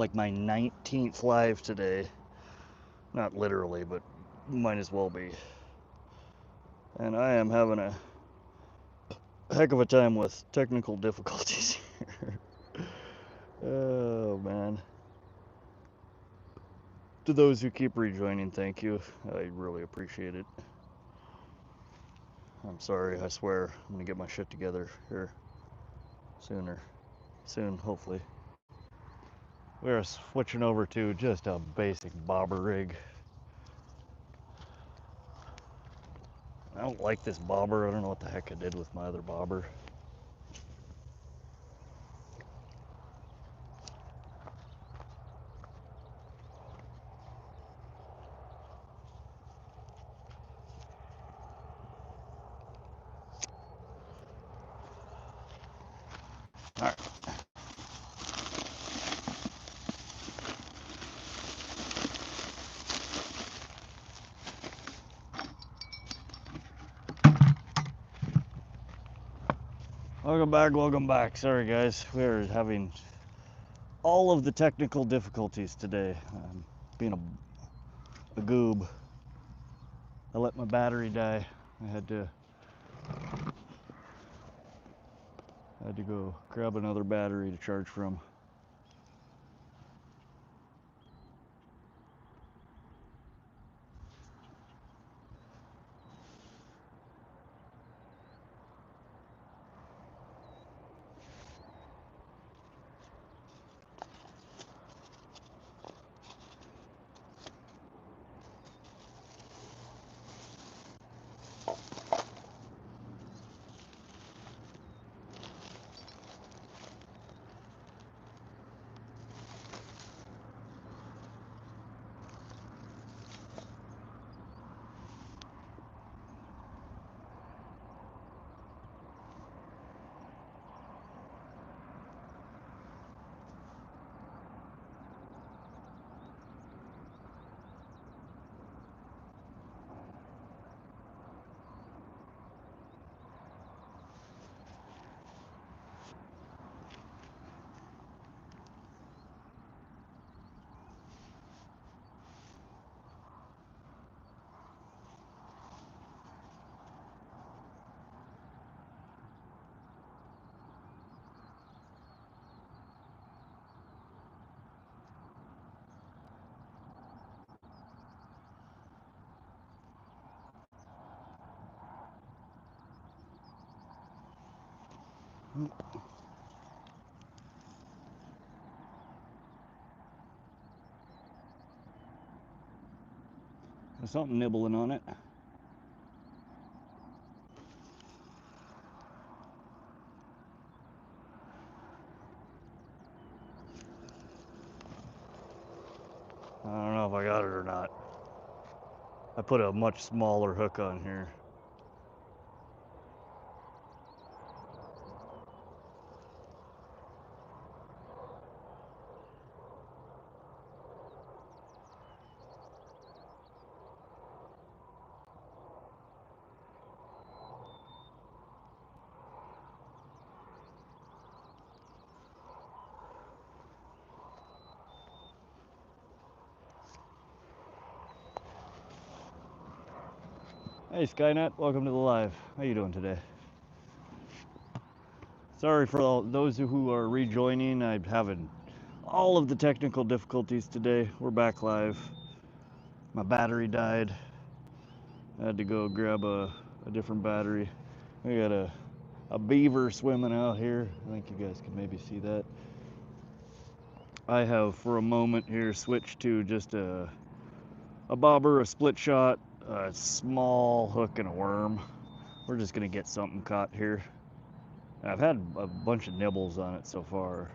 like my 19th live today. Not literally, but might as well be. And I am having a heck of a time with technical difficulties here. Oh, man. To those who keep rejoining, thank you. I really appreciate it. I'm sorry, I swear. I'm gonna get my shit together here soon, hopefully. We're switching over to just a basic bobber rig. I don't like this bobber. I don't know what the heck I did with my other bobber. All right. Welcome back. Sorry guys, we're having all of the technical difficulties today. Being a goob. I let my battery die. I had to go grab another battery to charge from. There's something nibbling on it. I don't know if I got it or not. I put a much smaller hook on here. Hey Skynet, welcome to the live. How you doing today? Sorry for those who are rejoining. I'm having all of the technical difficulties today. We're back live. My battery died. I had to go grab a different battery. We got a beaver swimming out here. I think you guys can maybe see that. I have for a moment here switched to just a bobber, a split shot, a small hook, and a worm. We're just gonna get something caught here. I've had a bunch of nibbles on it so far.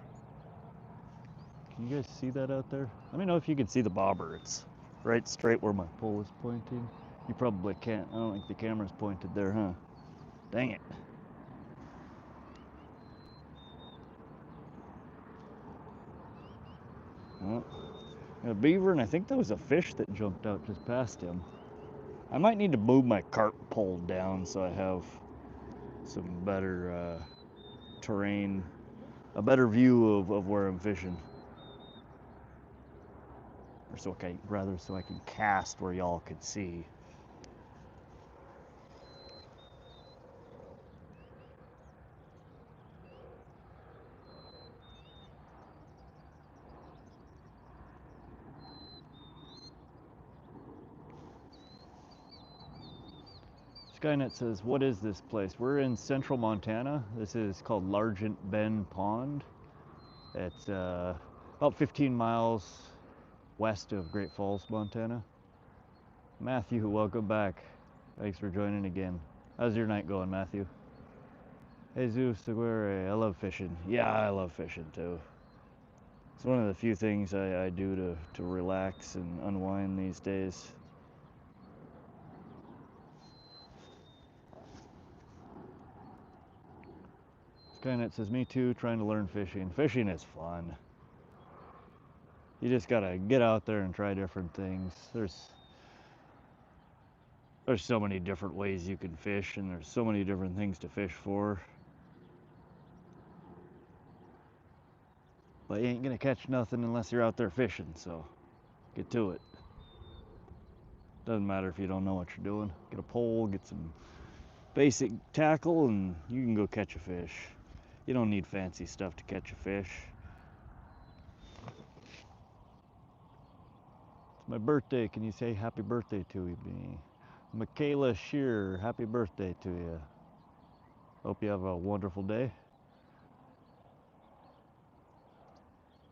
Can you guys see that out there? Let me know if you can see the bobber. It's right straight where my pole is pointing. You probably can't. I don't think the camera's pointed there, huh? Dang it. Well, a beaver, and I think there was a fish that jumped out just past him. I might need to move my carp pole down so I have some better terrain, a better view of where I'm fishing. or so I can cast where y'all could see. Skynet says, what is this place? We're in central Montana. This is called Largent Bend Pond. It's about 15 miles west of Great Falls, Montana. Matthew, welcome back. Thanks for joining again. How's your night going, Matthew? Jesus Aguirre, I love fishing. Yeah, I love fishing too. It's one of the few things I do to relax and unwind these days. Skynet says, me too, trying to learn fishing. Fishing is fun. You just gotta get out there and try different things. There's so many different ways you can fish, and there's so many different things to fish for. But you ain't gonna catch nothing unless you're out there fishing, so get to it. Doesn't matter if you don't know what you're doing. Get a pole, get some basic tackle, and you can go catch a fish. You don't need fancy stuff to catch a fish. It's my birthday. Can you say happy birthday to me? Michaela Shearer, happy birthday to you. Hope you have a wonderful day.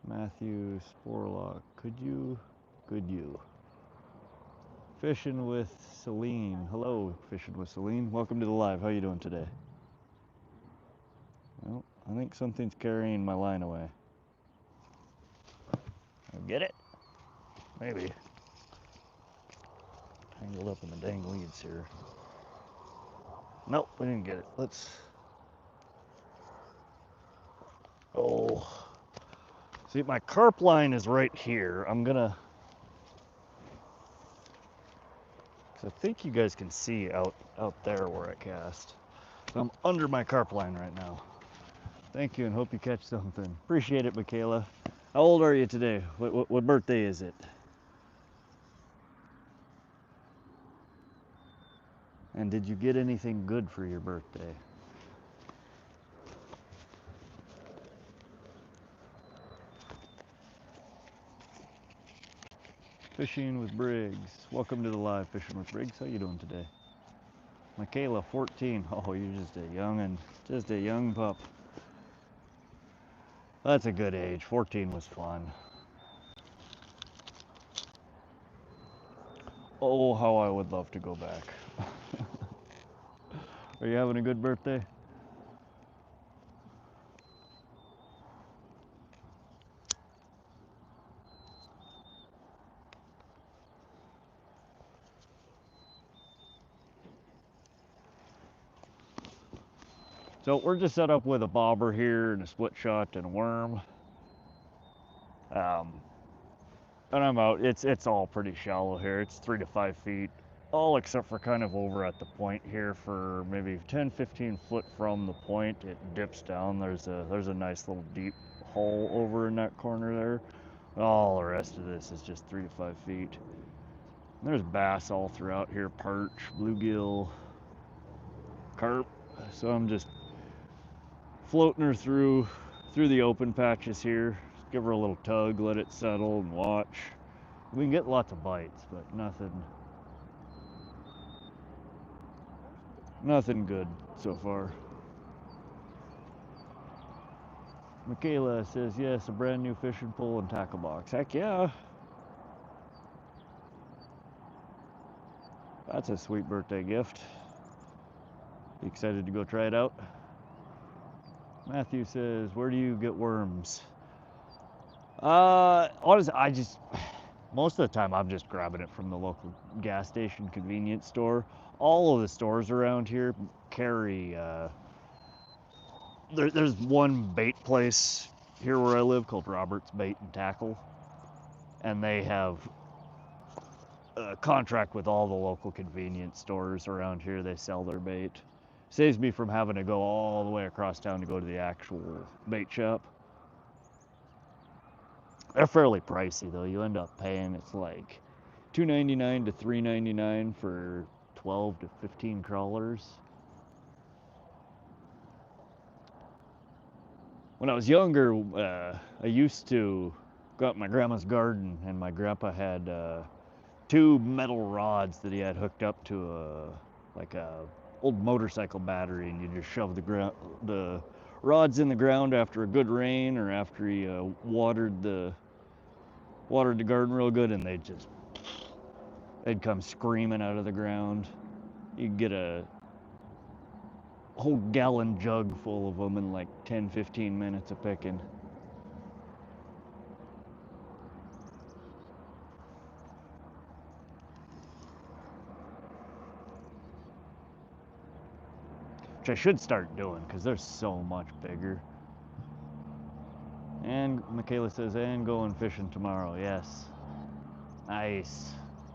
Matthew Sporlock, could you? Fishing with Celine. Hello, Fishing with Celine. Welcome to the live. How you doing today? Well, I think something's carrying my line away. Get it? Maybe. Tangled up in the dang weeds here. Nope, we didn't get it. Let's... Oh. See, my carp line is right here. I'm gonna... I think you guys can see out there where I cast. So I'm under my carp line right now. Thank you, and hope you catch something. Appreciate it, Michaela. How old are you today? What birthday is it? And did you get anything good for your birthday? Fishing with Briggs. Welcome to the live, Fishing with Briggs. How you doing today? Michaela, 14. Oh, you're just a youngin', just a young pup. That's a good age. 14 was fun. Oh, how I would love to go back. Are you having a good birthday? So we're just set up with a bobber here and a split shot and a worm. And I'm out. It's all pretty shallow here. It's 3 to 5 feet, all except for kind of over at the point here for maybe 10-15 foot from the point. It dips down. There's a nice little deep hole over in that corner there. All the rest of this is just 3 to 5 feet. And there's bass all throughout here, perch, bluegill, carp. So I'm just floating her through the open patches here. Give her a little tug, let it settle, and watch. We can get lots of bites, but nothing good so far. Michaela says, yes, a brand new fishing pole and tackle box. Heck yeah. That's a sweet birthday gift. You excited to go try it out? Matthew says, where do you get worms? Honestly, most of the time I'm just grabbing it from the local gas station convenience store. All of the stores around here carry, there's one bait place here where I live called Robert's Bait and Tackle. And they have a contract with all the local convenience stores around here. They sell their bait. Saves me from having to go all the way across town to go to the actual bait shop. They're fairly pricey though. You end up paying, it's like $2.99 to $3.99 for 12 to 15 crawlers. When I was younger, I used to go out in my grandma's garden, and my grandpa had two metal rods that he had hooked up to like a old motorcycle battery, and you just shove the rods in the ground after a good rain or after he watered the garden real good, and they'd come screaming out of the ground. You'd get a whole gallon jug full of them in like 10-15 minutes of picking. Which I should start doing because they're so much bigger. And Michaela says, and going fishing tomorrow. Yes. Nice.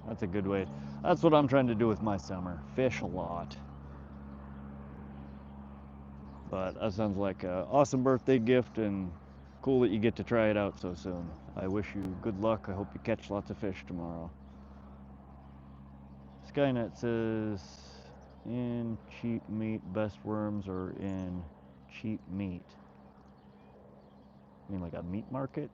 That's a good way. That's what I'm trying to do with my summer. Fish a lot. But that sounds like an awesome birthday gift, and cool that you get to try it out so soon. I wish you good luck. I hope you catch lots of fish tomorrow. Skynet says, in cheap meat, best worms or in cheap meat? You mean like a meat market?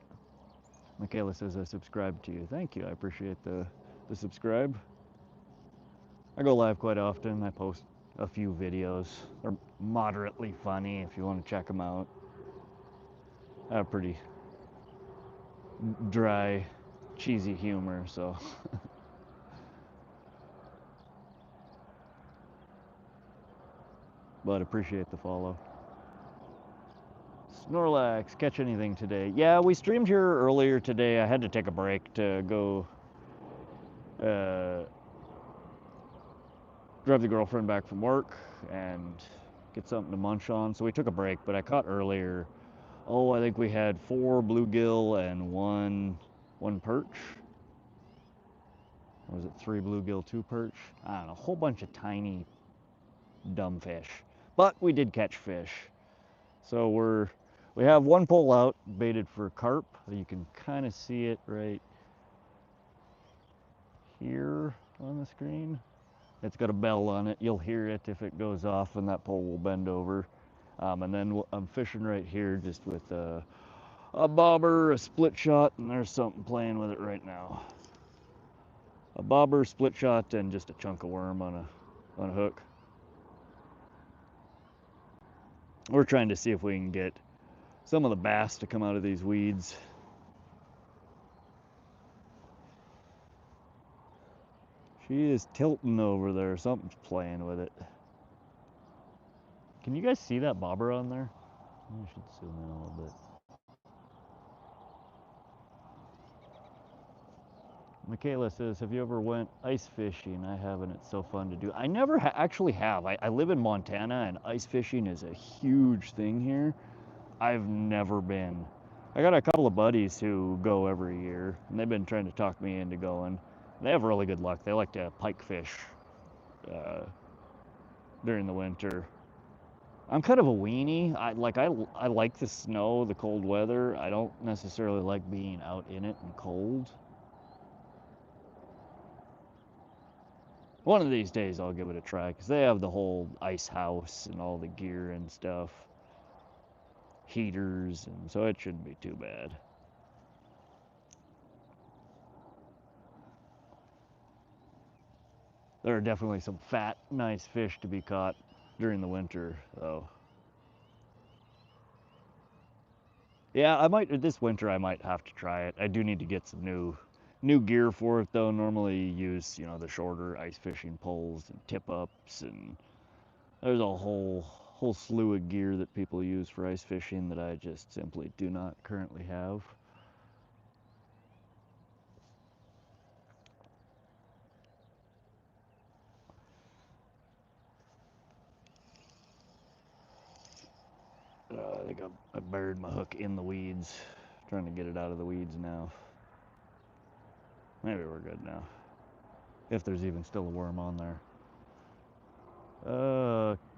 Michaela says, I subscribe to you. Thank you. I appreciate the subscribe. I go live quite often. I post a few videos. They're moderately funny if you want to check them out. I have pretty dry, cheesy humor, so. But appreciate the follow. Snorlax, catch anything today? Yeah, we streamed here earlier today. I had to take a break to go drive the girlfriend back from work and get something to munch on. So we took a break, but I caught earlier. Oh, I think we had 4 bluegill and one perch. Or was it 3 bluegill, 2 perch? I don't know, a whole bunch of tiny, dumb fish. But we did catch fish. So we have one pole out, baited for carp. You can kind of see it right here on the screen. It's got a bell on it. You'll hear it if it goes off, and that pole will bend over. And then I'm fishing right here just with a bobber, a split shot, and there's something playing with it right now. A bobber, split shot, and just a chunk of worm on a hook. We're trying to see if we can get some of the bass to come out of these weeds. She is tilting over there. Something's playing with it. Can you guys see that bobber on there? I should zoom in a little bit. Michaela says, have you ever went ice fishing? I haven't. It's so fun to do. I never actually have. I live in Montana, and ice fishing is a huge thing here. I've never been. I got a couple of buddies who go every year, and they've been trying to talk me into going. They have really good luck. They like to pike fish during the winter. I'm kind of a weenie. I like the snow, the cold weather. I don't necessarily like being out in it and cold. One of these days I'll give it a try, because they have the whole ice house and all the gear and stuff. Heaters, and so it shouldn't be too bad. There are definitely some fat, nice fish to be caught during the winter, though. Yeah, I might, this winter I might have to try it. I do need to get some new gear for it, though. Normally you use, the shorter ice fishing poles and tip ups, and there's a whole slew of gear that people use for ice fishing that I just simply do not currently have. I think I buried my hook in the weeds. Trying to get it out of the weeds now. Maybe we're good now. If there's even still a worm on there.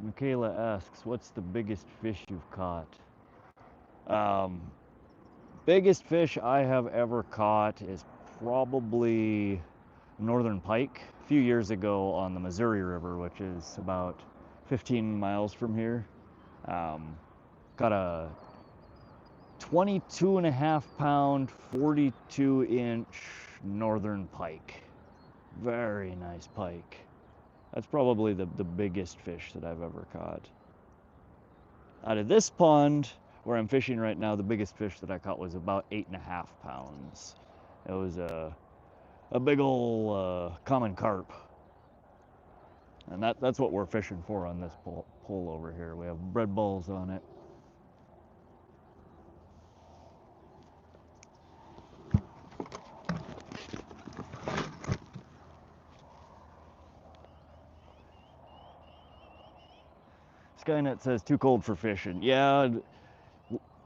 Michaela asks, what's the biggest fish you've caught? Biggest fish I have ever caught is probably northern pike a few years ago on the Missouri River, which is about 15 miles from here. Got a 22.5 pound, 42-inch northern pike. Very nice pike. That's probably the biggest fish that I've ever caught. Out of this pond where I'm fishing right now, the biggest fish that I caught was about 8.5 pounds. It was a big ol' common carp. And that's what we're fishing for on this pole over here. We have bread balls on it. Skynet says too cold for fishing. Yeah,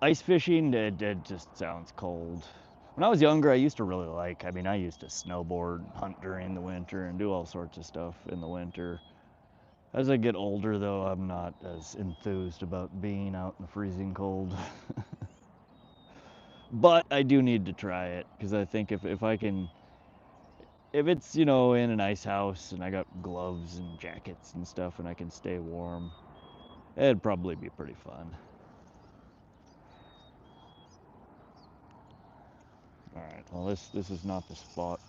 ice fishing, it just sounds cold. When I was younger, I used to really like, I used to snowboard, hunt during the winter, and do all sorts of stuff in the winter. As I get older, though, I'm not as enthused about being out in the freezing cold. But I do need to try it, because I think if I can, if it's, in an ice house and I got gloves and jackets and stuff and I can stay warm, it'd probably be pretty fun. Alright, well this is not the spot.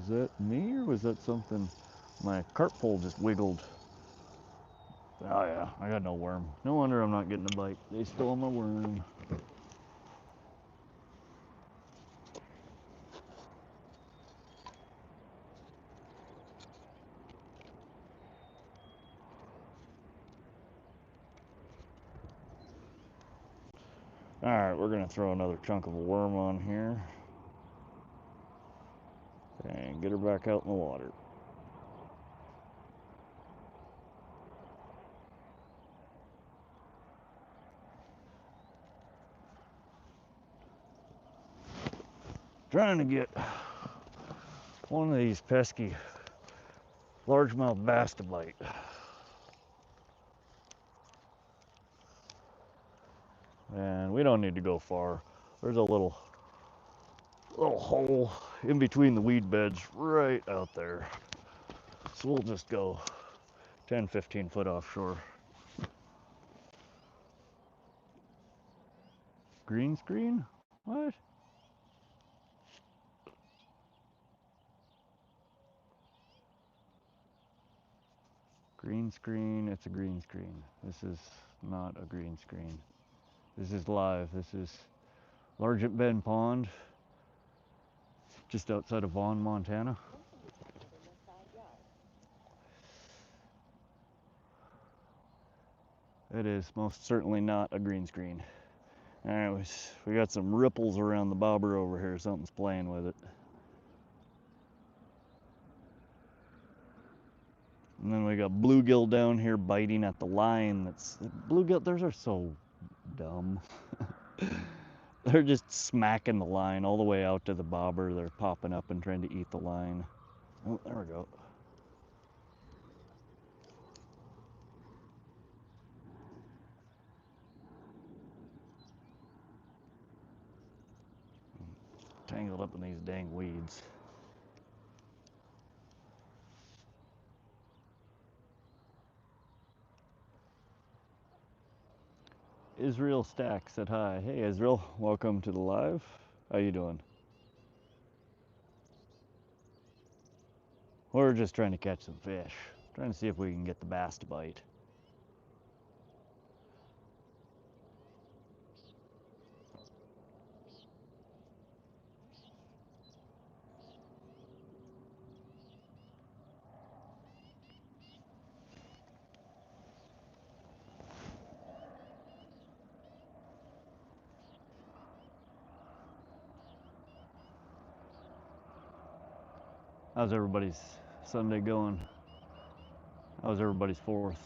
Is that me or was that something? My carp pole just wiggled. Oh yeah, I got no worm. No wonder I'm not getting a bite. They stole my worm. Alright, we're gonna throw another chunk of a worm on here. And get her back out in the water. Trying to get one of these pesky largemouth bass to bite. And we don't need to go far. There's a little hole in between the weed beds right out there. So we'll just go 10, 15 foot offshore. Green screen? What? Green screen, it's a green screen. This is not a green screen. This is live. This is Largent Bend Pond, just outside of Vaughn, Montana. It is most certainly not a green screen. Anyways, we got some ripples around the bobber over here. Something's playing with it. And then we got bluegill down here biting at the line. Bluegill, those are so dumb. They're just smacking the line all the way out to the bobber. They're popping up and trying to eat the line. Oh, there we go. Tangled up in these dang weeds. Israel Stack said hi. Hey Israel, welcome to the live. How you doing? We're just trying to catch some fish. Trying to see if we can get the bass to bite. How's everybody's Sunday going? How's everybody's 4th?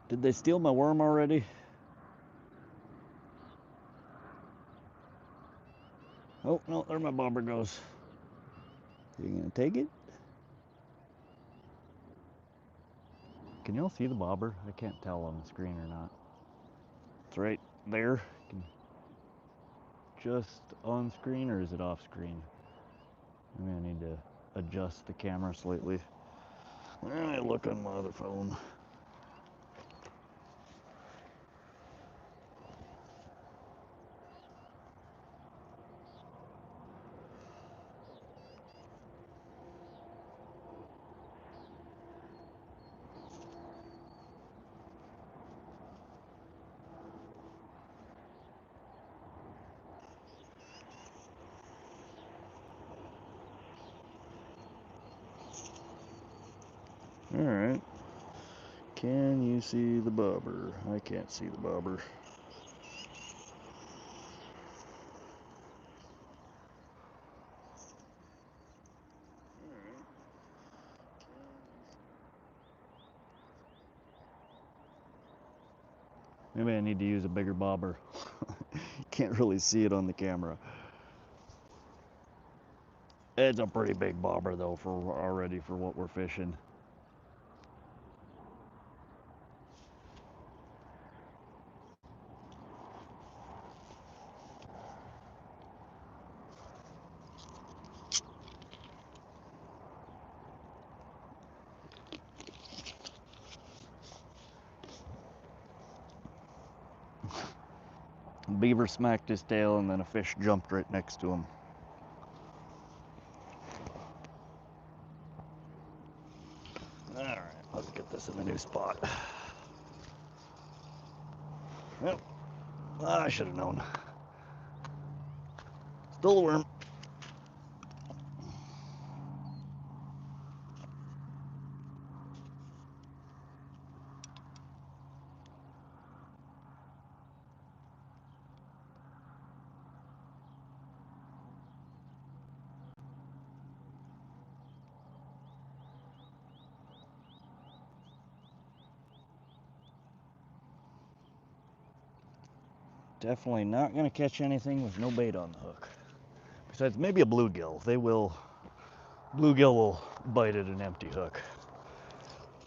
Did they steal my worm already? Oh, no, there my bobber goes. You gonna take it? Can y'all see the bobber? I can't tell on the screen or not. It's right there. Just on screen, or is it off screen? Maybe I need to adjust the camera slightly. Let me look on my other phone. All right. Can you see the bobber? I can't see the bobber. Maybe I need to use a bigger bobber. Can't really see it on the camera. It's a pretty big bobber though for already for what we're fishing. Beaver smacked his tail and then a fish jumped right next to him. All right, let's get this in the new spot. Well, I should have known. Stole a worm. Definitely not gonna catch anything with no bait on the hook. Besides maybe a bluegill. Bluegill will bite at an empty hook.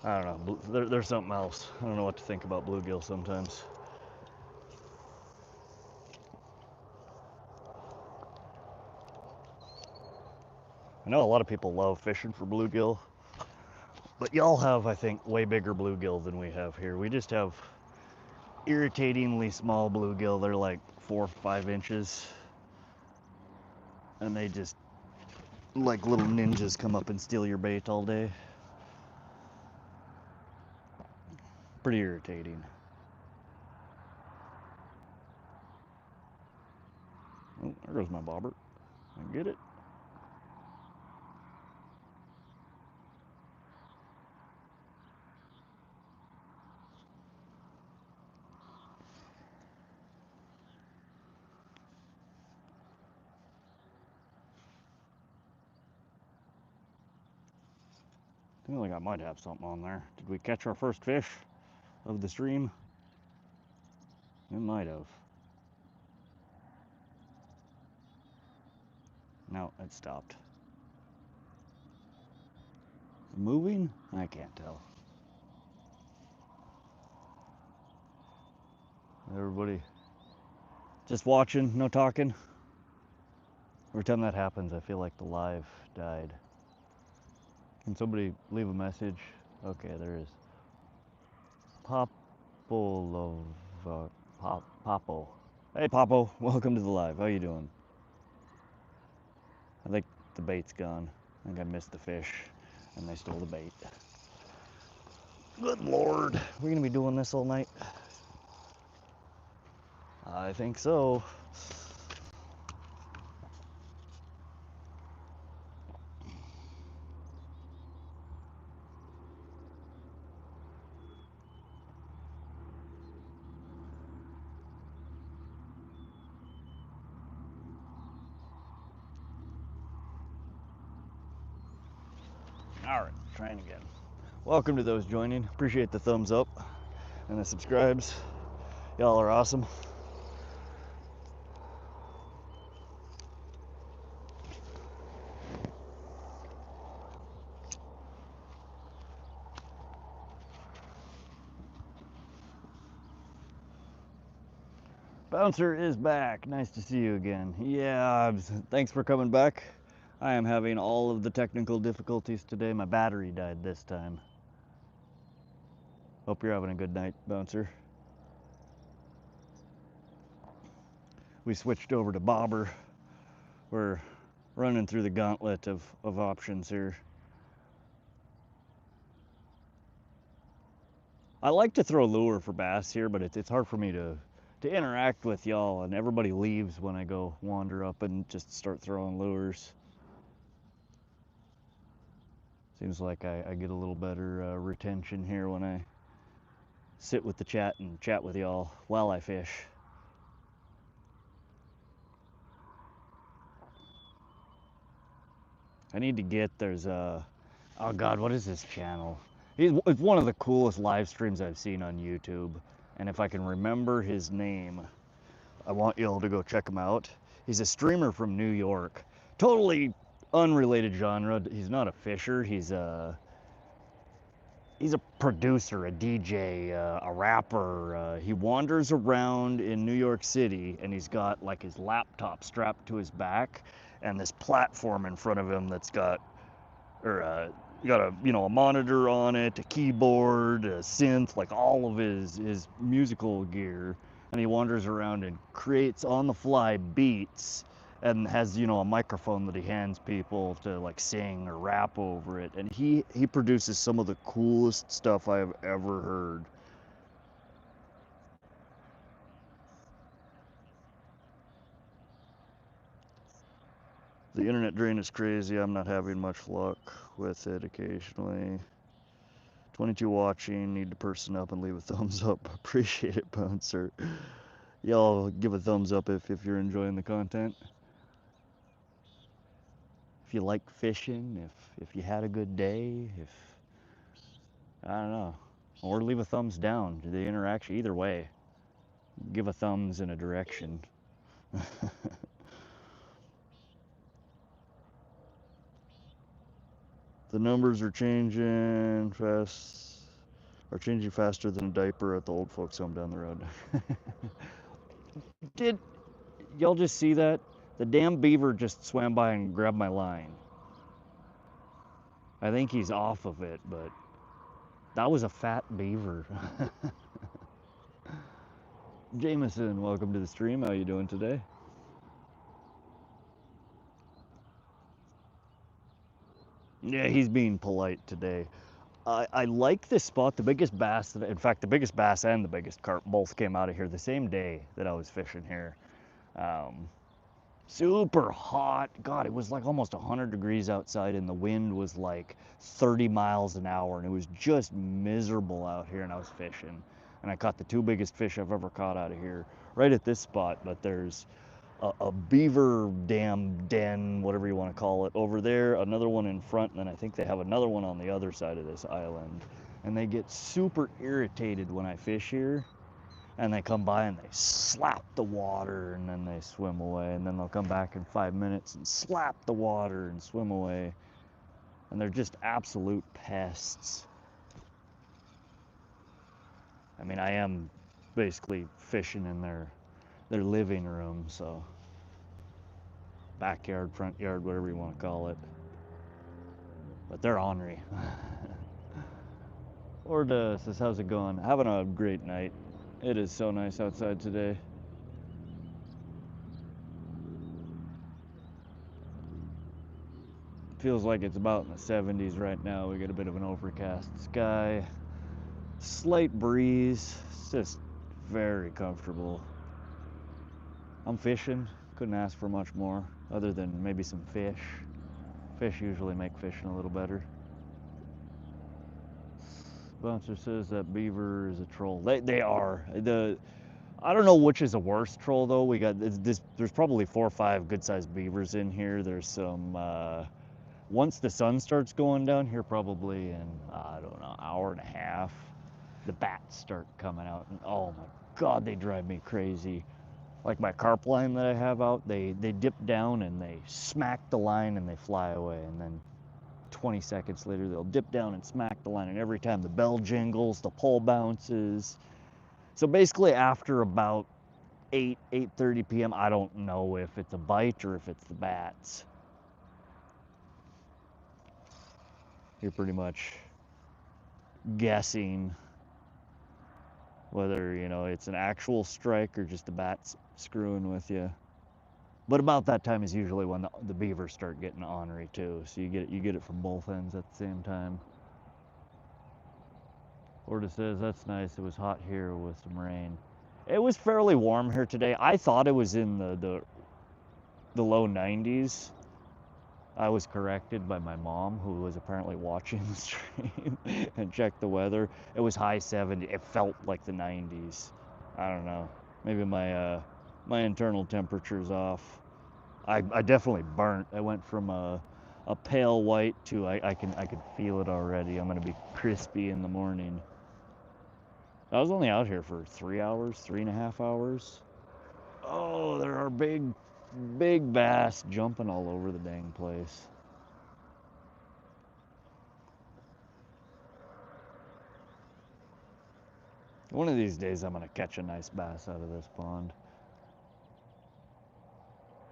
I don't know, there's something else. I don't know what to think about bluegill sometimes. I know a lot of people love fishing for bluegill, but y'all have, I think, way bigger bluegill than we have here. We just have irritatingly small bluegill. They're like 4 or 5 inches. And they just, like little ninjas, come up and steal your bait all day. Pretty irritating. Oh, there goes my bobber. I get it. I feel like I might have something on there. Did we catch our first fish of the stream? We might have. No, it stopped. Moving? I can't tell. Everybody just watching, no talking. Every time that happens, I feel like the live died. Can somebody leave a message? Okay, there is. Popo. Hey, Popo. Welcome to the live. How you doing? I think the bait's gone. I think I missed the fish, and they stole the bait. Good Lord. We're going to be doing this all night? I think so. All right, trying again. Welcome to those joining. Appreciate the thumbs up. and the subscribes. Y'all are awesome. Bouncer is back. Nice to see you again. Yeah, thanks for coming back. I am having all of the technical difficulties today. My battery died this time. Hope you're having a good night, Bouncer. We switched over to bobber. We're running through the gauntlet of options here. I like to throw lure for bass here, but it's hard for me to interact with y'all, and everybody leaves when I go wander up and just start throwing lures. Seems like I get a little better retention here when I sit with the chat and chat with y'all while I fish. I need to get, there's a, oh God, what is this channel? It's one of the coolest live streams I've seen on YouTube. And if I can remember his name, I want y'all to go check him out. He's a streamer from New York. Totally unrelated genre. He's not a fisher. He's a producer, a DJ, a rapper. He wanders around in New York City, and he's got like his laptop strapped to his back and this platform in front of him that's got, got a, you know, a monitor on it, a keyboard, a synth, like all of his musical gear. And he wanders around and creates on the fly beats and has, you know, a microphone that he hands people to like sing or rap over it. And he produces some of the coolest stuff I have ever heard. The internet drain is crazy. I'm not having much luck with it occasionally. 22 watching, need to person up and leave a thumbs up. Appreciate it, Bouncer. Y'all give a thumbs up if you're enjoying the content. If you like fishing, if you had a good day, if, I don't know. Or leave a thumbs down. The interaction, either way. Give a thumbs in a direction. The numbers are changing faster than a diaper at the old folks home down the road. Did y'all just see that? The damn beaver just swam by and grabbed my line. I think he's off of it, but that was a fat beaver. Jameson, welcome to the stream. How you doing today? Yeah, he's being polite today. I like this spot. The biggest bass, in fact, the biggest bass and the biggest carp both came out of here the same day that I was fishing here. Super hot. God, it was like almost 100 degrees outside, and the wind was like 30 miles an hour, and it was just miserable out here, and I was fishing. And I caught the two biggest fish I've ever caught out of here, right at this spot. But there's a beaver dam den, whatever you want to call it, over there, another one in front, and then I think they have another one on the other side of this island. And they get super irritated when I fish here, and they come by and they slap the water, and then they swim away, and then they'll come back in 5 minutes and slap the water and swim away. And they're just absolute pests. I mean, I am basically fishing in their living room, so backyard, front yard, whatever you want to call it. But they're ornery. Orda says, how's it going? Having a great night. It is so nice outside today. Feels like it's about in the 70s right now. We got a bit of an overcast sky. Slight breeze. It's just very comfortable. I'm fishing. Couldn't ask for much more other than maybe some fish. Fish usually make fishing a little better. Bouncer says that beaver is a troll. They are. I don't know which is a worse troll though. We got this. There's probably 4 or 5 good-sized beavers in here. There's some. Once the sun starts going down here, probably in I don't know, hour and a half, the bats start coming out, and oh my God, they drive me crazy. Like my carp line that I have out, they dip down and they smack the line and they fly away, and then 20 seconds later they'll dip down and smack the line, and every time the bell jingles, the pole bounces. So basically after about 8:30 p.m. I don't know if it's a bite or if it's the bats. You're pretty much guessing whether, you know, it's an actual strike or just the bats screwing with you. But about that time is usually when the beavers start getting ornery too. So you get it from both ends at the same time. Orta says, that's nice. It was hot here with some rain. It was fairly warm here today. I thought it was in the low 90s. I was corrected by my mom, who was apparently watching the stream and checked the weather. It was high 70. It felt like the 90s. I don't know. Maybe my my internal temperature's off. I definitely burnt. I went from a pale white to I could feel it already. I'm gonna be crispy in the morning. I was only out here for 3 hours, 3.5 hours. Oh, there are big bass jumping all over the dang place. One of these days I'm gonna catch a nice bass out of this pond.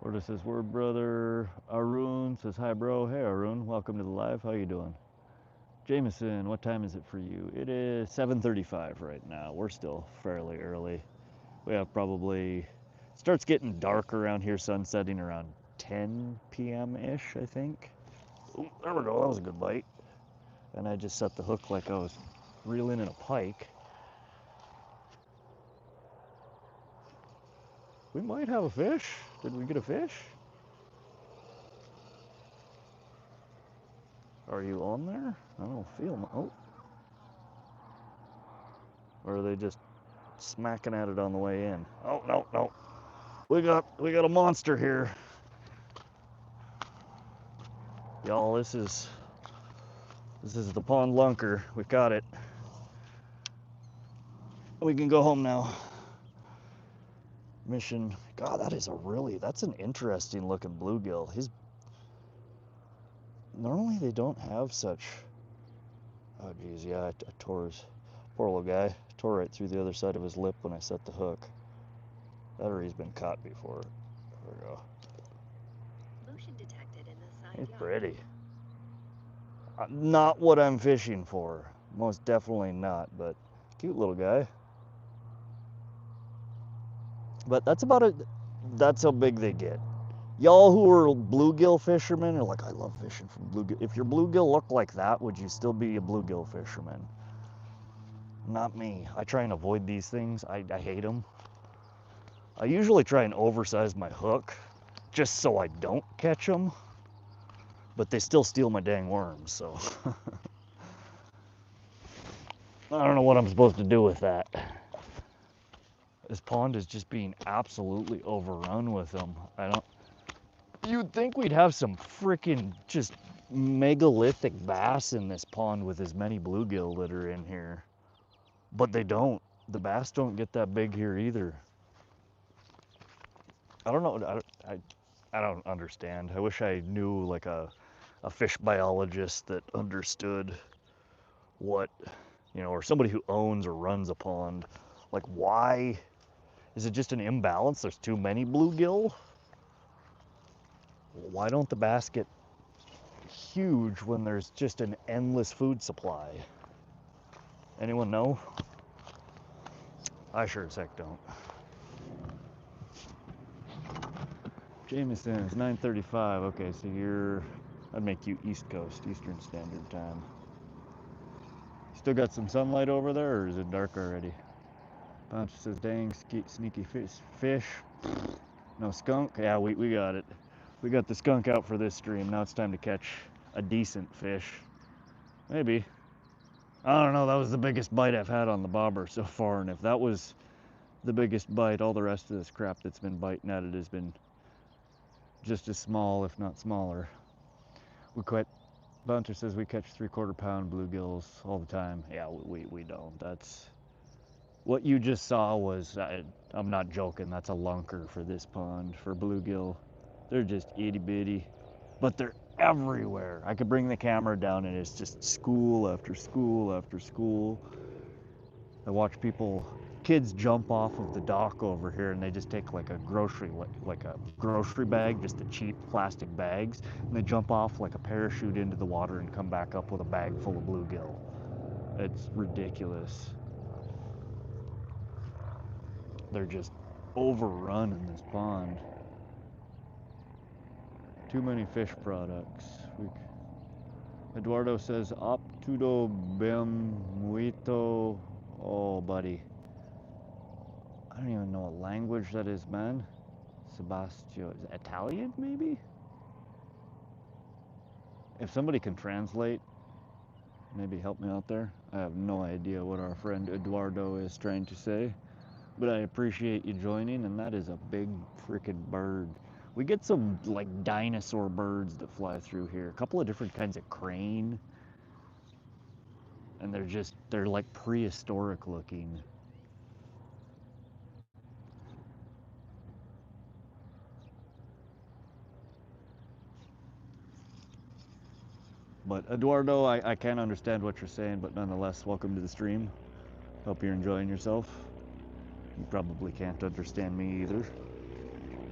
Orta says, word brother. Arun says, hi bro. Hey Arun, welcome to the live. How you doing? Jameson, what time is it for you? It is 7:35 right now. We're still fairly early. We have probably, it starts getting dark around here, sunsetting around 10 p.m.-ish, I think. Ooh, there we go, that was a good bite. And I just set the hook like I was reeling in a pike. We might have a fish. Did we get a fish? Are you on there? I don't feel no. Oh. Or are they just smacking at it on the way in? Oh, no. We got a monster here. Y'all, this is the pond lunker. We caught it. We can go home now. Mission. God, that's an interesting looking bluegill. Normally they don't have such. Oh geez, yeah, I tore his, poor little guy. Tore right through the other side of his lip when I set the hook. That or he's been caught before. There we go. Motion detected in the side He's yard. pretty. Not what I'm fishing for. Most definitely not, but cute little guy. But that's about it. That's how big they get. Y'all who are bluegill fishermen are like, I love fishing from bluegill. If your bluegill looked like that, would you still be a bluegill fisherman? Not me. I try and avoid these things. I hate them. I usually try and oversize my hook just so I don't catch them. But they still steal my dang worms, so. I don't know what I'm supposed to do with that. This pond is just being absolutely overrun with them. You'd think we'd have some freaking just megalithic bass in this pond with as many bluegill that are in here. But they don't. The bass don't get that big here either. I don't know. I don't understand. I wish I knew like a fish biologist that understood what, you know, or somebody who owns or runs a pond. Like, why? Is it just an imbalance? There's too many bluegill? Why don't the bass get huge when there's just an endless food supply? Anyone know? I sure as heck don't. Jameson, it's 9:35. Okay, so I'd make you East Coast, Eastern Standard Time. Still got some sunlight over there, or is it dark already? Punch says, dang, sneaky fish. No skunk? Yeah, we got it. We got the skunk out for this stream. Now it's time to catch a decent fish. Maybe. I don't know, that was the biggest bite I've had on the bobber so far, and if that was the biggest bite, all the rest of this crap that's been biting at it has been just as small, if not smaller. We Bunter says we catch 3/4 pound bluegills all the time. Yeah, we don't. That's what you just saw was, I'm not joking, that's a lunker for this pond, for bluegill. They're just itty bitty, but they're everywhere. I could bring the camera down and it's just school after school after school. I watch kids jump off of the dock over here and they just take like a grocery bag, just the cheap plastic bags, and they jump off like a parachute into the water and come back up with a bag full of bluegill. It's ridiculous. They're just overrun in this pond. Too many fish products. Eduardo says Optudo Bem Muito. Oh, buddy. I don't even know what language that is, man. Sebastio. Is it Italian, maybe? If somebody can translate, maybe help me out there. I have no idea what our friend Eduardo is trying to say. But I appreciate you joining, and that is a big freaking bird. We get some like dinosaur birds that fly through here. A couple of different kinds of crane. And they're like prehistoric looking. But Eduardo, I can't understand what you're saying, but nonetheless, welcome to the stream. Hope you're enjoying yourself. You probably can't understand me either,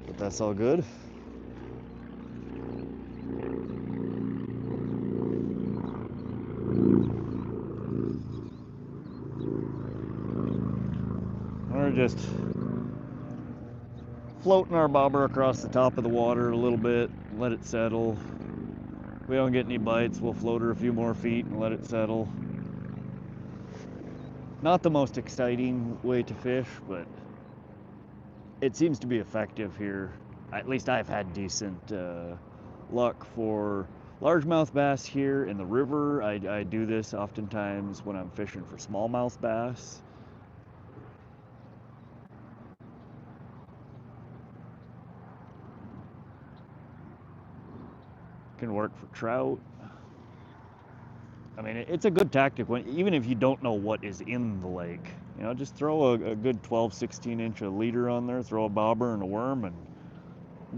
but that's all good. We're just floating our bobber across the top of the water a little bit, let it settle. If we don't get any bites, we'll float her a few more feet and let it settle. Not the most exciting way to fish, but it seems to be effective here. At least I've had decent luck for largemouth bass here in the river. I do this oftentimes when I'm fishing for smallmouth bass. Can work for trout. I mean, it's a good tactic even if you don't know what is in the lake. You know, just throw a good 12, 16 inch leader on there, throw a bobber and a worm, and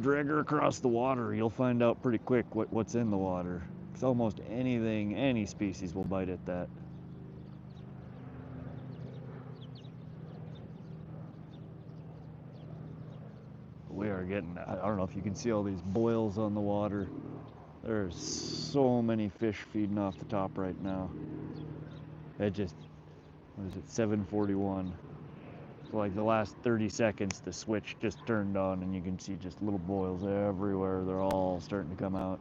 drag her across the water. You'll find out pretty quick what's in the water. It's almost anything, any species will bite at that. We are getting, I don't know if you can see all these boils on the water. There's so many fish feeding off the top right now. It just, what is it, 7:41. So like the last 30 seconds, the switch just turned on and you can see just little boils everywhere. They're all starting to come out.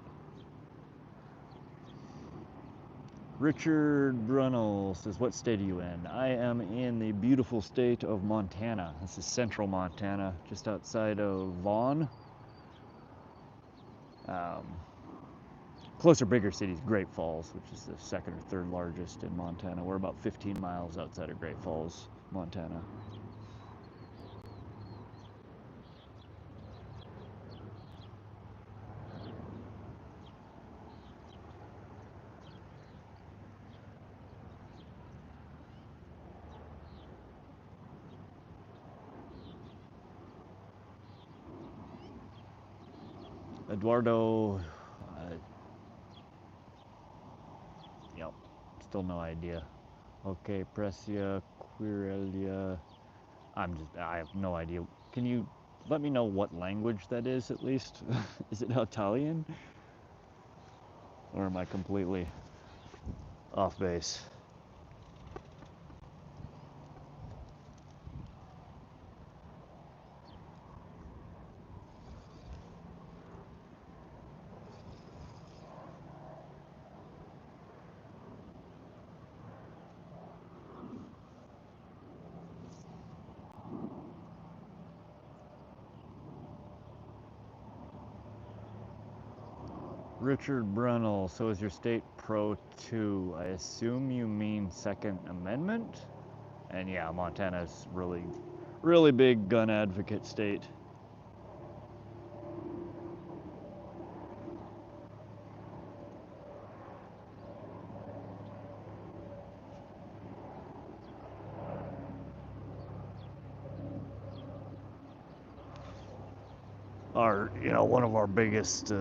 Richard Brunel says, what state are you in? I am in the beautiful state of Montana. This is central Montana, just outside of Vaughn. Closer, bigger cities, Great Falls, which is the second or third largest in Montana. We're about 15 miles outside of Great Falls, Montana. Eduardo, yep, still no idea. Okay, Precia, Quirelia, I have no idea. Can you let me know what language that is at least? Is it Italian? Or am I completely off base? Richard Brunel, so is your state Pro 2? I assume you mean Second Amendment? And yeah, Montana's really big gun advocate state. one of our biggest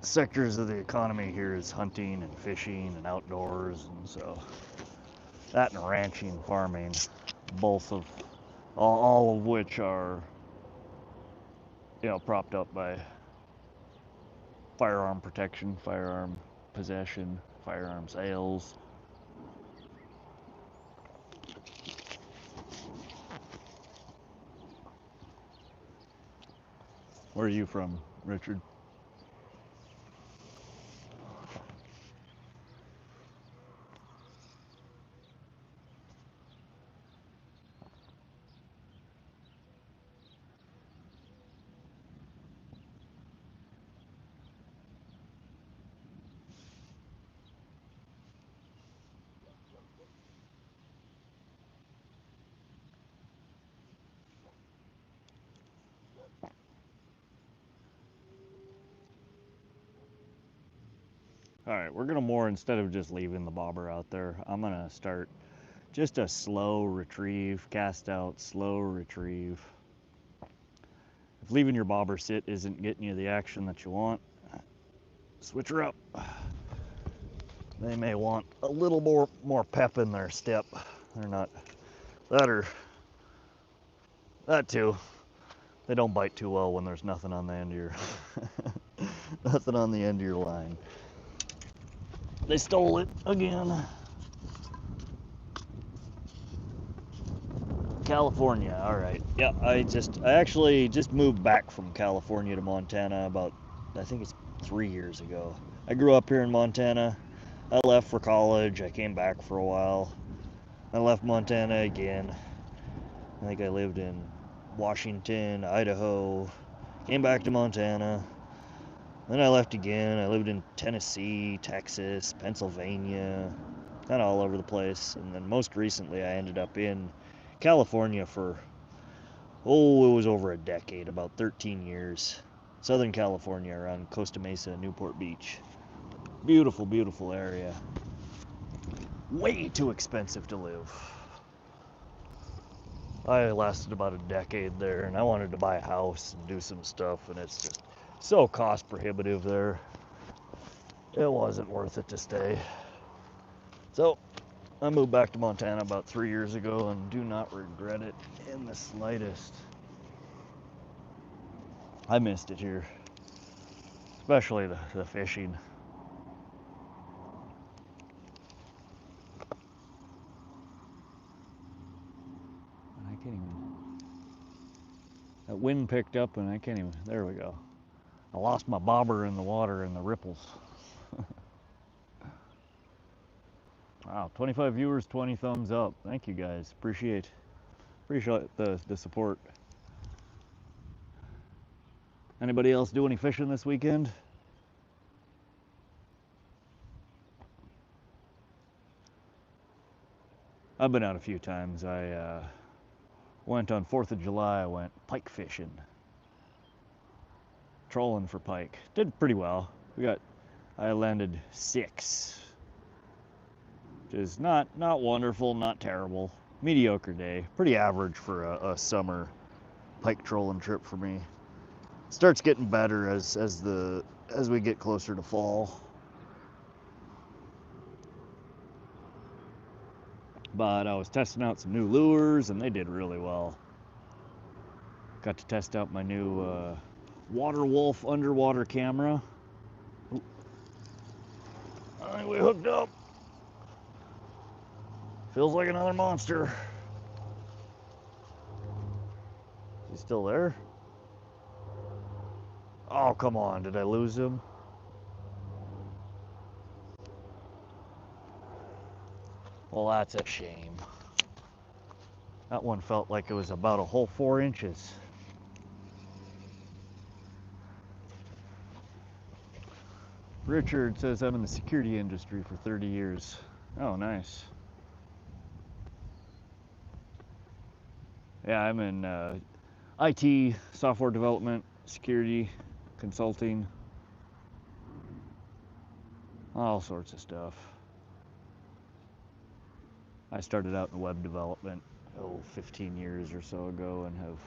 sectors of the economy here is hunting and fishing and outdoors, and so that and ranching, farming, both of all of which are propped up by firearm protection, firearm possession, firearm sales. Where are you from, Richard? All right, we're gonna more, instead of just leaving the bobber out there, I'm gonna start just a slow retrieve, cast out, slow retrieve. If leaving your bobber sit isn't getting you the action that you want, switch her up. They may want a little more pep in their step. They're not, that too. They don't bite too well when there's nothing on the end of your nothing on the end of your line. They stole it again. California, all right. Yeah, I actually just moved back from California to Montana about, I think it's 3 years ago. I grew up here in Montana. I left for college. I came back for a while. I left Montana again. I think I lived in Washington, Idaho. Came back to Montana. Then I left again. I lived in Tennessee, Texas, Pennsylvania, kind of all over the place. And then most recently I ended up in California for, it was over a decade, about 13 years. Southern California, around Costa Mesa, Newport Beach. Beautiful, beautiful area. Way too expensive to live. I lasted about a decade there, and I wanted to buy a house and do some stuff, and it's just so cost prohibitive there. It wasn't worth it to stay. So I moved back to Montana about 3 years ago and do not regret it in the slightest. I missed it here, especially the fishing. I can't even, that wind picked up and I can't even, there we go. I lost my bobber in the water and the ripples. Wow, 25 viewers, 20 thumbs up. Thank you guys. Appreciate the support. Anybody else do any fishing this weekend? I've been out a few times. I went on 4th of July. I went pike fishing, trolling for pike. Did pretty well. I landed 6, which is not wonderful, not terrible. Mediocre day. Pretty average for a summer pike trolling trip for me. Starts getting better as we get closer to fall. But I was testing out some new lures and they did really well. Got to test out my new Water Wolf underwater camera. I think we hooked up. Feels like another monster. He's still there? Oh, come on. Did I lose him? Well, that's a shame. That one felt like it was about a whole 4 inches. Richard says I'm in the security industry for 30 years. Oh, nice. Yeah, I'm in IT, software development, security, consulting, all sorts of stuff. I started out in web development 15 years or so ago and have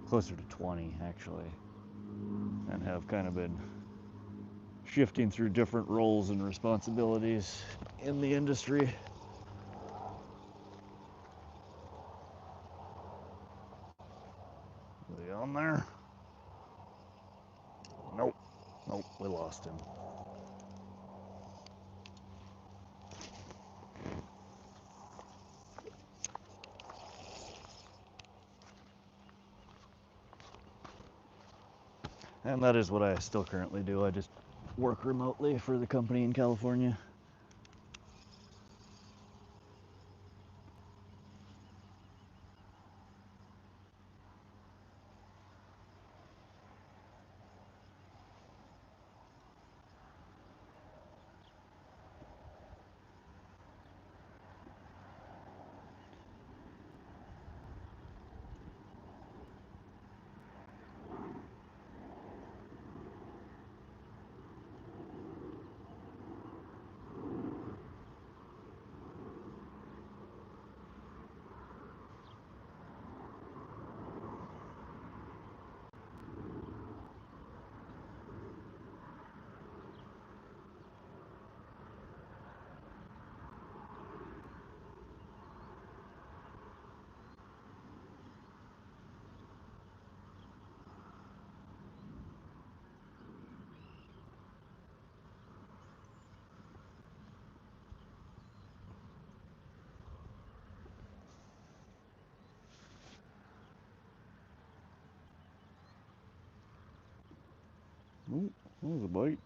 closer to 20 actually, and have kind of been shifting through different roles and responsibilities in the industry. Is he on there? Nope. Nope, we lost him. And that is what I still currently do. I just work remotely for the company in California. Ooh, that was a bite.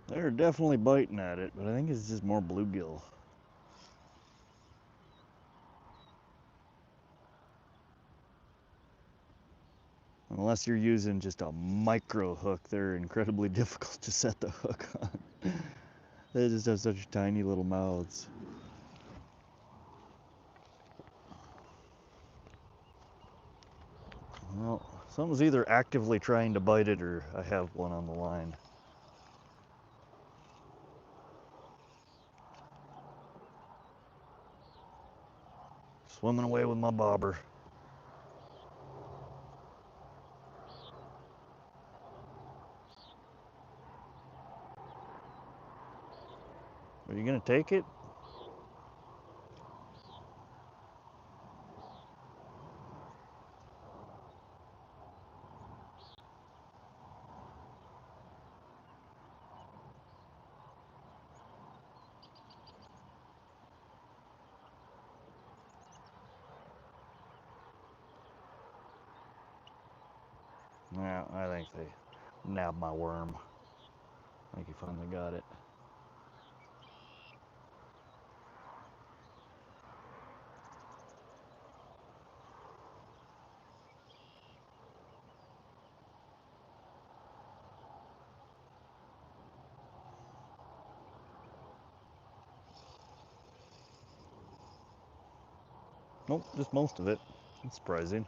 They're definitely biting at it, but I think it's just more bluegill. Unless you're using just a micro hook, they're incredibly difficult to set the hook on. They just have such tiny little mouths. Well, something's either actively trying to bite it or I have one on the line. Swimming away with my bobber. Are you gonna take it? Yeah, I think they nabbed my worm. I think he finally got it. Nope, just most of it. That's surprising.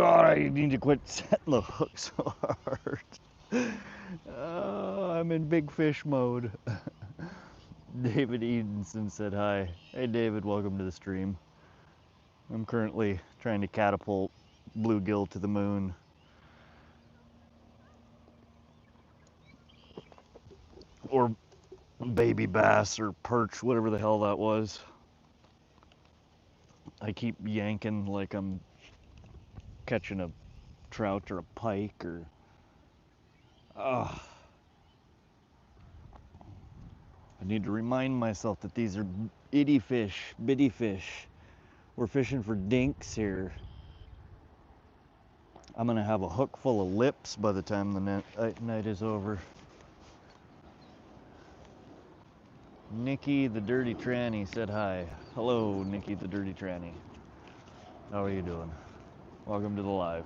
God, I need to quit setting the hook so hard. I'm in big fish mode. David Edenson said hi. Hey David, welcome to the stream. I'm currently trying to catapult bluegill to the moon. Or baby bass or perch, whatever the hell that was. I keep yanking like I'm catching a trout or a pike or... I need to remind myself that these are bitty fish. We're fishing for dinks here. I'm gonna have a hook full of lips by the time the night is over. Nikki the Dirty Tranny said hi. Hello, Nikki the Dirty Tranny. How are you doing? Welcome to the live.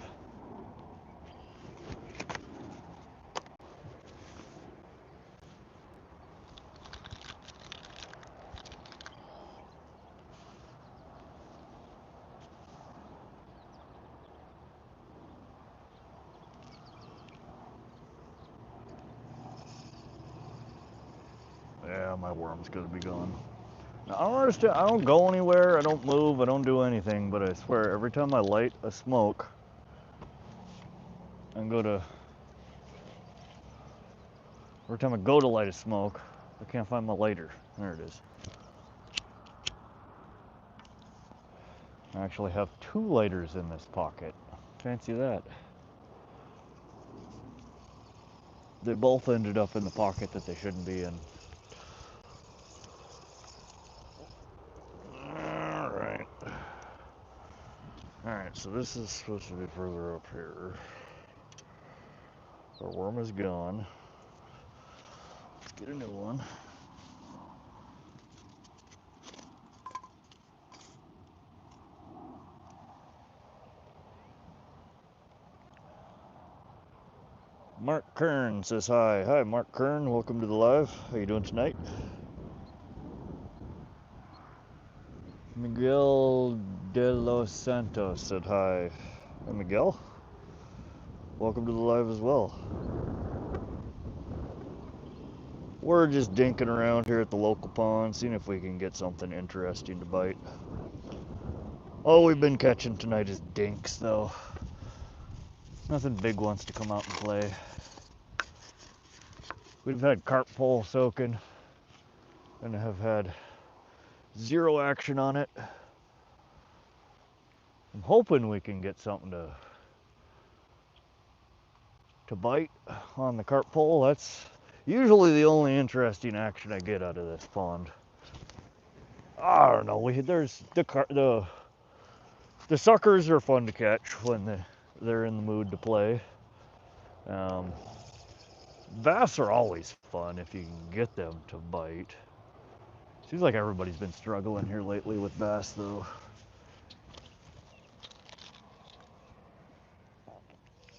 Yeah, my worm's gonna be gone. Now, I don't understand. I don't go anywhere. I don't move. I don't do anything. But I swear, every time I light a smoke and every time I go to light a smoke, I can't find my lighter. There it is. I actually have 2 lighters in this pocket. Fancy that. They both ended up in the pocket that they shouldn't be in. Alright. Alright, so this is supposed to be further up here. Our worm is gone. Let's get a new one. Mark Kern says hi. Hi, Mark Kern. Welcome to the live. How you doing tonight? Miguel de los Santos said hi. Hi, Miguel. Welcome to the live as well. We're just dinking around here at the local pond, seeing if we can get something interesting to bite. All we've been catching tonight is dinks, though. Nothing big wants to come out and play. We've had carp pole soaking and have had 0 action on it. I'm hoping we can get something to bite on the carp pole. That's usually the only interesting action I get out of this pond. I don't know. There's the suckers are fun to catch when they're in the mood to play. Bass are always fun if you can get them to bite. Seems like everybody's been struggling here lately with bass, though.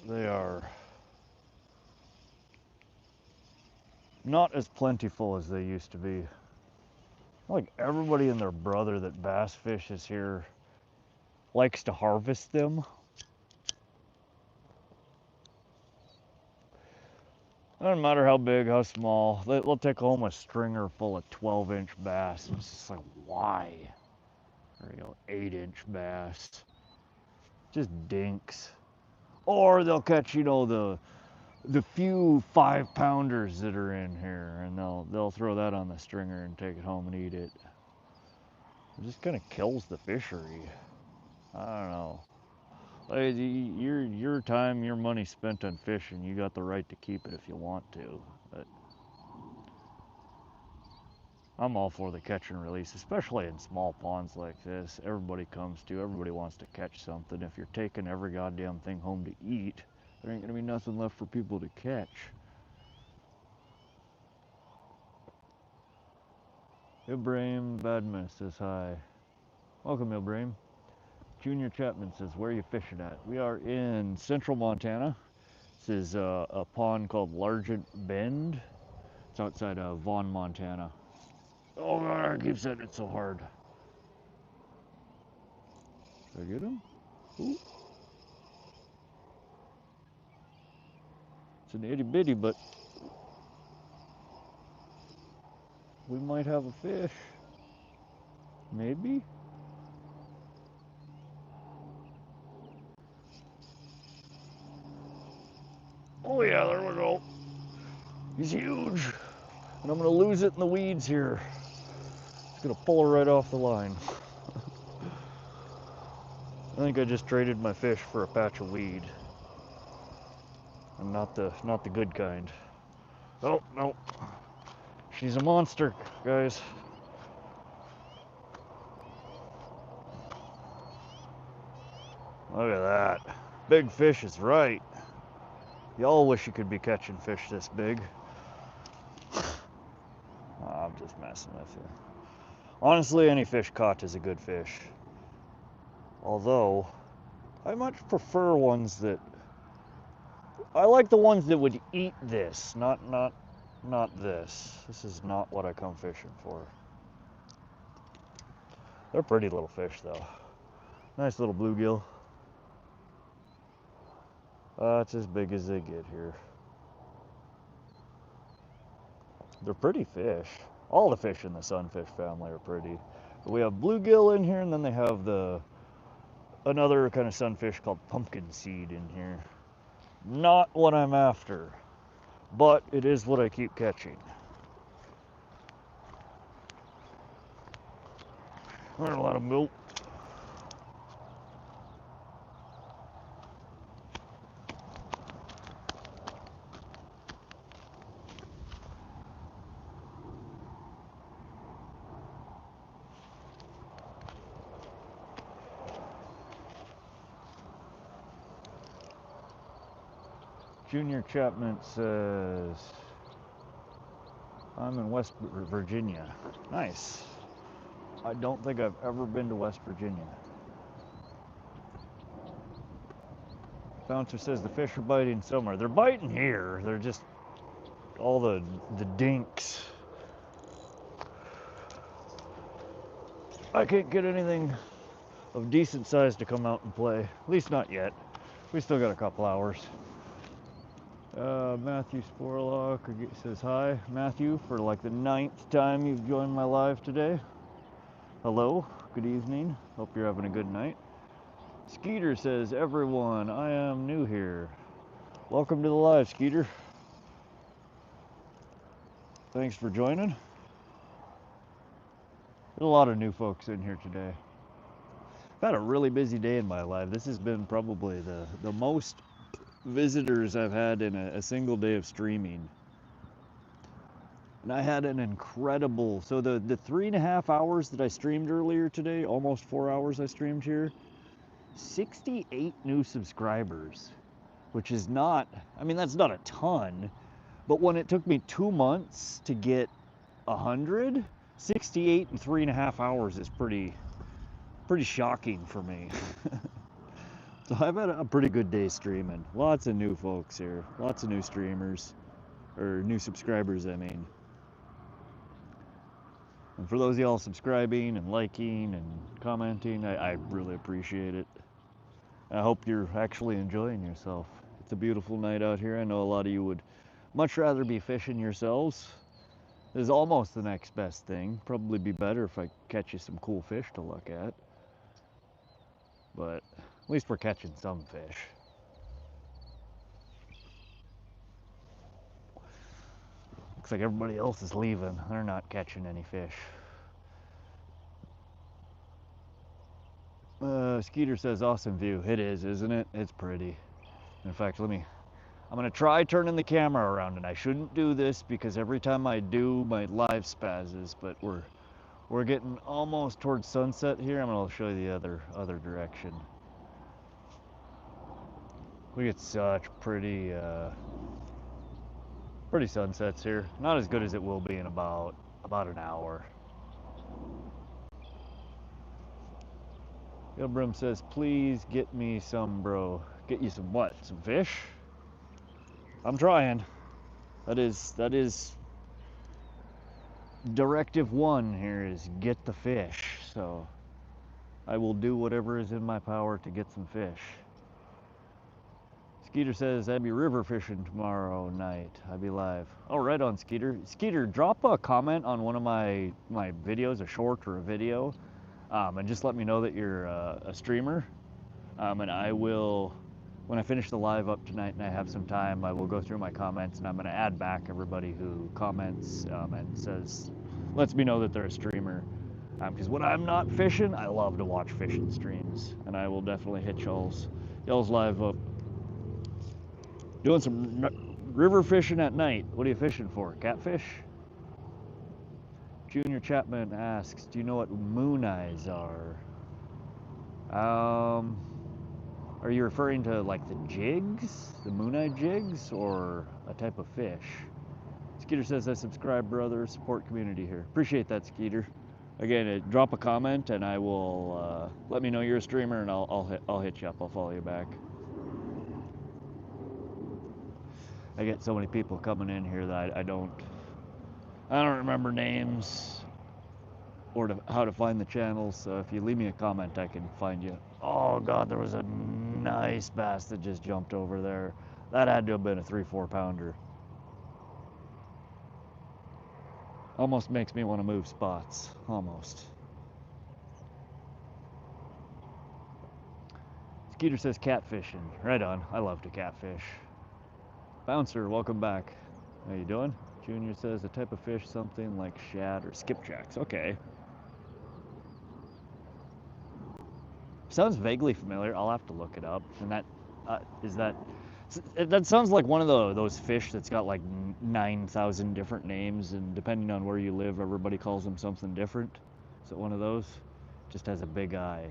They are not as plentiful as they used to be. Like everybody and their brother that bass fishes here likes to harvest them. Doesn't matter how big, how small. They'll take home a stringer full of 12-inch bass. It's just like, why? Or 8-inch bass. Just dinks. Or they'll catch, the few 5-pounders that are in here, and they'll throw that on the stringer and take it home and eat it. It just kind of kills the fishery. I don't know. Like, your time, your money spent on fishing, you got the right to keep it if you want to. But I'm all for the catch and release, especially in small ponds like this. Everybody wants to catch something. If you're taking every goddamn thing home to eat, there ain't gonna be nothing left for people to catch. Ibrahim Badma says hi. Welcome, Ibrahim. Junior Chapman says, where are you fishing at? We are in central Montana. This is a pond called Largent Bend. It's outside of Vaughn, Montana. Oh God, I keep setting it so hard. Did I get him? Ooh. It's an itty bitty, but we might have a fish. Maybe? Oh yeah, there we go. He's huge. And I'm gonna lose it in the weeds here. It's gonna pull her right off the line. I think I just traded my fish for a patch of weed. And not the good kind. Oh no. She's a monster, guys. Look at that. Big fish is right. Y'all wish you could be catching fish this big. I'm just messing with you. Honestly, any fish caught is a good fish. Although, I much prefer ones that... I like the ones that would eat this, not this. This is not what I come fishing for. They're pretty little fish, though. Nice little bluegill. It's as big as they get here. They're pretty fish. All the fish in the sunfish family are pretty. But we have bluegill in here, and then they have another kind of sunfish called Pumpkinseed in here. Not what I'm after, but it is what I keep catching. There's a lot of milk. Junior Chapman says, I'm in West Virginia. Nice. I don't think I've ever been to West Virginia. Bouncer says the fish are biting somewhere. They're biting here. They're just all the dinks. I can't get anything of decent size to come out and play. At least not yet. We still got a couple hours. Matthew Sporlock says hi. Matthew, for like the 9th time you've joined my live today. Hello, good evening. Hope you're having a good night. Skeeter says, everyone, I am new here. Welcome to the live, Skeeter. Thanks for joining. There's a lot of new folks in here today. I've had a really busy day in my life. This has been probably the most visitors I've had in a single day of streaming. And I had an incredible, so the 3.5 hours that I streamed earlier today, almost 4 hours I streamed here, 68 new subscribers, which is not, I mean, that's not a ton, but when it took me 2 months to get 100, 68 in 3.5 hours is pretty shocking for me. So I've had a pretty good day streaming. Lots of new folks here, lots of new streamers, or new subscribers, I mean. And for those of y'all subscribing and liking and commenting, I really appreciate it. I hope you're actually enjoying yourself. It's a beautiful night out here. I know a lot of you would much rather be fishing yourselves. This is almost the next best thing. Probably be better if I catch you some cool fish to look at. But at least we're catching some fish. Looks like everybody else is leaving. They're not catching any fish. Skeeter says, awesome view. It is, isn't it? It's pretty. In fact, I'm gonna try turning the camera around, and I shouldn't do this because every time I do, my live spazzes, but we're getting almost towards sunset here. I'm gonna show you the other direction. We get such pretty sunsets here. Not as good as it will be in about an hour. Gilbrim says, please get me some, bro. Get you some what? Some fish? I'm trying. That is directive 1 here, is get the fish. So I will do whatever is in my power to get some fish. Skeeter says, I'd be river fishing tomorrow night. I'd be live. Oh, right on, Skeeter. Skeeter, drop a comment on one of my videos, a short or a video, and just let me know that you're a streamer. And I will, when I finish the live up tonight and I have some time, I will go through my comments and I'm going to add back everybody who comments and says, lets me know that they're a streamer. Because when I'm not fishing, I love to watch fishing streams, and I will definitely hit y'all's live up. Doing some river fishing at night. What are you fishing for? Catfish? Junior Chapman asks, do you know what moon eyes are? Are you referring to like the jigs? The moon eye jigs? Or a type of fish? Skeeter says, I subscribe, brother. Support community here. Appreciate that, Skeeter. Again, drop a comment and I will let me know you're a streamer, and I'll hit you up. I'll follow you back. I get so many people coming in here that I don't remember names or how to find the channels. So if you leave me a comment, I can find you. Oh God, there was a nice bass that just jumped over there. That had to have been a 3-4 pounder. Almost makes me want to move spots. Almost. Skeeter says catfishing. Right on. I love to catfish. Bouncer, welcome back. How you doing? Junior says a type of fish, something like shad or skipjacks. Okay. Sounds vaguely familiar. I'll have to look it up. And that sounds like one of those fish that's got like 9,000 different names, and depending on where you live, everybody calls them something different. Is it one of those? Just has a big eye.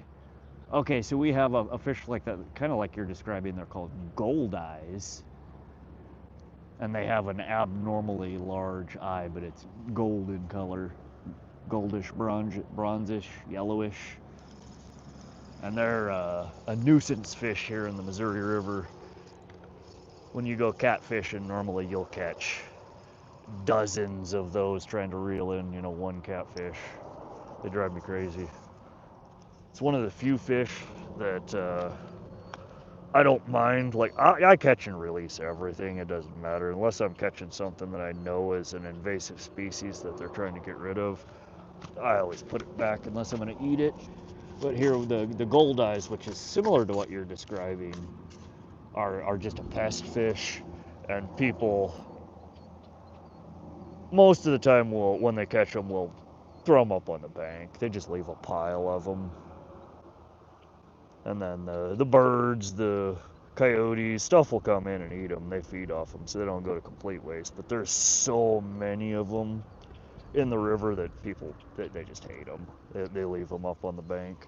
Okay, so we have a fish like that, kind of like you're describing. They're called gold eyes. And they have an abnormally large eye, but it's gold in color. Goldish, bronzish, yellowish. And they're a nuisance fish here in the Missouri River. When you go catfishing, normally you'll catch dozens of those trying to reel in, one catfish. They drive me crazy. It's one of the few fish that I don't mind. Like, I catch and release everything. It doesn't matter unless I'm catching something that I know is an invasive species that they're trying to get rid of. I always put it back unless I'm going to eat it. But here, the gold eyes, which is similar to what you're describing, are just a pest fish, and people most of the time when they catch them, will throw them up on the bank. They just leave a pile of them. And then the birds, the coyotes, stuff will come in and eat them. They feed off them, so they don't go to complete waste. But there's so many of them in the river that people, they just hate them. They leave them up on the bank.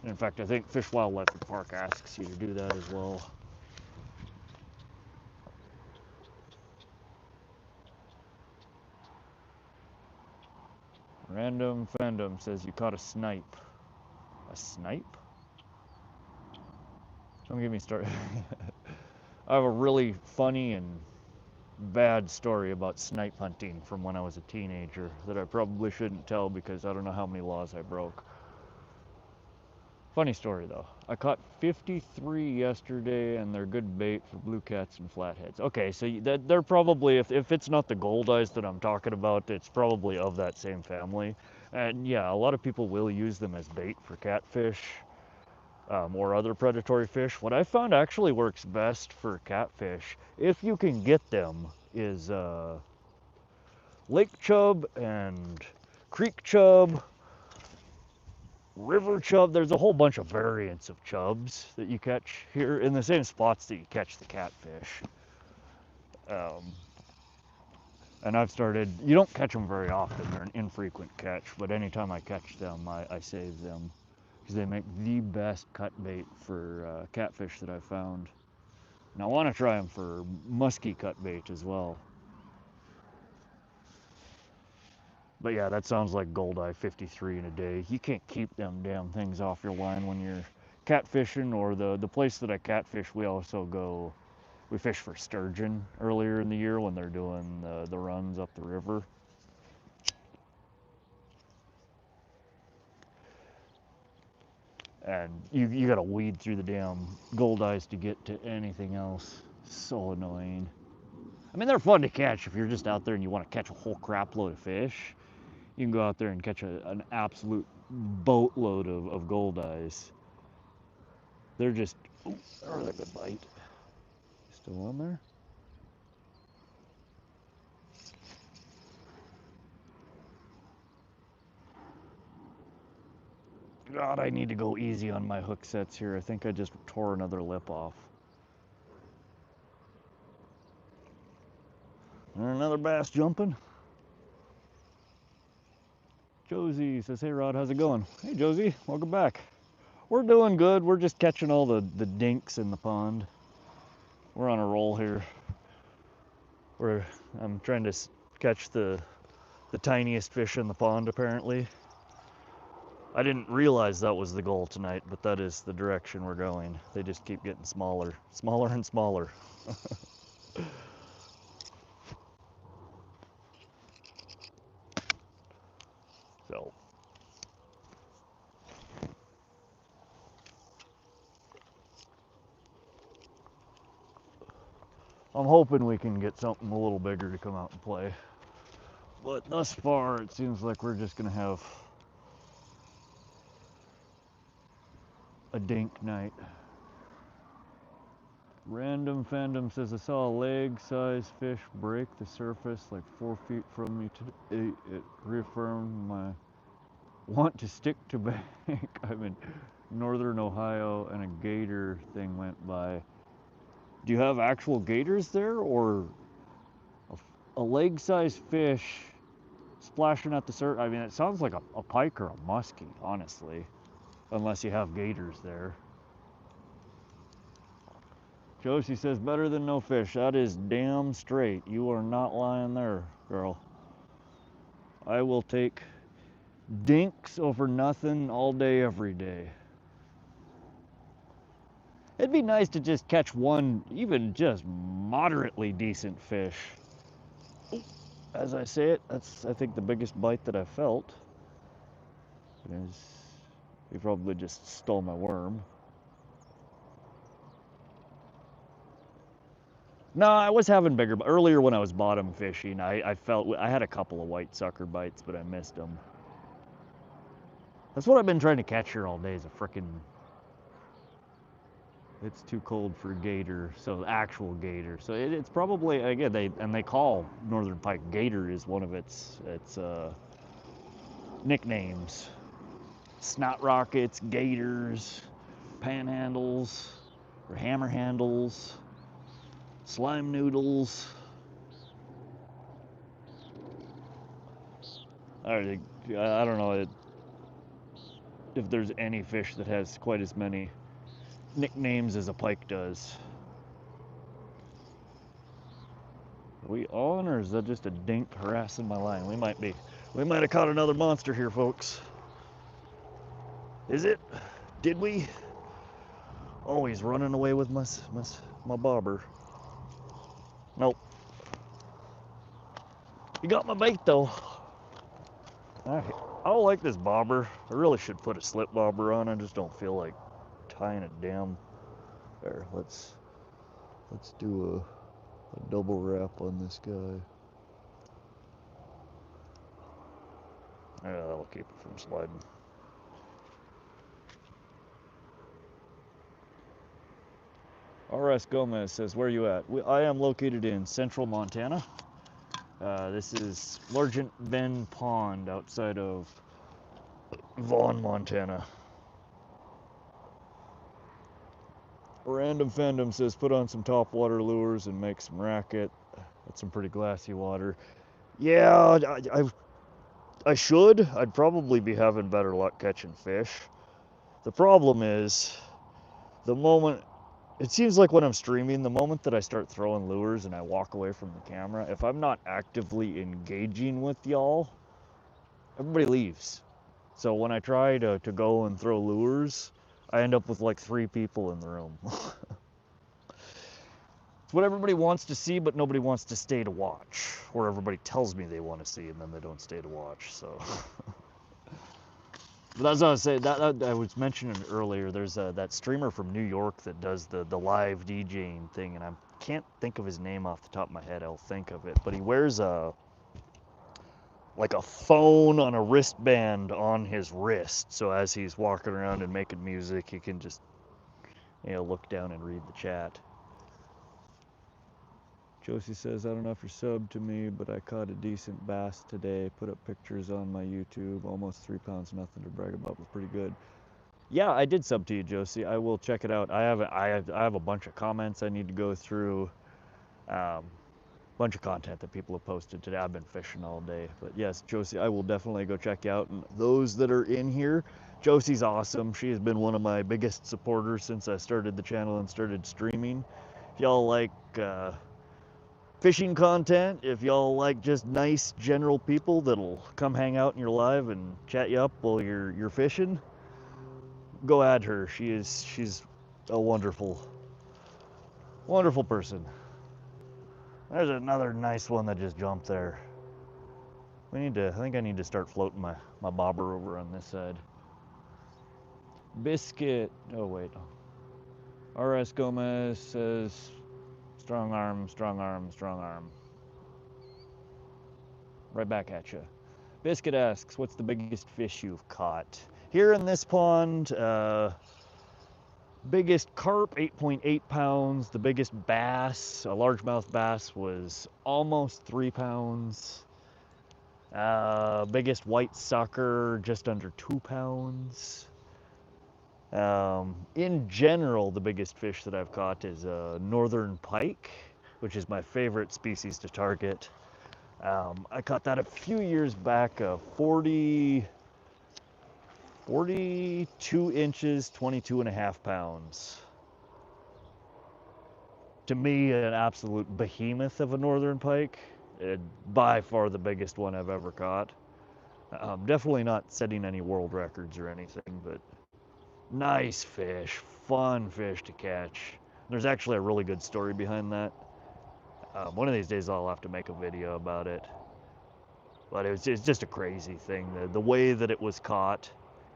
And in fact, I think Fish, Wildlife and Park asks you to do that as well. Random Fandom says you caught a snipe. A snipe? Don't get me started. I have a really funny and bad story about snipe hunting from when I was a teenager that I probably shouldn't tell because I don't know how many laws I broke. Funny story though. I caught 53 yesterday, and they're good bait for blue cats and flatheads. Okay, so they're probably, if it's not the gold eyes that I'm talking about, it's probably of that same family. And yeah, a lot of people will use them as bait for catfish or other predatory fish. What I found actually works best for catfish, if you can get them, is lake chub and creek chub, river chub. There's a whole bunch of variants of chubs that you catch here in the same spots that you catch the catfish. And I've started, you don't catch them very often, they're an infrequent catch, but anytime I catch them, I save them because they make the best cut bait for catfish that I've found. And I want to try them for musky cut bait as well. But yeah, that sounds like goldeye 53 in a day. You can't keep them damn things off your line when you're catfishing, or the place that I catfish, we also go, we fish for sturgeon earlier in the year when they're doing the runs up the river. and you gotta weed through the damn gold eyes to get to anything else. So annoying. I mean, they're fun to catch if you're just out there and you want to catch a whole crap load of fish. You can go out there and catch an absolute boatload of gold eyes. They're just, ooh, that was a good bite. Still on there? God, I need to go easy on my hook sets here. I think I just tore another lip off. And another bass jumping. Josie says, hey Rod, how's it going? Hey Josie, welcome back. We're doing good. We're just catching all the dinks in the pond. We're on a roll here. I'm trying to catch the tiniest fish in the pond apparently. I didn't realize that was the goal tonight, but that is the direction we're going. They just keep getting smaller, smaller and smaller. So I'm hoping we can get something a little bigger to come out and play. But thus far, it seems like we're just gonna have a dink night. Random Fandom says, I saw a leg-sized fish break the surface like 4 feet from me today. It reaffirmed my want to stick to bank. I'm in northern Ohio and a gator thing went by. Do you have actual gators there, or a leg-sized fish splashing at the surface? I mean, it sounds like a pike or a muskie, honestly, unless you have gators there. Josie says, better than no fish. That is damn straight. You are not lying there, girl. I will take dinks over nothing all day, every day. It'd be nice to just catch one, even just moderately decent fish. As I say it, that's, I think, the biggest bite that I've felt. He probably just stole my worm. No, I was having bigger, but earlier when I was bottom fishing, I felt I had a couple of white sucker bites, but I missed them. That's what I've been trying to catch here all day, is a frickin', it's too cold for gator, so actual gator. So it's probably, again, they call northern pike gator is one of its nicknames. Snot rockets, gators, panhandles, or hammer handles, slime noodles. I don't know if there's any fish that has quite as many nicknames as a pike does. Are we on, or is that just a dink harassing my line? We might have caught another monster here, folks. Is it? Did we? Oh, he's running away with my bobber. Nope. He got my bait though. I don't like this bobber. I really should put a slip bobber on. I just don't feel like tying it down. There, let's do a double wrap on this guy. Yeah, that'll keep it from sliding. R.S. Gomez says, where are you at? I am located in central Montana. This is Largent Bend Pond outside of Vaughn, Montana. Random Fandom says, put on some topwater lures and make some racket. That's some pretty glassy water. Yeah, I should. I'd probably be having better luck catching fish. The problem is, it seems like when I'm streaming, the moment that I start throwing lures and I walk away from the camera, if I'm not actively engaging with y'all, everybody leaves. So when I try to go and throw lures, I end up with like 3 people in the room. It's what everybody wants to see, but nobody wants to stay to watch. Or everybody tells me they want to see, and then they don't stay to watch, so. But that's what I was saying. That I was mentioning earlier. There's that streamer from New York that does the live DJing thing, and I can't think of his name off the top of my head. I'll think of it. But he wears like a phone on a wristband on his wrist, so as he's walking around and making music, he can just look down and read the chat. Josie says, I don't know if you're subbed to me, but I caught a decent bass today. Put up pictures on my YouTube. Almost 3 pounds, nothing to brag about. Was pretty good. Yeah, I did sub to you, Josie. I will check it out. I have a bunch of comments I need to go through. Bunch of content that people have posted today. I've been fishing all day. But yes, Josie, I will definitely go check you out. And those that are in here, Josie's awesome. She has been one of my biggest supporters since I started the channel and started streaming. If y'all like fishing content, if y'all like just nice general people that'll come hang out in your live and chat you up while you're fishing, go add her. She's a wonderful person. There's another nice one that just jumped there. I think I need to start floating my bobber over on this side. Biscuit, oh wait. RS Gomez says, strong arm, strong arm, strong arm. Right back at you. Biscuit asks, what's the biggest fish you've caught? Here in this pond, biggest carp, 8.8 pounds. The biggest bass, a largemouth bass, was almost 3 pounds. Biggest white sucker, just under 2 pounds. In general, the biggest fish that I've caught is a northern pike, which is my favorite species to target. I caught that a few years back, 42 inches, 22.5 pounds. To me, an absolute behemoth of a northern pike. By far the biggest one I've ever caught. Definitely not setting any world records or anything, but nice fish, fun fish to catch. There's actually a really good story behind that. One of these days I'll have to make a video about it. But it's just a crazy thing, the way that it was caught.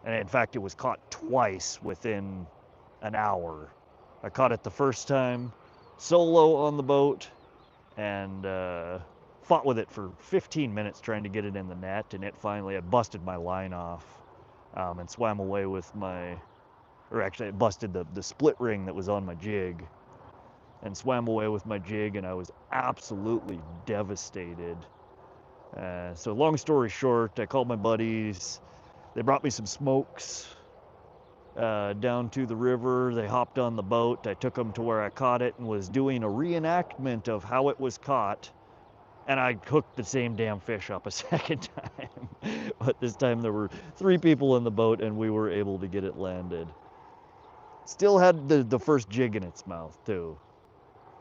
And in fact, it was caught twice within an hour. I caught it the first time solo on the boat and fought with it for 15 minutes trying to get it in the net, and I busted my line off and swam away with it busted the split ring that was on my jig and swam away with my jig, and I was absolutely devastated. So long story short, I called my buddies. They brought me some smokes down to the river. They hopped on the boat. I took them to where I caught it and was doing a reenactment of how it was caught. And I hooked the same damn fish up a second time. But this time there were 3 people in the boat and we were able to get it landed. Still had the first jig in its mouth too.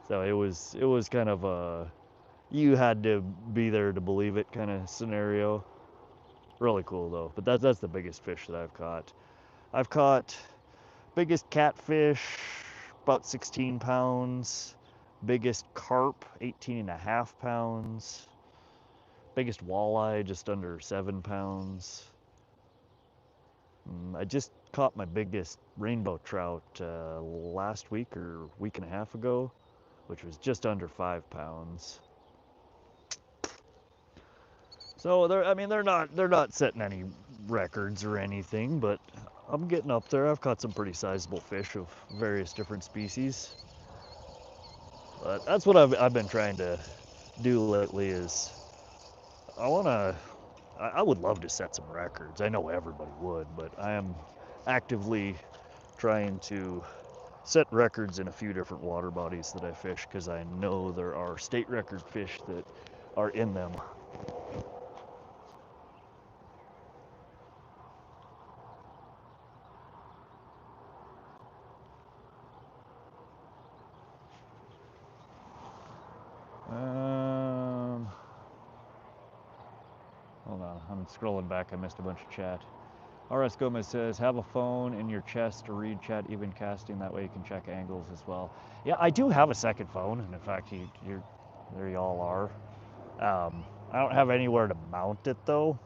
So it was kind of a, you had to be there to believe it kind of scenario. Really cool though. But that's the biggest fish that I've caught. I've caught biggest catfish, about 16 pounds. Biggest carp, 18.5 pounds. Biggest walleye, just under 7 pounds. I just caught my biggest rainbow trout last week or week and a half ago, which was just under 5 pounds. So they're not setting any records or anything, but I'm getting up there. I've caught some pretty sizable fish of various different species. But that's what I've been trying to do lately is I would love to set some records. I know everybody would, but I am actively trying to set records in a few different water bodies that I fish because I know there are state record fish that are in them. Hold on, I'm scrolling back. I missed a bunch of chat. RS Gomez says, have a phone in your chest to read chat, even casting. That way you can check angles as well. Yeah, I do have a second phone, and in fact, there y'all are. I don't have anywhere to mount it though,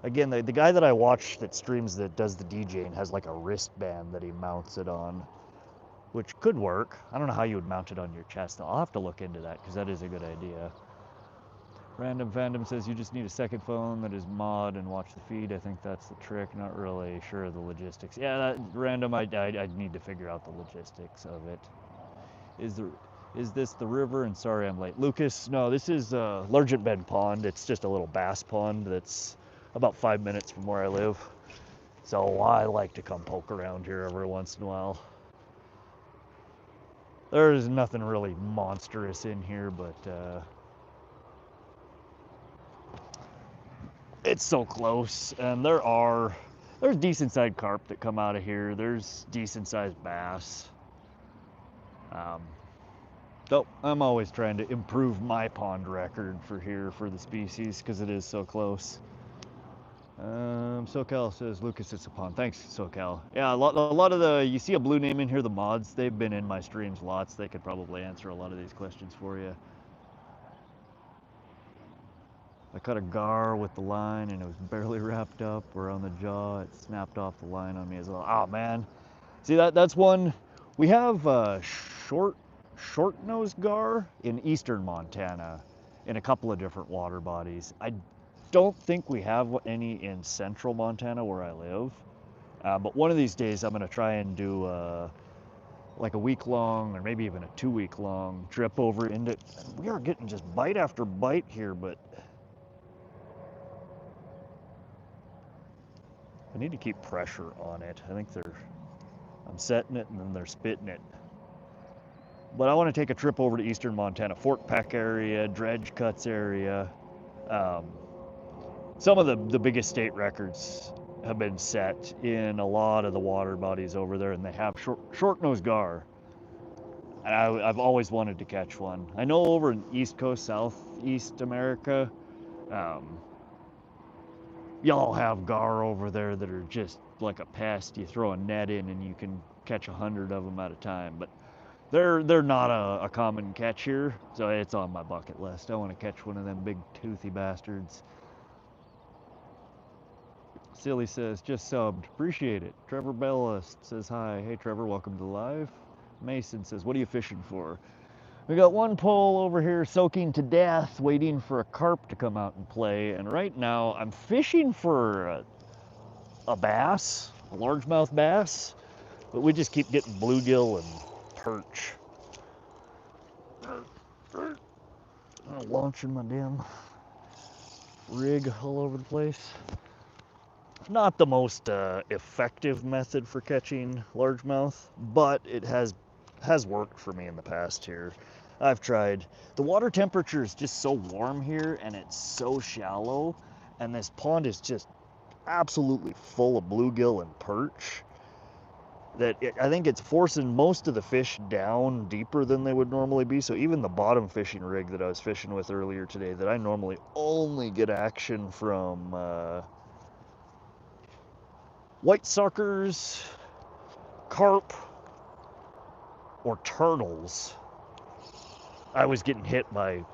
Again, the guy that I watch that streams that does the DJing has like a wristband that he mounts it on, which could work. I don't know how you would mount it on your chest. I'll have to look into that because that is a good idea. Random Fandom says you just need a second phone that is mod and watch the feed. I think that's the trick. Not really sure of the logistics. Yeah, that, Random, I need to figure out the logistics of it. Is this the river? And sorry I'm late. Lucas, no, this is Largent Bend Pond. It's just a little bass pond that's about 5 minutes from where I live. So I like to come poke around here every once in a while. There's nothing really monstrous in here, but it's so close, and there's decent sized carp that come out of here. There's decent sized bass. So I'm always trying to improve my pond record for here for the species because it is so close. SoCal says Lucas, it's a pond. Thanks, SoCal. Yeah, a lot of the, you see a blue name in here, the mods, they've been in my streams lots. They could probably answer a lot of these questions for you. I caught a gar with the line and it was barely wrapped up around the jaw. It snapped off the line on me as well. Oh man, see that's one. We have short-nosed gar in eastern Montana in a couple of different water bodies. I don't think we have any in central Montana where I live, but one of these days I'm gonna try and do like a week-long or maybe even a 2-week-long trip over into. We are getting just bite after bite here, but I need to keep pressure on it. I think I'm setting it and then they're spitting it. But I want to take a trip over to eastern Montana, Fort Peck area, Dredge Cuts area. Some of the biggest state records have been set in a lot of the water bodies over there, and they have short-nosed gar. And I've always wanted to catch one. I know over in East Coast, Southeast America, y'all have gar over there that are just like a pest. You throw a net in and you can catch 100 of them at a time, but they're not a common catch here, so it's on my bucket list. I want to catch one of them big toothy bastards. Silly says just subbed, appreciate it. Trevor Bellist says hi. Hey Trevor, welcome to the live. Mason says, what are you fishing for? We got one pole over here soaking to death, waiting for a carp to come out and play. And right now, I'm fishing for a bass, a largemouth bass, but we just keep getting bluegill and perch. I'm launching my damn rig all over the place. Not the most effective method for catching largemouth, but it has worked for me in the past here. I've tried. The water temperature is just so warm here and it's so shallow, and this pond is just absolutely full of bluegill and perch that I think it's forcing most of the fish down deeper than they would normally be. So even the bottom fishing rig that I was fishing with earlier today, that I normally only get action from white suckers, carp, or turtles, I was getting hit by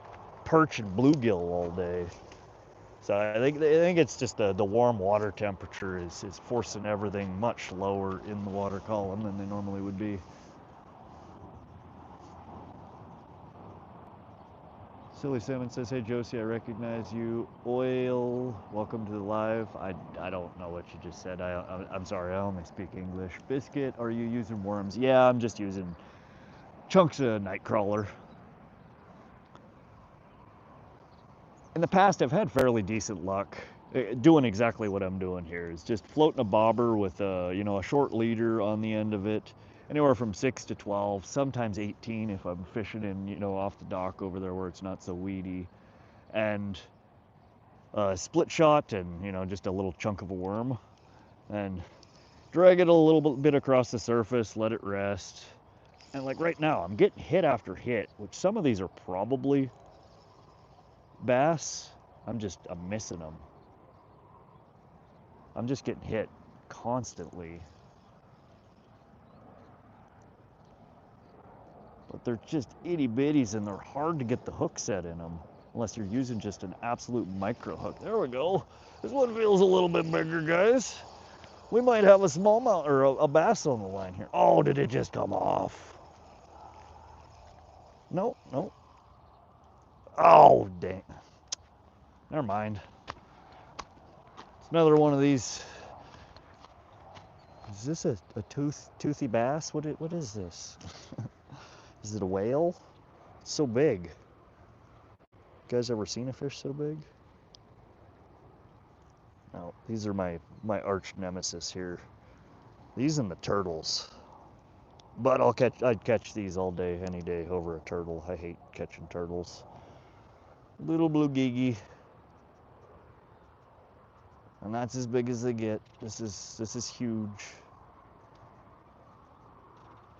perch and bluegill all day. So I think it's just the warm water temperature is forcing everything much lower in the water column than they normally would be. Silly Salmon says, hey Josie, I recognize you. Oil, welcome to the live. I don't know what you just said. I'm sorry, I only speak English. Biscuit, are you using worms? Yeah, I'm just using chunks of nightcrawler. In the past, I've had fairly decent luck doing exactly what I'm doing here. Is just floating a bobber with a short leader on the end of it, anywhere from 6 to 12, sometimes 18 if I'm fishing in off the dock over there where it's not so weedy, and split shot and just a little chunk of a worm, and drag it a little bit across the surface, let it rest, and like right now I'm getting hit after hit, which some of these are probably bass. I'm missing them. I'm just getting hit constantly. But they're just itty bitties and they're hard to get the hook set in them. unless you're using just an absolute micro hook. There we go. This one feels a little bit bigger, guys. We might have a smallmouth or a bass on the line here. Oh, did it just come off? Nope, nope. Oh, dang. Never mind. It's another one of these. Is this a toothy bass? What is this? Is it a whale? It's so big. You guys ever seen a fish so big? No, these are my arch nemesis here. These and the turtles. But I'd catch these all day, any day over a turtle. I hate catching turtles. Little blue geegy. And that's as big as they get. This is huge.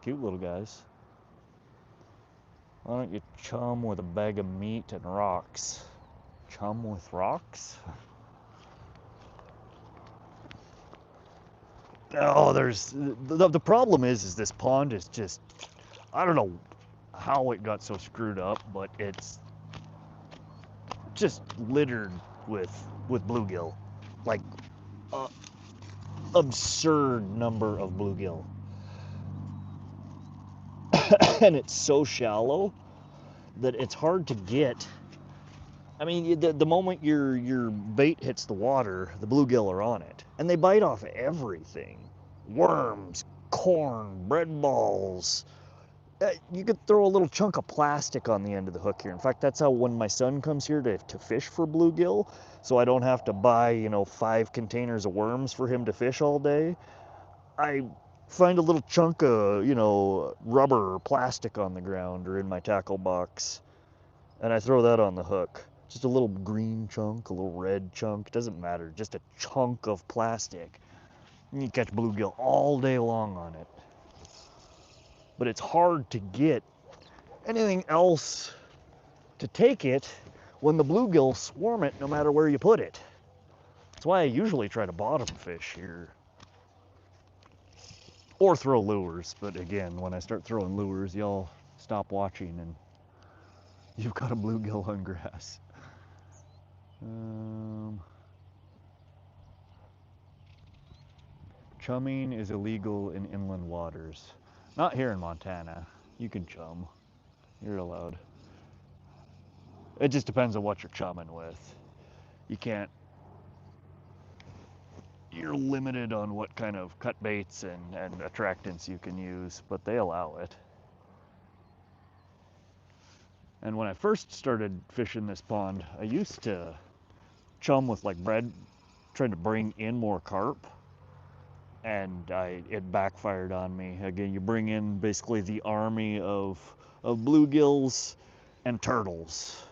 Cute little guys. Why don't you chum with a bag of meat and rocks? Chum with rocks? Oh, there's the problem is this pond is just, I don't know how it got so screwed up, but it's just littered with bluegill, like absurd number of bluegill. And it's so shallow that it's hard to get. I mean, the moment your bait hits the water, the bluegill are on it, and they bite off everything: worms, corn, bread balls. You could throw a little chunk of plastic on the end of the hook here. In fact, that's how when my son comes here to fish for bluegill, so I don't have to buy 5 containers of worms for him to fish all day, I find a little chunk of rubber or plastic on the ground or in my tackle box, and I throw that on the hook. Just a little green chunk, a little red chunk, doesn't matter, just a chunk of plastic. And you catch bluegill all day long on it. But it's hard to get anything else to take it when the bluegill swarm it no matter where you put it. That's why I usually try to bottom fish here. Or throw lures, but again, when I start throwing lures, y'all stop watching and you've got a bluegill on grass. Chumming is illegal in inland waters. Not here in Montana. You can chum. You're allowed. It just depends on what you're chumming with. You can't. You're limited on what kind of cut baits and attractants you can use, but they allow it. And when I first started fishing this pond, I used to chum with like bread, trying to bring in more carp, and it backfired on me. Again, you bring in basically the army of bluegills and turtles,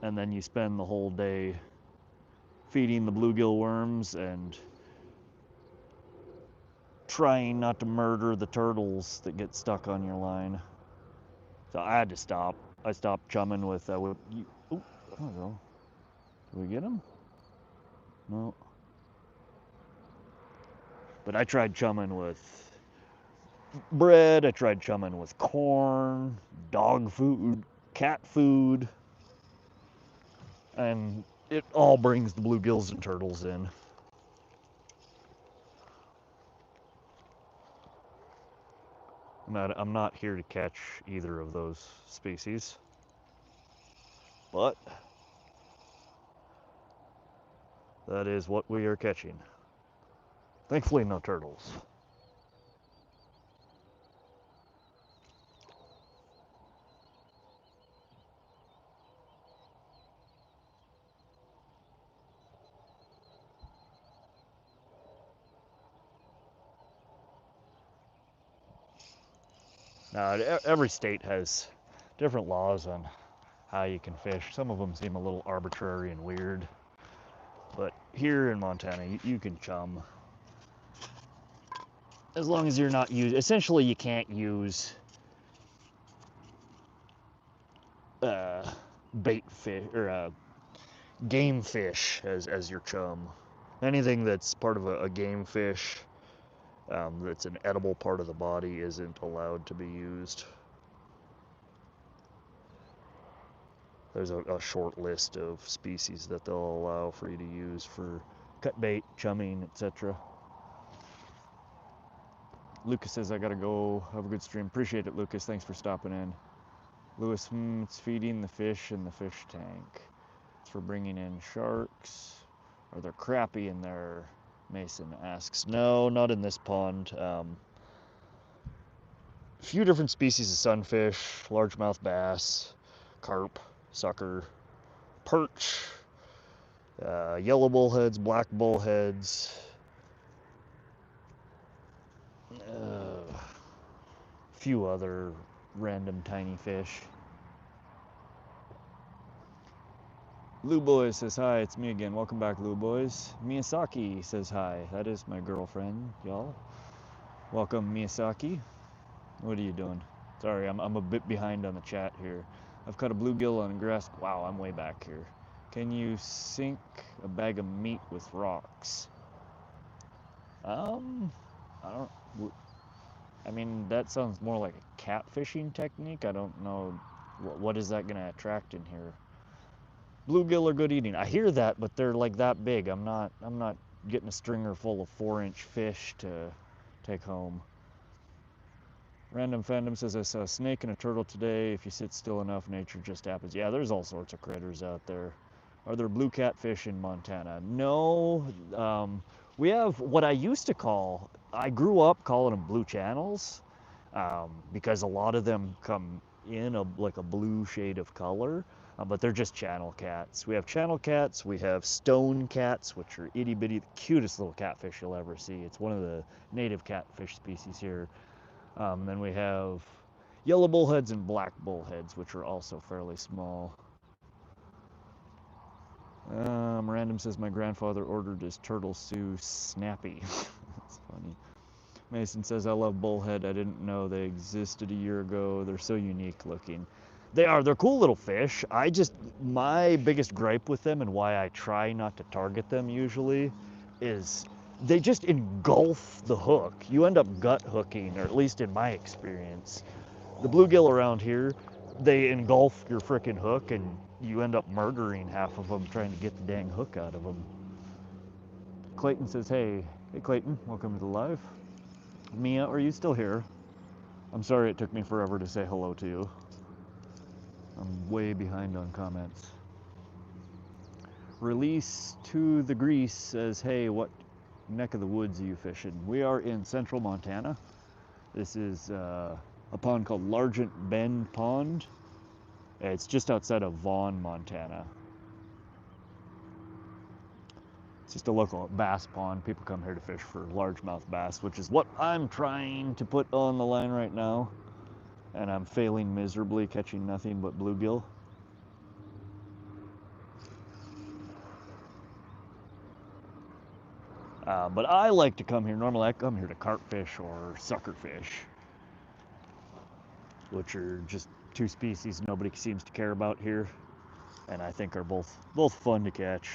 and then you spend the whole day feeding the bluegill worms and trying not to murder the turtles that get stuck on your line. So I had to stop. I stopped chumming with oh, there we go. Did we get him? No. But I tried chumming with bread, I tried chumming with corn, dog food, cat food, and it all brings the bluegills and turtles in. I'm not here to catch either of those species, but that is what we are catching. Thankfully, no turtles. Now, every state has different laws on how you can fish. Some of them seem a little arbitrary and weird, but here in Montana, you can chum. As long as you're not using, essentially you can't use bait fish or game fish as your chum. Anything that's part of a game fish that's an edible part of the body isn't allowed to be used. There's a short list of species that they'll allow for you to use for cut bait, chumming, etc. Lucas says, I gotta go. Have a good stream. Appreciate it, Lucas. Thanks for stopping in. Lewis, it's feeding the fish in the fish tank. It's for bringing in sharks. Are there crappie in there? Mason asks. No, not in this pond. A few different species of sunfish, largemouth bass, carp, sucker, perch, yellow bullheads, black bullheads, a few other random tiny fish. Lou Boys says hi, it's me again. Welcome back, Lou Boys. Miyazaki says hi. That is my girlfriend, y'all. Welcome, Miyazaki. What are you doing? Sorry, I'm a bit behind on the chat here. I've caught a bluegill on grass. Wow, I'm way back here. Can you sink a bag of meat with rocks? I don't. I mean, that sounds more like a catfishing technique. I don't know. What is that gonna attract in here? Bluegill are good eating. I hear that, but they're like that big. I'm not getting a stringer full of 4-inch fish to take home. Random Fandom says I saw a snake and a turtle today. If you sit still enough, nature just happens. Yeah, there's all sorts of critters out there. Are there blue catfish in Montana? No. We have what I used to call, I grew up calling them blue channels, because a lot of them come in like a blue shade of color, but they're just channel cats. We have channel cats, we have stone cats, which are itty bitty, the cutest little catfish you'll ever see. It's one of the native catfish species here. Then we have yellow bullheads and black bullheads, which are also fairly small. Random says my grandfather ordered his turtle stew snappy. That's funny. Mason says I love bullhead. I didn't know they existed a year ago. They're so unique looking. They're cool little fish. My biggest gripe with them and why I try not to target them usually is they just engulf the hook. You end up gut hooking, or at least in my experience. The bluegill around here, they engulf your frickin' hook and you end up murdering half of them trying to get the dang hook out of them. Clayton says, hey Clayton, welcome to the live. Mia, are you still here? I'm sorry it took me forever to say hello to you. I'm way behind on comments. Release to the Grease says, hey, what neck of the woods are you fishing? We are in central Montana. This is a pond called Largent Bend Pond. It's just outside of Vaughn, Montana. It's just a local bass pond. People come here to fish for largemouth bass, which is what I'm trying to put on the line right now. And I'm failing miserably, catching nothing but bluegill. But I like to come here. Normally I come here to carp fish or sucker fish, which are just two species nobody seems to care about here, and I think are both fun to catch.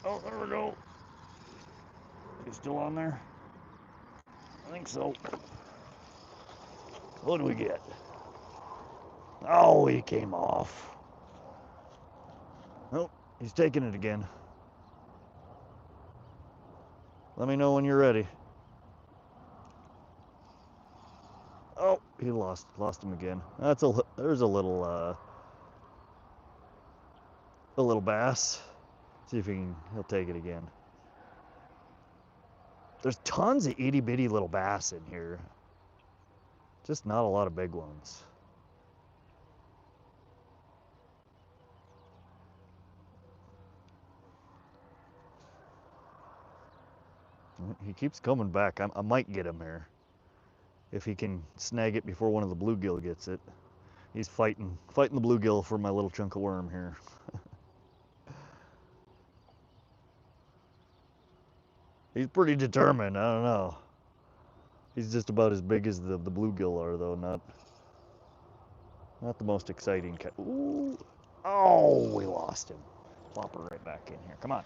Oh, there we go. He's still on there? I think so. What do we get? Oh, he came off. Oh, he's taking it again. Let me know when you're ready. Oh, he lost him again. There's a little bass. See if he'll take it again. There's tons of itty bitty little bass in here. Just not a lot of big ones. He keeps coming back. I might get him here. If he can snag it before one of the bluegill gets it. He's fighting the bluegill for my little chunk of worm here. He's pretty determined. I don't know. He's just about as big as the bluegill are, though. Not the most exciting cat. Ooh. Oh, we lost him. Plop her right back in here. Come on.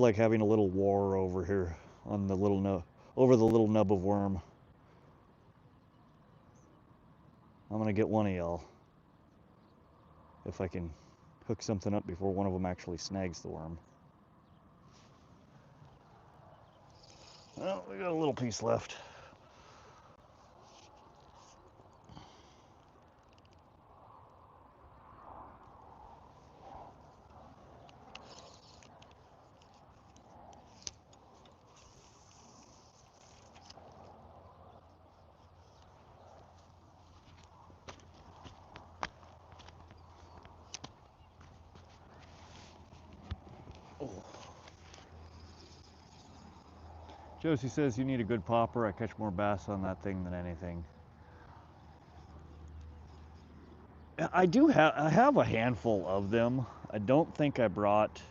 like having a little war over here on the little nub, over the little nub of worm. I'm gonna get one of y'all if I can hook something up before one of them actually snags the worm. Well, we got a little piece left. Oh. Josie says you need a good popper. I catch more bass on that thing than anything. I have a handful of them. I don't think I brought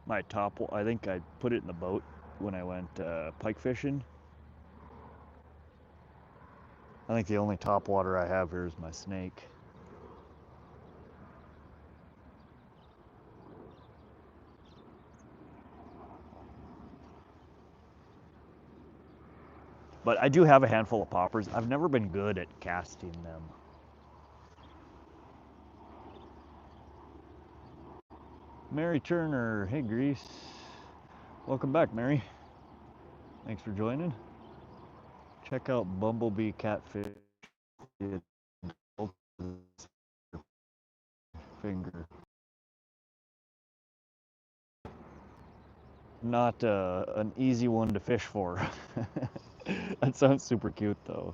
my top. I think I put it in the boat when I went pike fishing. I think the only top water I have here is my snake. But I do have a handful of poppers. I've never been good at casting them. Mary Turner, hey Grease. Welcome back, Mary. Thanks for joining. Check out Bumblebee Catfish. Finger. Not an easy one to fish for. That sounds super cute though.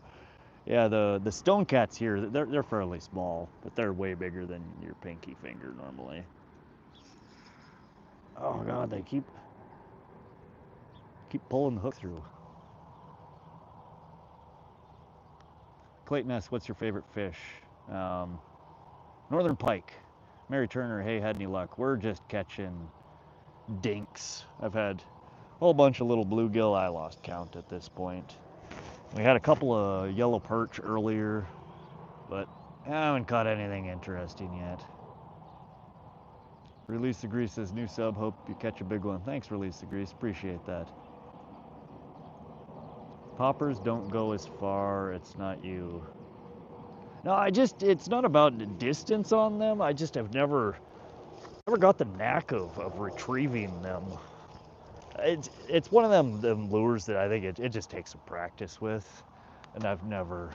Yeah, the stone cats here, they're fairly small, but they're way bigger than your pinky finger normally. Oh god, they keep pulling the hook through. Clayton asks, what's your favorite fish? Northern pike. Mary Turner, hey, had any luck? We're just catching dinks. I've had a whole bunch of little bluegill. I lost count at this point. We had a couple of yellow perch earlier, but I haven't caught anything interesting yet. Release the Grease says, new sub, hope you catch a big one. Thanks, Release the Grease, appreciate that. Poppers don't go as far, it's not you. No, it's not about distance on them. I just have never got the knack of retrieving them. It's one of them lures that I think it just takes some practice with, and I've never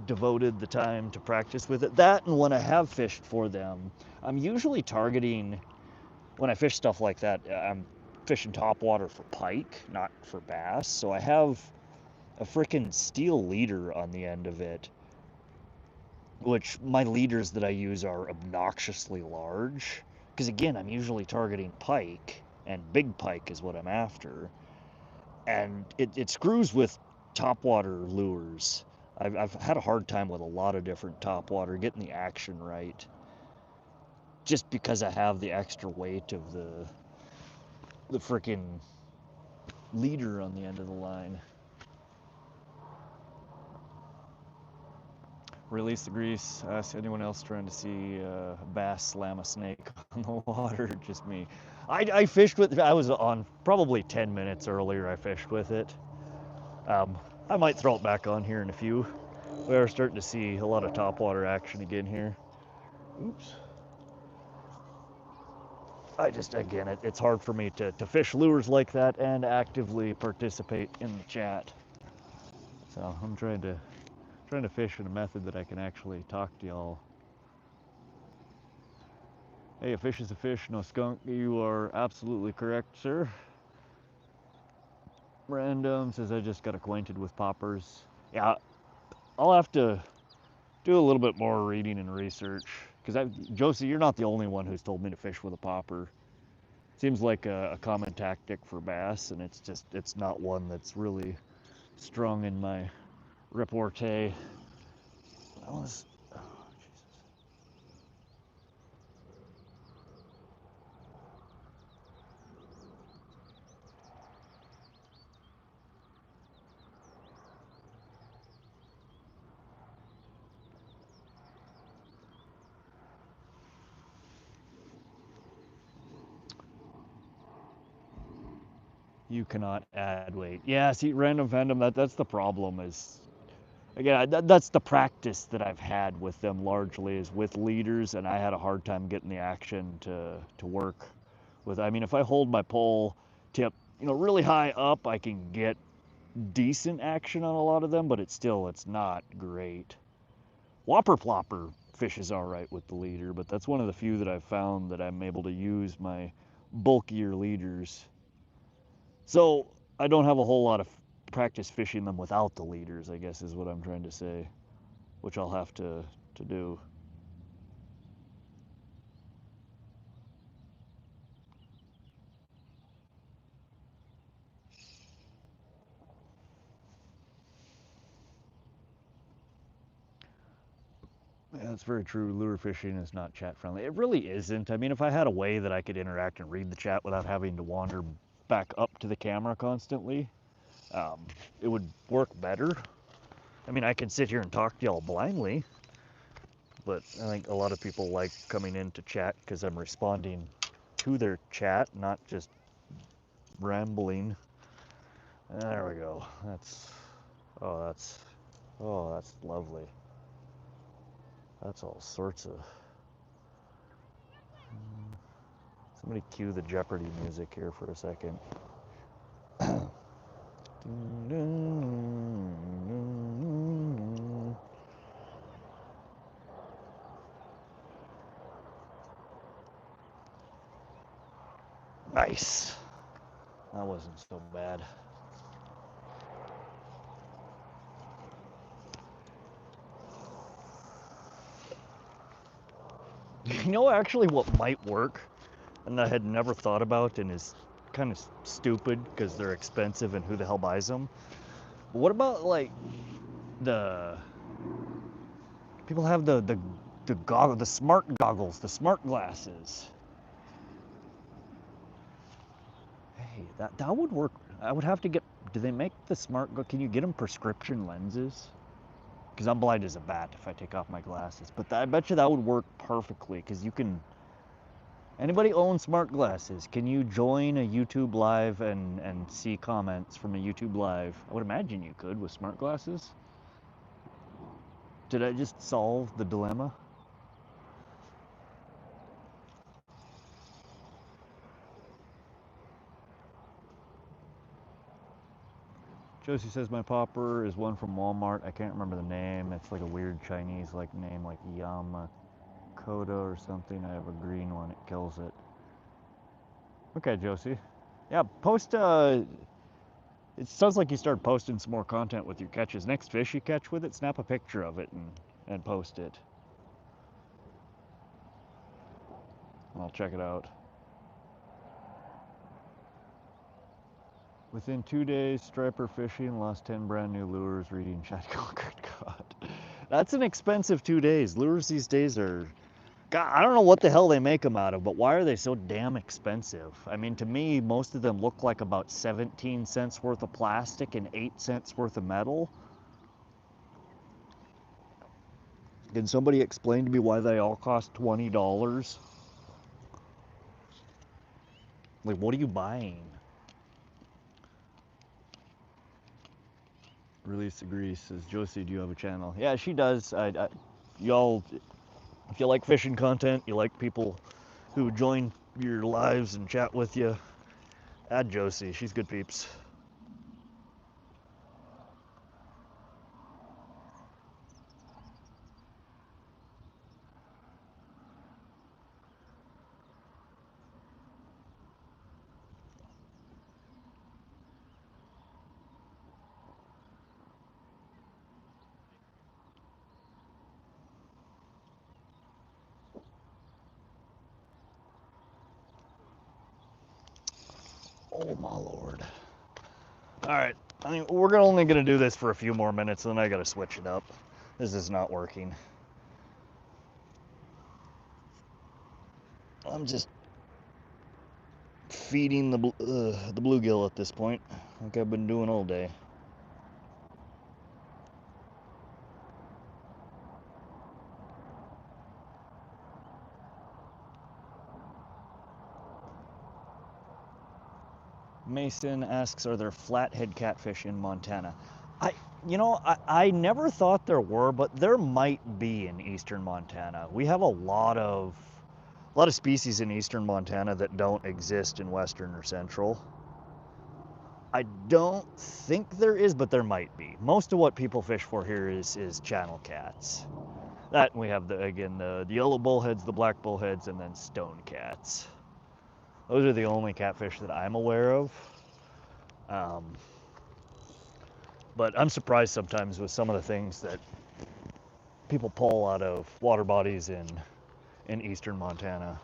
devoted the time to practice with it. That, and when I have fished for them, I'm usually targeting, when I fish stuff like that, I'm fishing topwater for pike, not for bass. So I have a freaking steel leader on the end of it, which my leaders that I use are obnoxiously large. Because again, I'm usually targeting pike, and big pike is what I'm after. And it screws with topwater lures. I've had a hard time with a lot of different topwater, getting the action right. Just because I have the extra weight of the freaking leader on the end of the line. Release the Grease. Ask anyone else trying to see a bass slam a snake on the water. Just me. I fished with. I was on probably 10 minutes earlier. I fished with it. I might throw it back on here in a few. We are starting to see a lot of topwater action again here. Oops. Again, it's hard for me to fish lures like that and actively participate in the chat. So I'm trying to fish in a method that I can actually talk to y'all. Hey, a fish is a fish, no skunk. You are absolutely correct, sir. Random says I just got acquainted with poppers. Yeah, I'll have to do a little bit more reading and research, because Josie, you're not the only one who's told me to fish with a popper. Seems like a common tactic for bass, and it's not one that's really strong in my repartee. Oh, Jesus. You cannot add weight. Yeah, see, random fandom, that's the problem is, again, that's the practice that I've had with them largely is with leaders, and I had a hard time getting the action to work with. I mean, if I hold my pole tip, really high up, I can get decent action on a lot of them, but it's not great. Whopper plopper fishes all right with the leader, but that's one of the few that I've found that I'm able to use my bulkier leaders. So I don't have a whole lot of practice fishing them without the leaders, I guess is what I'm trying to say, which I'll have to do. Yeah, that's very true. Lure fishing is not chat friendly. It really isn't. I mean, if I had a way that I could interact and read the chat without having to wander back up to the camera constantly, um, it would work better. I mean, I could sit here and talk to y'all blindly, but I think a lot of people like coming into chat because I'm responding to their chat, not just rambling. There we go. Oh, that's lovely. That's all sorts of. Somebody cue the Jeopardy music here for a second. Nice. That wasn't so bad. Actually, what might work, and I had never thought about, and is kind of stupid because they're expensive and who the hell buys them. But what about like the people have the smart goggles, the smart glasses? Hey, that would work. I would have to get. Do they make the smart? Can you get them prescription lenses? Because I'm blind as a bat if I take off my glasses. But I bet you that would work perfectly because you can. Anybody own smart glasses? Can you join a YouTube live and see comments from a YouTube live? I would imagine you could with smart glasses. Did I just solve the dilemma? Josie says my popper is one from Walmart. I can't remember the name. It's like a weird Chinese like name, like Yamakoto or something. I have a green one. It kills it. Okay, Josie. Yeah, post. It sounds like you started posting some more content with your catches. Next fish you catch with it, snap a picture of it and post it. I'll check it out. Within 2 days, striper fishing, lost 10 brand new lures, reading chat, conquered God. That's an expensive 2 days. Lures these days are, God, I don't know what the hell they make them out of, but why are they so damn expensive? I mean, to me, most of them look like about 17 cents worth of plastic and 8 cents worth of metal. Can somebody explain to me why they all cost $20? Like, what are you buying? Release agrees, says Josie, do you have a channel? Yeah, she does. Y'all, if you like fishing content, you like people who join your lives and chat with you, add Josie. She's good peeps. Oh my lord. All right, I mean, we're only gonna do this for a few more minutes, and then I gotta switch it up. This is not working. I'm just feeding the bluegill at this point, like I've been doing all day. Mason asks, are there flathead catfish in Montana? I never thought there were, but there might be in eastern Montana. We have a lot of species in eastern Montana that don't exist in western or central. I don't think there is, but there might be. Most of what people fish for here is channel cats. That we have the yellow bullheads, the black bullheads, and then stone cats. Those are the only catfish that I'm aware of. But I'm surprised sometimes with some of the things that people pull out of water bodies in eastern Montana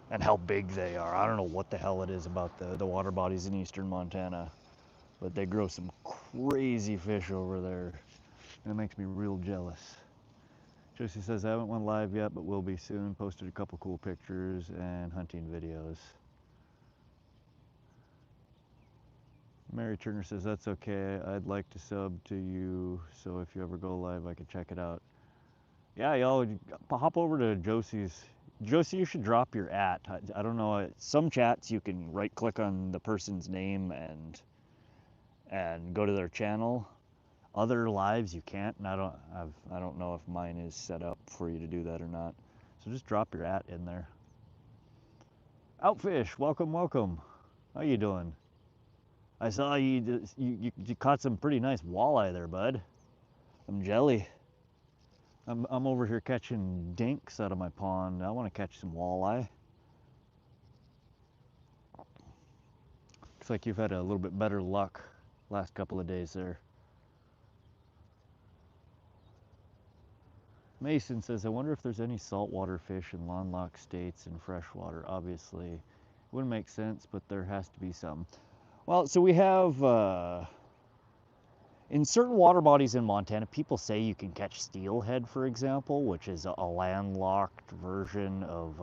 and how big they are. I don't know what the hell it is about the water bodies in eastern Montana, but they grow some crazy fish over there. That makes me real jealous. Josie says, I haven't went live yet, but will be soon. Posted a couple cool pictures and hunting videos. Mary Turner says, that's okay. I'd like to sub to you, so if you ever go live, I can check it out. Yeah, y'all hop over to Josie's. Josie, you should drop your @ I don't know. Some chats you can right click on the person's name and go to their channel. Other lives you can't, and I don't know if mine is set up for you to do that or not. So just drop your @ in there. Outfish, welcome, welcome. How you doing? I saw you caught some pretty nice walleye there, bud. I'm jelly. I'm over here catching dinks out of my pond. I want to catch some walleye. Looks like you've had a little bit better luck last couple of days there. Mason says, I wonder if there's any saltwater fish in landlocked states in freshwater. Obviously, it wouldn't make sense, but there has to be some. Well, so we have, in certain water bodies in Montana, people say you can catch steelhead, for example, which is a landlocked version of,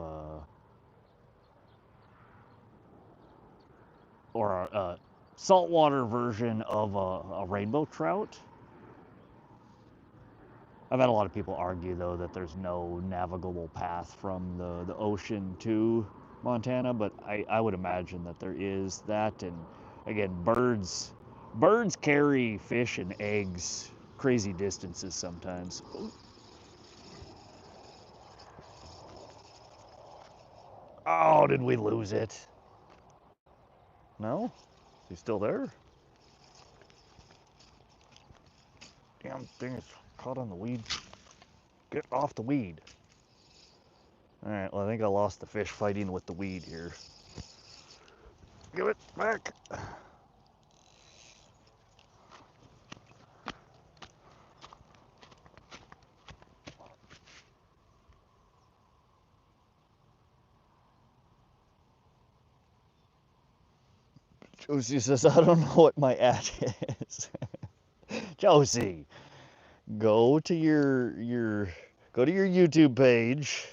or a saltwater version of a rainbow trout. I've had a lot of people argue, though, that there's no navigable path from the ocean to Montana, but I would imagine that there is that. And again, birds carry fish and eggs crazy distances sometimes. Oh, did we lose it? No? Is he still there? Damn thing is caught on the weed. Get off the weed. All right, well, I think I lost the fish fighting with the weed here. Give it back. Josie says, I don't know what my @ is. Josie, go to your YouTube page,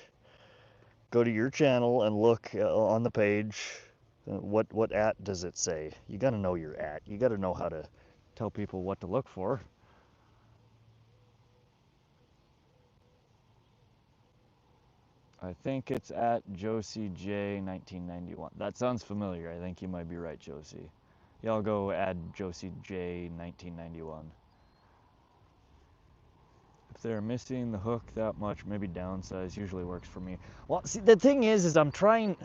go to your channel and look on the page. What @ does it say? You got to know your @ You got to know how to tell people what to look for. I think it's @JosieJ1991. That sounds familiar. I think you might be right, Josie. Y'all go add JosieJ1991. If they're missing the hook that much, maybe downsize usually works for me. Well, see, the thing is I'm trying.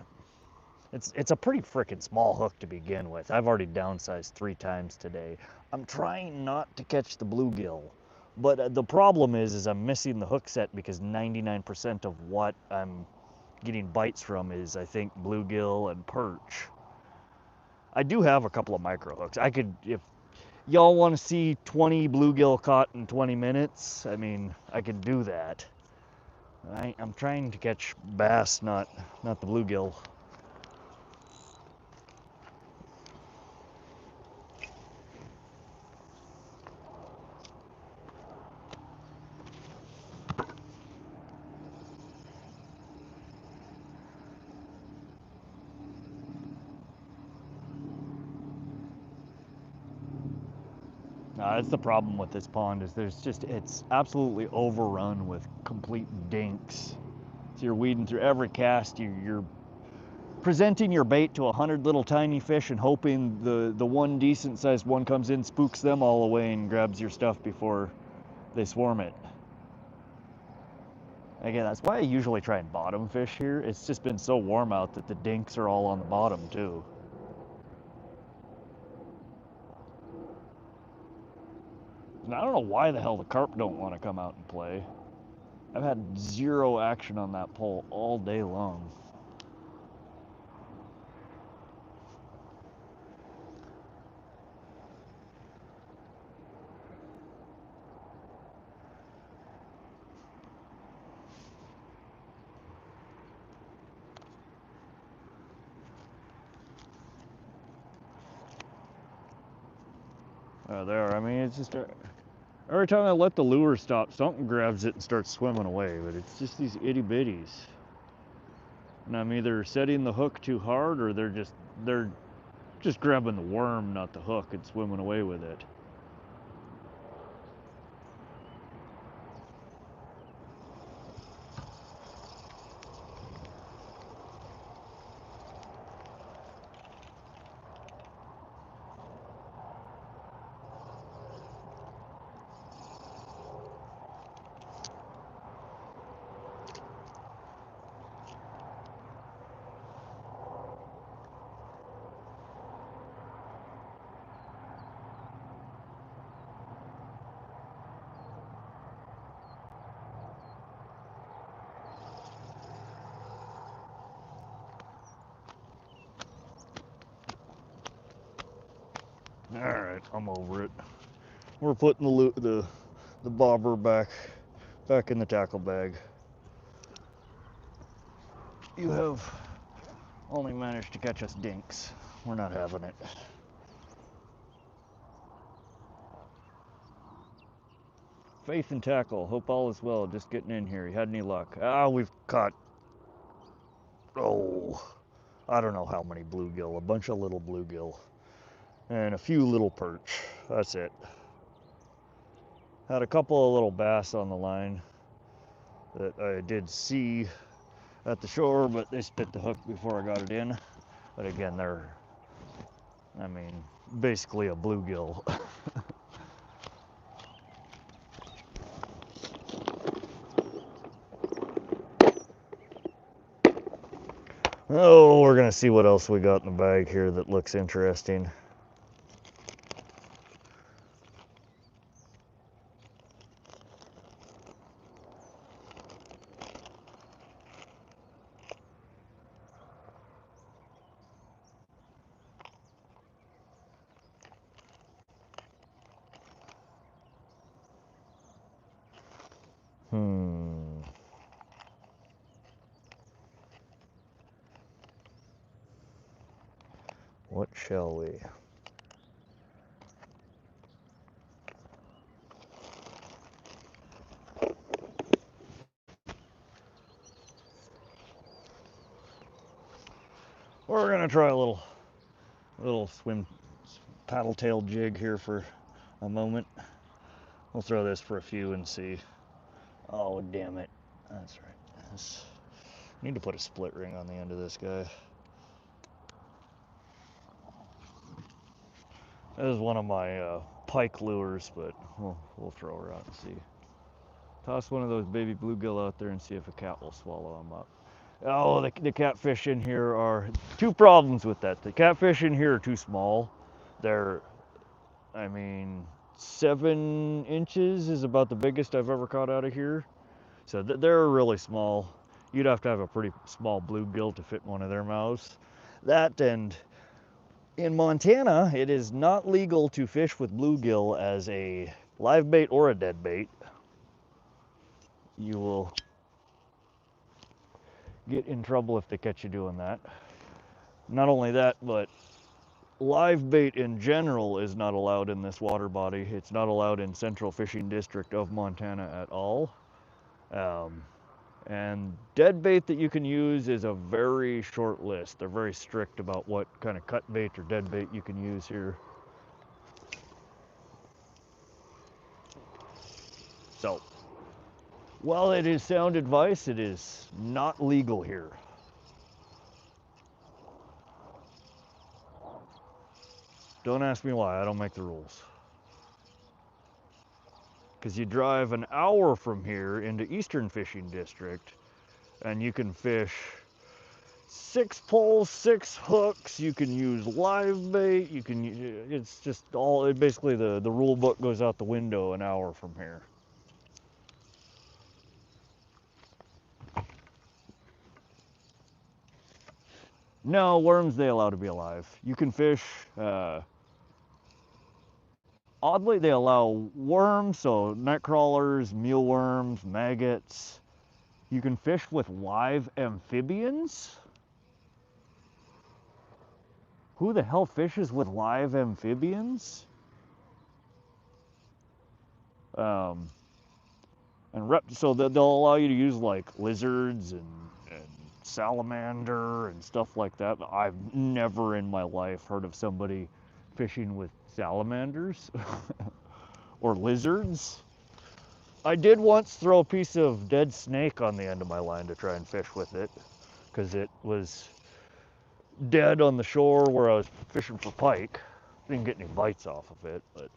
It's a pretty freaking small hook to begin with. I've already downsized 3 times today. I'm trying not to catch the bluegill, but the problem is I'm missing the hook set because 99% of what I'm getting bites from is, I think, bluegill and perch. I do have a couple of micro hooks. I could, if y'all want to see 20 bluegill caught in 20 minutes, I mean, I could do that. I'm trying to catch bass, not the bluegill. That's the problem with this pond is it's absolutely overrun with complete dinks. So you're weeding through every cast. You're presenting your bait to 100 little tiny fish and hoping the one decent sized one comes in, spooks them all away, and grabs your stuff before they swarm it. Again, that's why I usually try and bottom fish here. It's just been so warm out that the dinks are all on the bottom too. And I don't know why the hell the carp don't want to come out and play. I've had zero action on that pole all day long. There, I mean, it's just every time I let the lure stop, something grabs it and starts swimming away. But it's just these itty bitties, and I'm either setting the hook too hard, or they're just grabbing the worm, not the hook, and swimming away with it. All right, I'm over it. We're putting the bobber back in the tackle bag. You have only managed to catch us dinks. We're not having it. Faith and tackle. Hope all is well. Just getting in here. You had any luck? We've caught, I don't know how many bluegill. A bunch of little bluegill. And a few little perch. That's it. Had a couple of little bass on the line that I did see at the shore, but they spit the hook before I got it in. But again, they're, I mean, basically a bluegill. Oh, we're gonna see what else we got in the bag here that looks interesting. What shall we? We're gonna try a little swim paddle tail jig here for a moment. We'll throw this for a few and see. Oh, damn it. That's right. Need to put a split ring on the end of this guy. This is one of my pike lures, but we'll throw her out and see. Toss one of those baby bluegill out there and see if a cat will swallow them up. Oh, the catfish in here are two problems with that. The catfish in here are too small. They're, I mean, 7 inches is about the biggest I've ever caught out of here. So they're really small. You'd have to have a pretty small bluegill to fit in one of their mouths. That, and in Montana, it is not legal to fish with bluegill as a live bait or a dead bait. You will get in trouble if they catch you doing that. Not only that, but live bait in general is not allowed in this water body. It's not allowed in Central Fishing District of Montana at all. And dead bait that you can use is a very short list. They're very strict about what kind of cut bait or dead bait you can use here. So, while it is sound advice, it is not legal here. Don't ask me why, I don't make the rules. Because you drive an hour from here into Eastern Fishing District, and you can fish 6 poles, 6 hooks, you can use live bait, you can, it's just all, basically the rule book goes out the window an hour from here. No, worms they allow to be alive. You can fish, oddly they allow worms, so night crawlers, mealworms, maggots. You can fish with live amphibians? Who the hell fishes with live amphibians? And so they'll allow you to use like lizards and salamander and stuff like that. But I've never in my life heard of somebody fishing with salamanders or lizards. I did once throw a piece of dead snake on the end of my line to try and fish with it, because it was dead on the shore where I was fishing for pike. Didn't get any bites off of it, but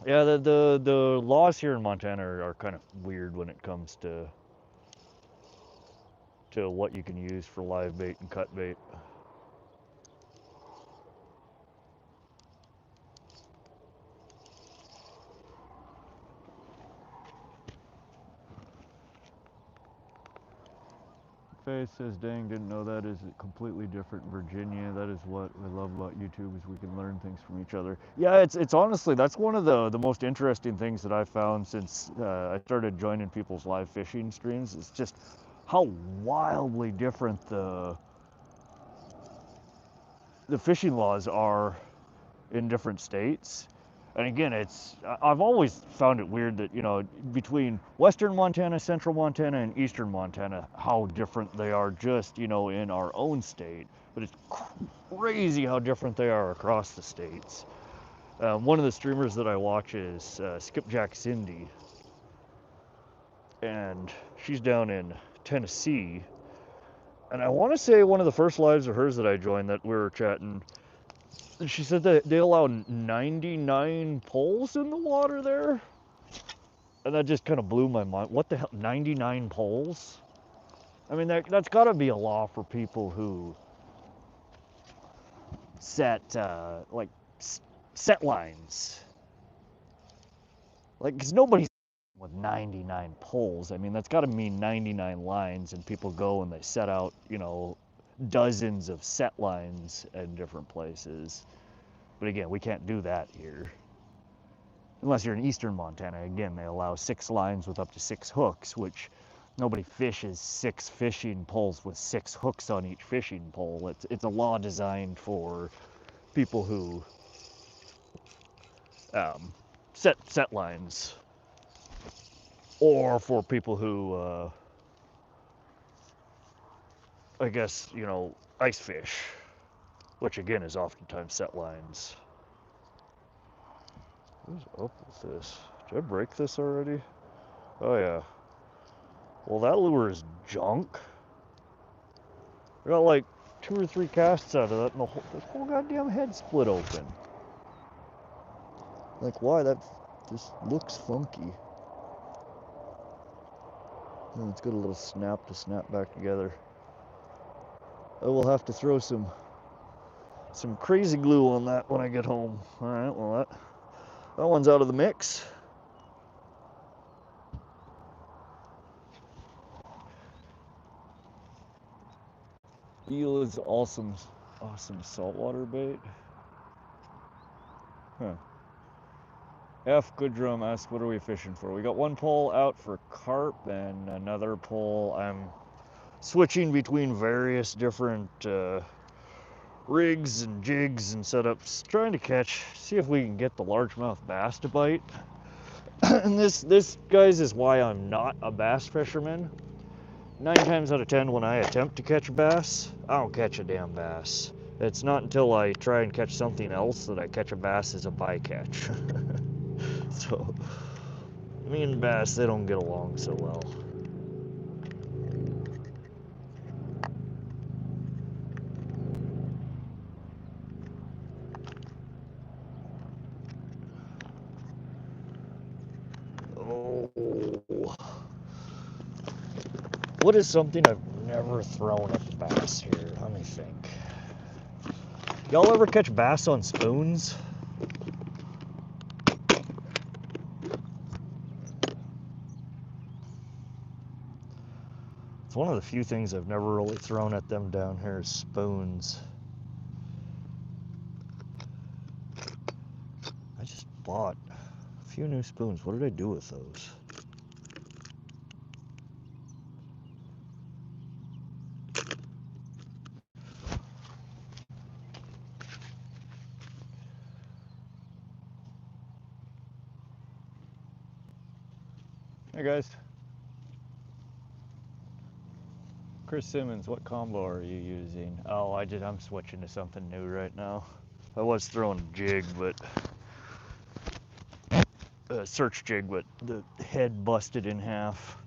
yeah, the laws here in Montana are kind of weird when it comes to what you can use for live bait and cut bait. Faye says, dang, didn't know that is completely different in Virginia. That is what I love about YouTube, is we can learn things from each other. Yeah, it's honestly, that's one of the most interesting things that I've found since I started joining people's live fishing streams. It's just how wildly different the fishing laws are in different states. And again, I've always found it weird that, you know, between Western Montana, Central Montana, and Eastern Montana, how different they are just, you know, in our own state. But it's crazy how different they are across the states. One of the streamers that I watch is Skipjack Cindy. And she's down in Tennessee. And I want to say one of the first lives of hers that I joined that we were chatting, she said that they allow 99 poles in the water there. And that just kind of blew my mind. What the hell, 99 poles? I mean, that's got to be a law for people who set, like, set lines. Like, because nobody's with 99 poles. I mean, that's got to mean 99 lines, and people go and they set out, you know, dozens of set lines in different places. But again, we can't do that here. Unless you're in Eastern Montana. Again, they allow 6 lines with up to 6 hooks, which nobody fishes 6 fishing poles with 6 hooks on each fishing pole. It's a law designed for people who set lines, or for people who, I guess, you know, ice fish, which again is oftentimes set lines. What's up with this? Did I break this already? Oh yeah. Well, that lure is junk. I got like 2 or 3 casts out of that, and the whole goddamn head split open. Like, why? That just looks funky. And it's got a little snap to snap back together. I will have to throw some crazy glue on that when I get home. All right, well that one's out of the mix. Eel is awesome saltwater bait. Huh. F Goodrum asks, what are we fishing for? We got 1 pole out for carp and another pole. I'm switching between various different rigs and jigs and setups, trying to see if we can get the largemouth bass to bite. And this, guys, is why I'm not a bass fisherman. 9 times out of 10, when I attempt to catch a bass, I don't catch a damn bass. It's not until I try and catch something else that I catch a bass as a bycatch. So, me and bass, they don't get along so well. What is something I've never thrown at bass here? Let me think. Y'all ever catch bass on spoons? It's one of the few things I've never really thrown at them down here is spoons. I just bought a few new spoons. What did I do with those? Hey guys. Chris Simmons, what combo are you using? Oh, I'm switching to something new right now. I was throwing a jig, but a search jig, but the head busted in half.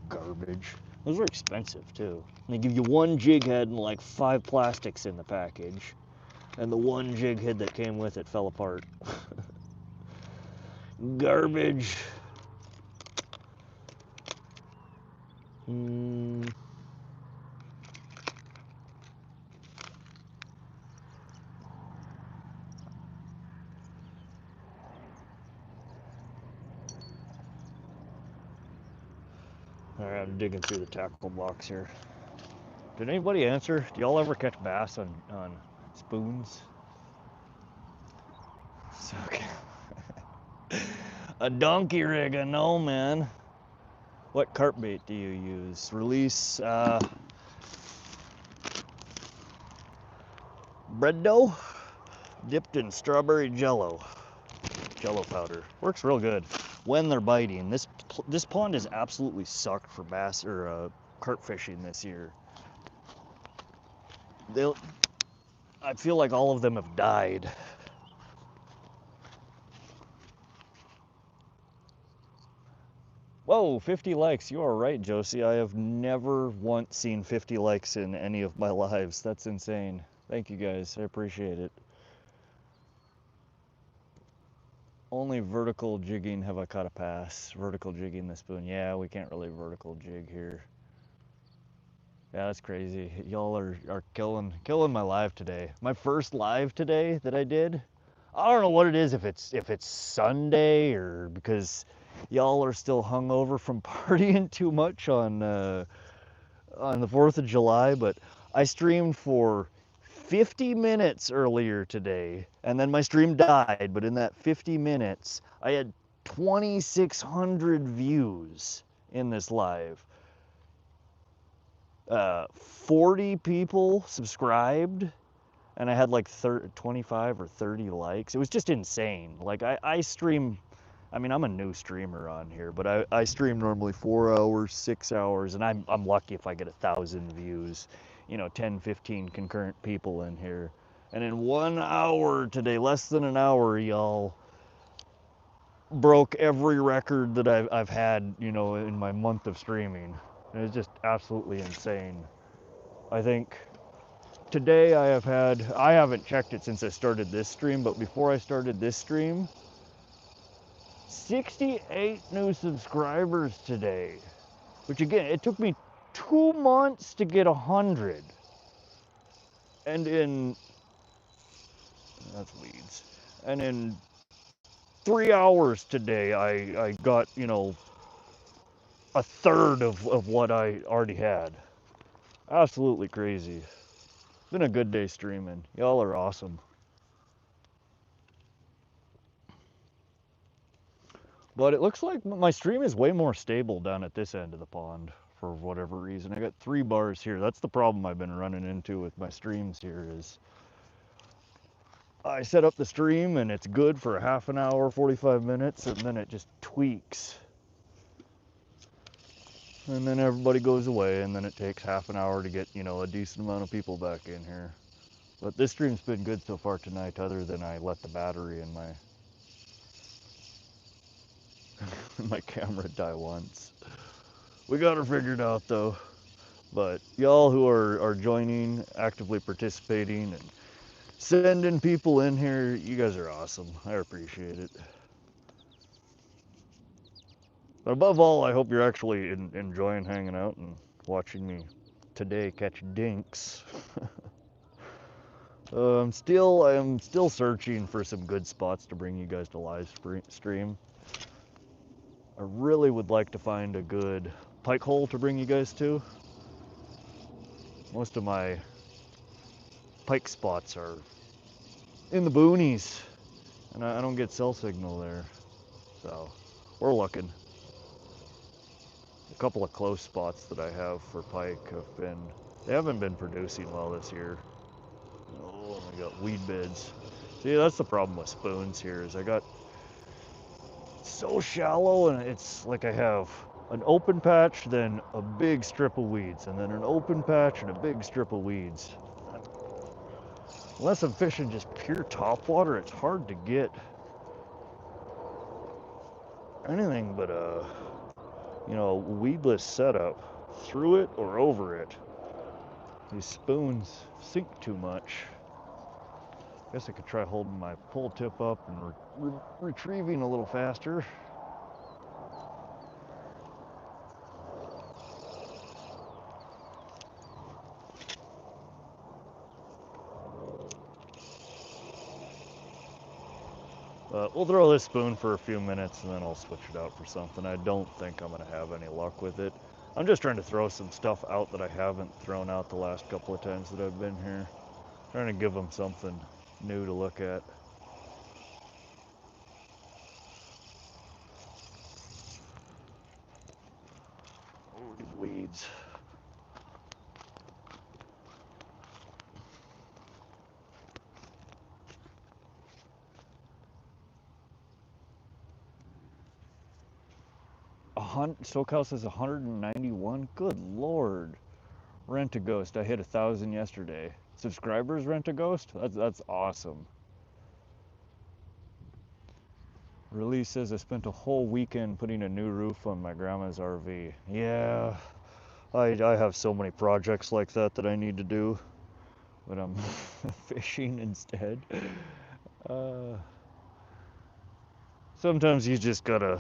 Garbage. Those are expensive too. They give you one jig head and like 5 plastics in the package, and the one jig head that came with it fell apart. Garbage. All right, I'm digging through the tackle box here. Did anybody answer? Do y'all ever catch bass on spoons? So, okay. A donkey rig, I know, man. What carp bait do you use? Release bread dough dipped in strawberry jello powder. Works real good when they're biting. This pond is absolutely sucked for bass or carp fishing this year. I feel like all of them have died. Whoa, 50 likes. You are right, Josie. I have never once seen 50 likes in any of my lives. That's insane. Thank you guys. I appreciate it. Only vertical jigging have I caught a pass. Vertical jigging the spoon. Yeah, we can't really vertical jig here. Yeah, that's crazy. Y'all are killing my live today. My first live today that I did. I don't know what it is, if it's Sunday or because y'all are still hungover from partying too much on the 4th of July, but I streamed for 50 minutes earlier today, and then my stream died, but in that 50 minutes, I had 2,600 views in this live. 40 people subscribed, and I had like 25 or 30 likes. It was just insane. Like I stream, I mean, I'm a new streamer on here, but I stream normally 4 hours, 6 hours, and I'm lucky if I get 1,000 views, 10, 15 concurrent people in here. And in 1 hour today, less than an hour, y'all broke every record that I've had, in my month of streaming. It was just absolutely insane. I think today I haven't checked it since I started this stream, but before I started this stream, 68 new subscribers today, which again, it took me 2 months to get 100. And that's weeds. And in 3 hours today, I got, a third of what I already had. Absolutely crazy. It's been a good day streaming. Y'all are awesome. But it looks like my stream is way more stable down at this end of the pond for whatever reason. I got 3 bars here. That's the problem I've been running into with my streams here is I set up the stream and it's good for a half an hour, 45 minutes, and then it just tweaks. And then everybody goes away, and then it takes half an hour to get, a decent amount of people back in here. But this stream's been good so far tonight, other than I let the battery in my my camera die once. We got her figured out though. But y'all who are joining, actively participating, and sending people in here, you guys are awesome. I appreciate it. But above all, I hope you're actually enjoying hanging out and watching me today catch dinks. I'm still searching for some good spots to bring you guys to live stream. I really would like to find a good pike hole to bring you guys to. Most of my pike spots are in the boonies, and I don't get cell signal there. So we're looking. A couple of close spots that I have for pike they haven't been producing well this year. Oh, I got weed beds. See, that's the problem with spoons here is I got so shallow, and it's like I have an open patch, then a big strip of weeds, and then an open patch and a big strip of weeds. Unless I'm fishing just pure topwater, it's hard to get anything but a, weedless setup through it or over it. These spoons sink too much. Guess I could try holding my pull tip up and retrieving a little faster. We'll throw this spoon for a few minutes and then I'll switch it out for something. I don't think I'm going to have any luck with it. I'm just trying to throw some stuff out that I haven't thrown out the last couple of times that I've been here. Trying to give them something new to look at. Oh, these weeds. SoCal says 191. Good Lord. Rent a Ghost. I hit 1,000 yesterday. Subscribers Rent a Ghost? That's awesome. Release says I spent a whole weekend putting a new roof on my grandma's RV. Yeah, I have so many projects like that I need to do, but I'm fishing instead. Sometimes you just gotta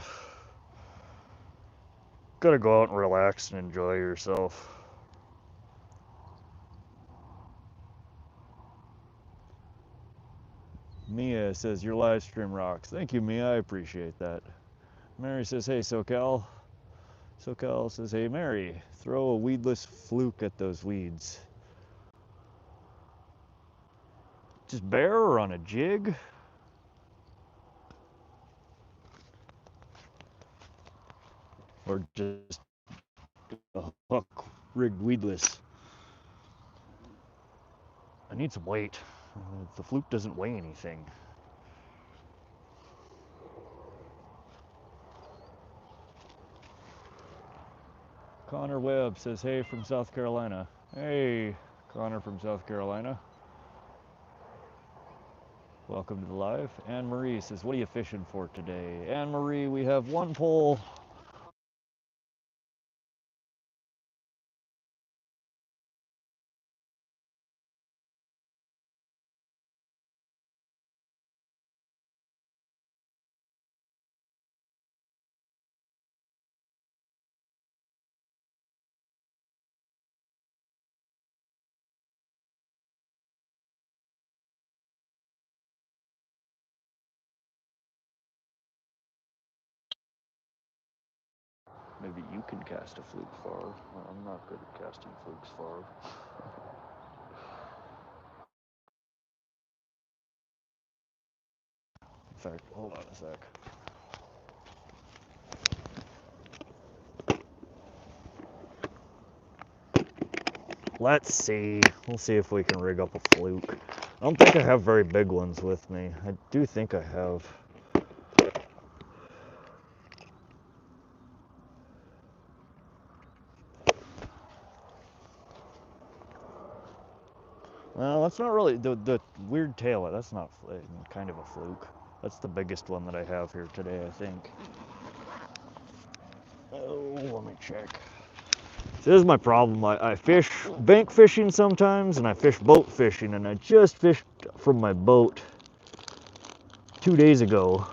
go out and relax and enjoy yourself. Mia says your live stream rocks. Thank you, Mia. I appreciate that. Mary says, hey, SoCal. SoCal says, hey, Mary, throw a weedless fluke at those weeds. Just bare or on a jig? Or just a hook rigged weedless? I need some weight. The fluke doesn't weigh anything. Connor Webb says, hey, from South Carolina. Hey, Connor from South Carolina. Welcome to the live. Anne Marie says, what are you fishing for today? Anne Marie, we have one pole. Maybe you can cast a fluke far. Well, I'm not good at casting flukes far. In fact, hold on a sec. Let's see. We'll see if we can rig up a fluke. I don't think I have very big ones with me. I do think I have. Well, that's not really the weird tail. That's not kind of a fluke. That's the biggest one that I have here today, I think. Oh, let me check. So this is my problem. I fish bank fishing sometimes, and I fish boat fishing, and I just fished from my boat 2 days ago.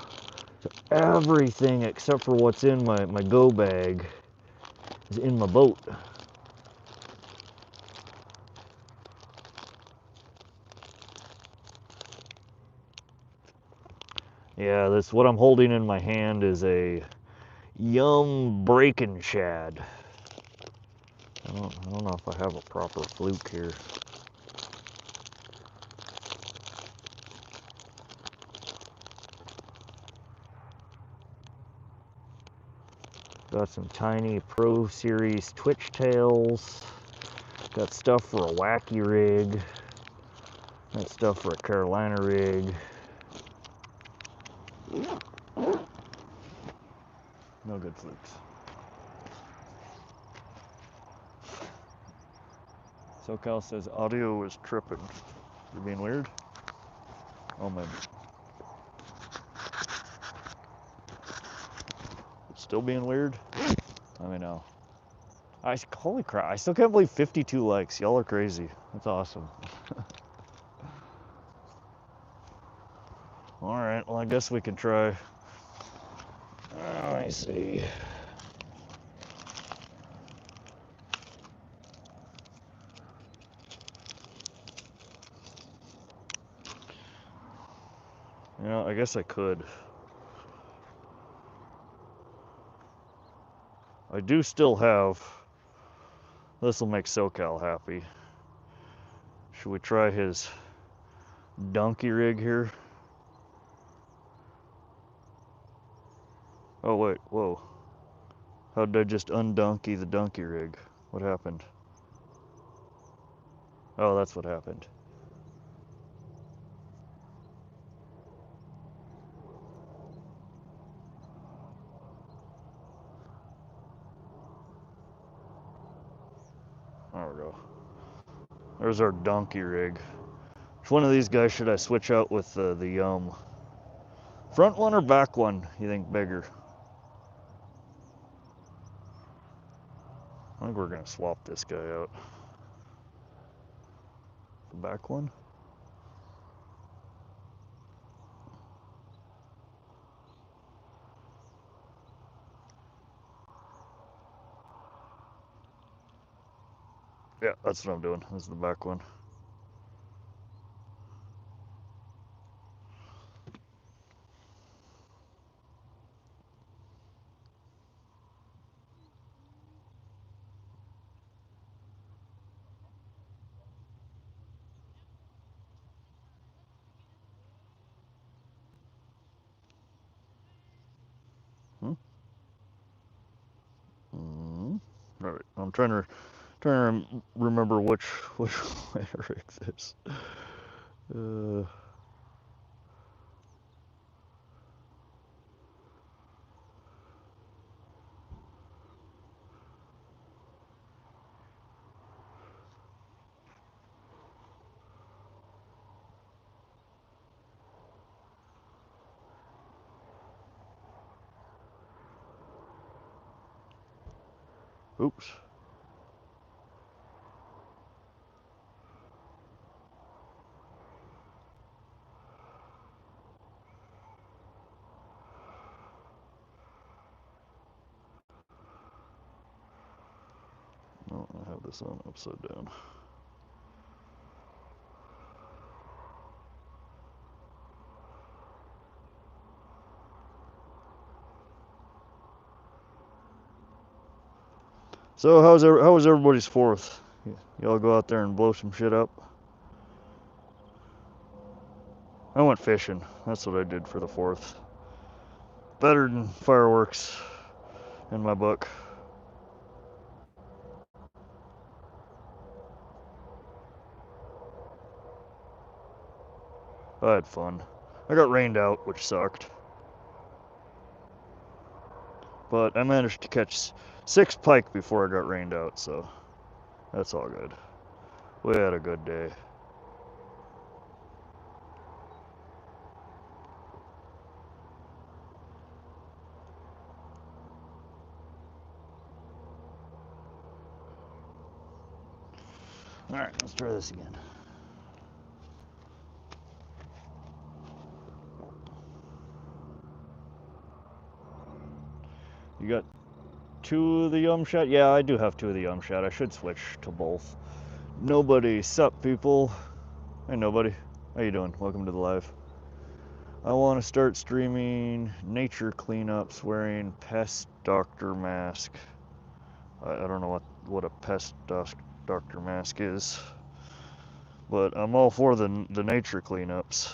everything except for what's in my go bag is in my boat. Yeah, this what I'm holding in my hand is a Yum breaking shad. I don't know if I have a proper fluke here. Got some tiny Pro Series twitch tails. Got stuff for a wacky rig. Got stuff for a Carolina rig. No good flukes. SoCal says audio is tripping. You're being weird? Oh my. Still being weird? Let me know. Holy crap, I still can't believe 52 likes. Y'all are crazy. That's awesome. Alright, well I guess we can try. Let me see. You know, I guess I could. I do still have. This will make SoCal happy. Should we try his donkey rig here? Oh wait, whoa. How did I just undonkey the donkey rig? What happened? Oh, that's what happened. There we go. There's our donkey rig. Which one of these guys should I switch out with the Yum? Front one or back one, you think bigger? I think we're gonna swap this guy out. The back one? Yeah, that's what I'm doing. This is the back one. Hmm? All right, I'm trying to remember which way to rig this. Oops. Oh, I have this on upside down. So how was everybody's 4th? Y'all go out there and blow some shit up? I went fishing. That's what I did for the 4th. Better than fireworks in my book. I had fun. I got rained out, which sucked. But I managed to catch 6 pike before I got rained out, so that's all good. We had a good day. Alright, let's try this again. You got 2 of the yum shot? Yeah, I do have 2 of the yum shot. I should switch to both. Nobody. Sup, people? Hey, nobody. How you doing? Welcome to the live. I want to start streaming nature cleanups wearing pest doctor mask. I don't know what a pest doctor mask is, but I'm all for the nature cleanups.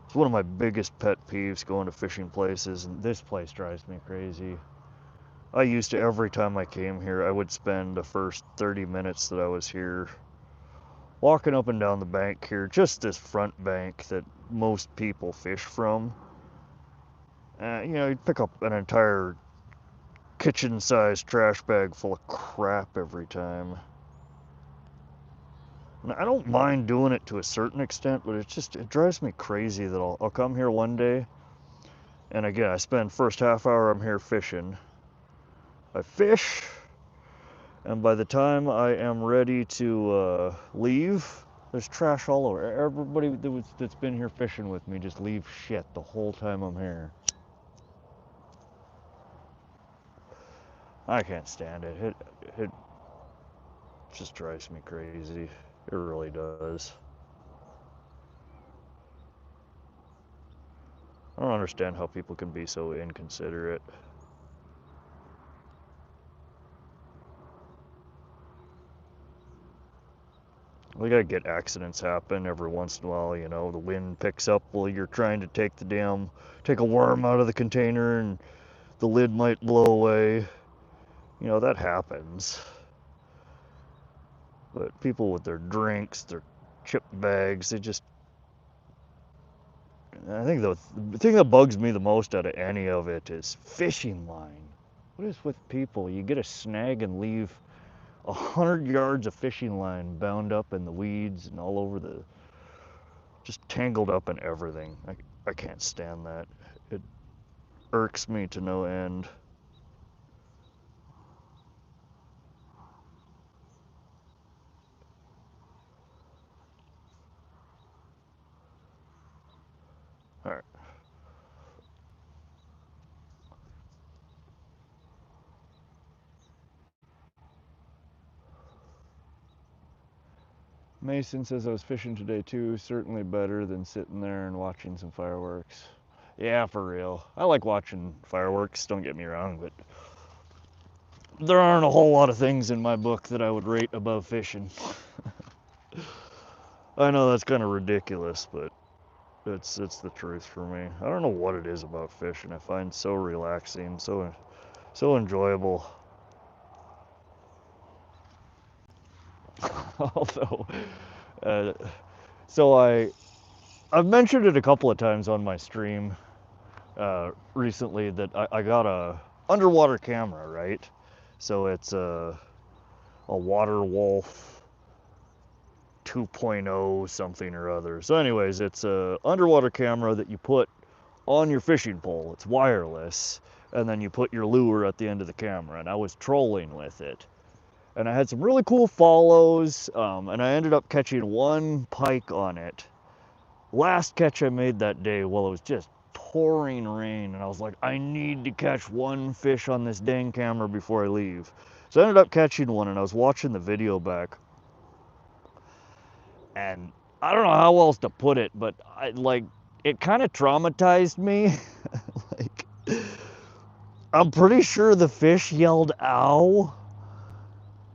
It's one of my biggest pet peeves, going to fishing places, and this place drives me crazy. I used to, every time I came here, I would spend the first 30 minutes that I was here walking up and down the bank here, just this front bank that most people fish from. You know, you'd pick up an entire kitchen-sized trash bag full of crap every time. And I don't mind doing it to a certain extent, but it drives me crazy that I'll come here one day, and again, I spend first half hour I'm here fishing. I fish, and by the time I am ready to leave, there's trash all over. Everybody that's been here fishing with me just leave shit the whole time I'm here. I can't stand it. It just drives me crazy. It really does. I don't understand how people can be so inconsiderate. We gotta get accidents happen every once in a while, you know. The wind picks up while you're trying to take a worm out of the container and the lid might blow away. You know, that happens. But people with their drinks, their chip bags, I think the thing that bugs me the most out of any of it is fishing line. What is with people? You get a snag and leave 100 yards of fishing line bound up in the weeds and all over just tangled up in everything. I can't stand that. It irks me to no end. All right. Mason says I was fishing today too. Certainly better than sitting there and watching some fireworks. Yeah, for real. I like watching fireworks, don't get me wrong, but there aren't a whole lot of things in my book that I would rate above fishing. I know that's kind of ridiculous, but it's the truth for me. I don't know what it is about fishing. I find so relaxing, so enjoyable. Although, uh, so I've mentioned it a couple of times on my stream recently that I got a underwater camera, right? So it's a Water Wolf 2.0 something or other. So anyways, it's a underwater camera that you put on your fishing pole. It's wireless, and then you put your lure at the end of the camera. And I was trolling with it, and I had some really cool follows, and I ended up catching 1 pike on it. Last catch I made that day, well, it was just pouring rain, and I was like, I need to catch 1 fish on this dang camera before I leave. So I ended up catching 1, and I was watching the video back, and I don't know how else to put it, but it kind of traumatized me. Like, I'm pretty sure the fish yelled ow,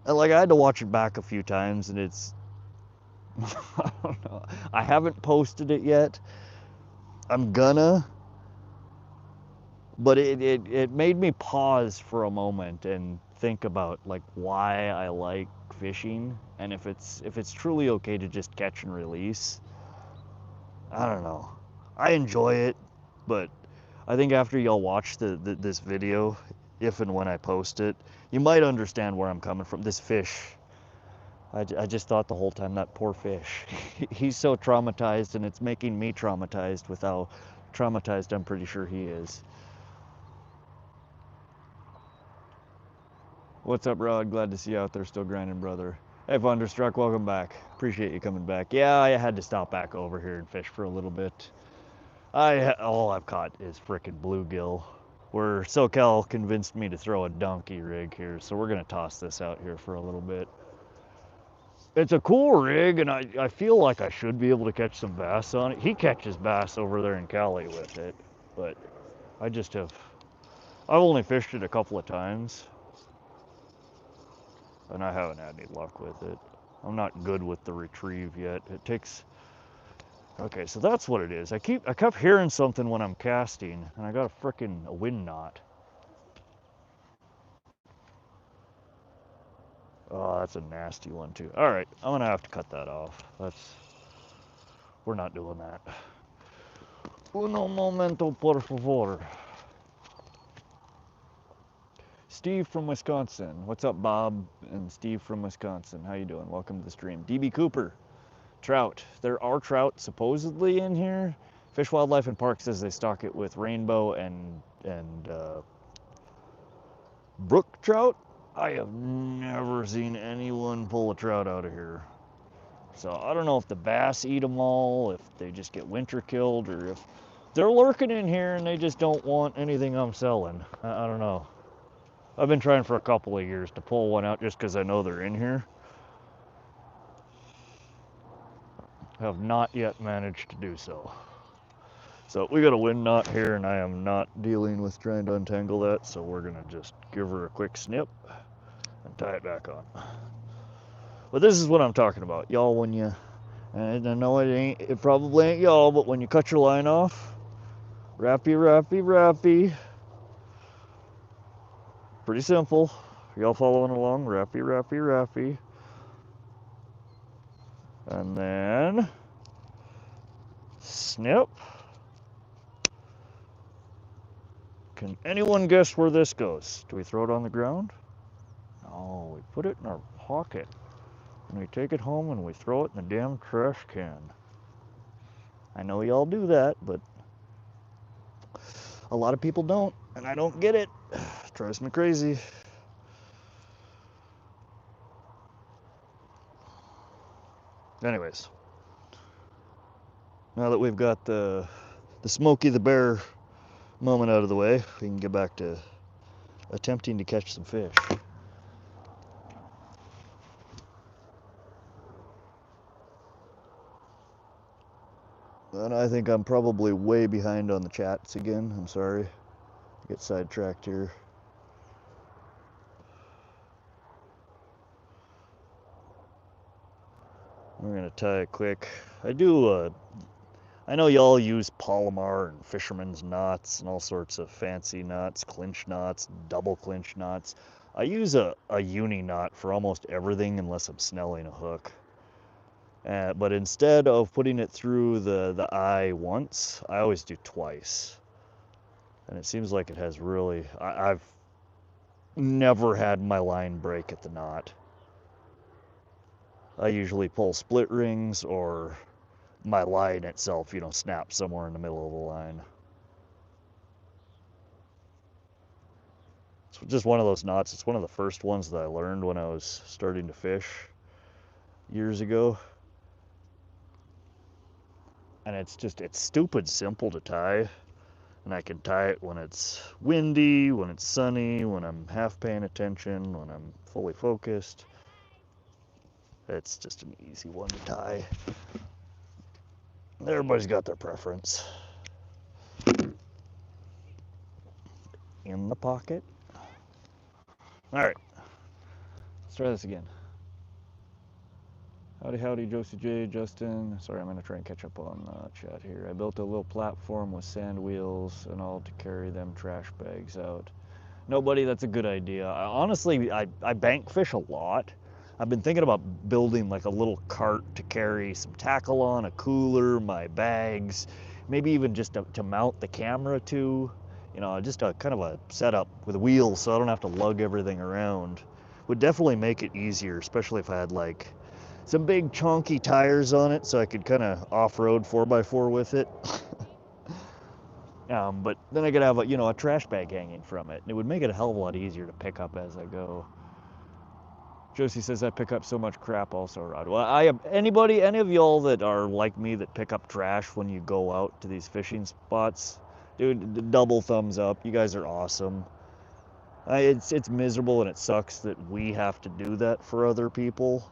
and like I had to watch it back a few times, and it's I don't know. I haven't posted it yet. I'm gonna, but it made me pause for a moment and think about like why I like fishing, and if it's truly okay to just catch and release. I don't know. I enjoy it, but I think after y'all watch this video, if and when I post it, you might understand where I'm coming from. This fish, I just thought the whole time, that poor fish. He's so traumatized, and it's making me traumatized with how traumatized I'm pretty sure he is. What's up, Rod? Glad to see you out there still grinding, brother. Hey, Thunderstruck, welcome back. Appreciate you coming back. Yeah, I had to stop back over here and fish for a little bit. All I've caught is frickin' bluegill. where SoCal convinced me to throw a donkey rig here, so we're gonna toss this out here for a little bit. It's a cool rig, and I feel like I should be able to catch some bass on it. He catches bass over there in Cali with it, but I've only fished it a couple of times, and I haven't had any luck with it. I'm not good with the retrieve yet. It takes, okay, so that's what it is. I kept hearing something when I'm casting, and I got a wind knot. Oh, that's a nasty one too. All right, I'm gonna have to cut that off. We're not doing that. Uno momento, por favor. Steve from Wisconsin. What's up, Bob and Steve from Wisconsin? How you doing? Welcome to the stream. DB Cooper, trout. There are trout supposedly in here. Fish, Wildlife, and Park says they stock it with rainbow and brook trout. I have never seen anyone pull a trout out of here. So I don't know if the bass eat them all, if they just get winter killed, or if they're lurking in here and they just don't want anything I'm selling. I don't know. I've been trying for a couple of years to pull one out just because I know they're in here. I have not yet managed to do so. So we got a wind knot here, and I am not dealing with trying to untangle that, so we're gonna just give her a quick snip and tie it back on. But this is what I'm talking about, y'all. When you, and I know it probably ain't y'all, but when you cut your line off, rappy. Pretty simple. Y'all following along? Rappy. And then snip. Can anyone guess where this goes? Do we throw it on the ground? No, we put it in our pocket. And we take it home and we throw it in the damn trash can. I know y'all do that, but a lot of people don't, and I don't get it. It drives me crazy. Anyways, now that we've got the Smokey the Bear moment out of the way, we can get back to attempting to catch some fish. And I think I'm probably way behind on the chats again. I'm sorry. I get sidetracked here. We're gonna tie it quick. I know y'all use Palomar and fisherman's knots and all sorts of fancy knots, clinch knots, double clinch knots. I use a uni knot for almost everything unless I'm snelling a hook. But instead of putting it through the eye once, I always do twice. And it seems like it has really, I've never had my line break at the knot. I usually pull split rings, or my line itself, snaps somewhere in the middle of the line. It's just one of those knots. It's one of the first ones that I learned when I was starting to fish years ago. And it's stupid simple to tie. And I can tie it when it's windy, when it's sunny, when I'm half paying attention, when I'm fully focused. It's just an easy one to tie. Everybody's got their preference. In the pocket. All right, let's try this again. Howdy, Josie J, Justin. Sorry, I'm gonna try and catch up on chat here. I built a little platform with sand wheels and all to carry them trash bags out. Nobody, that's a good idea. Honestly, I bank fish a lot. I've been thinking about building like a little cart to carry some tackle on, a cooler, my bags, maybe even just to mount the camera to. Just a kind of a setup with wheels so I don't have to lug everything around. Would definitely make it easier, especially if I had like some big chunky tires on it so I could kind of off-road 4x4 with it. But then I could have a trash bag hanging from it. And it would make it a hell of a lot easier to pick up as I go. Josie says I pick up so much crap also, Rod. Well, any of y'all that are like me that pick up trash when you go out to these fishing spots, Dude, double thumbs up. You guys are awesome. It's miserable and it sucks that we have to do that for other people,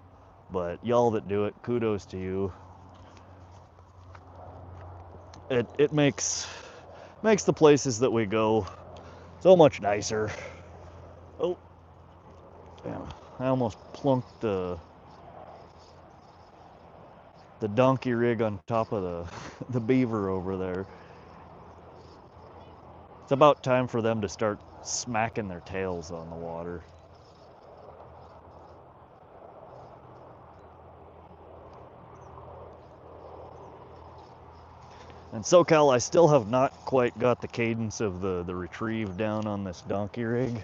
but y'all that do it, kudos to you. It makes the places that we go so much nicer. Oh, damn. I almost plunked the donkey rig on top of the beaver over there. It's about time for them to start smacking their tails on the water. And SoCal, I still have not quite got the cadence of the retrieve down on this donkey rig.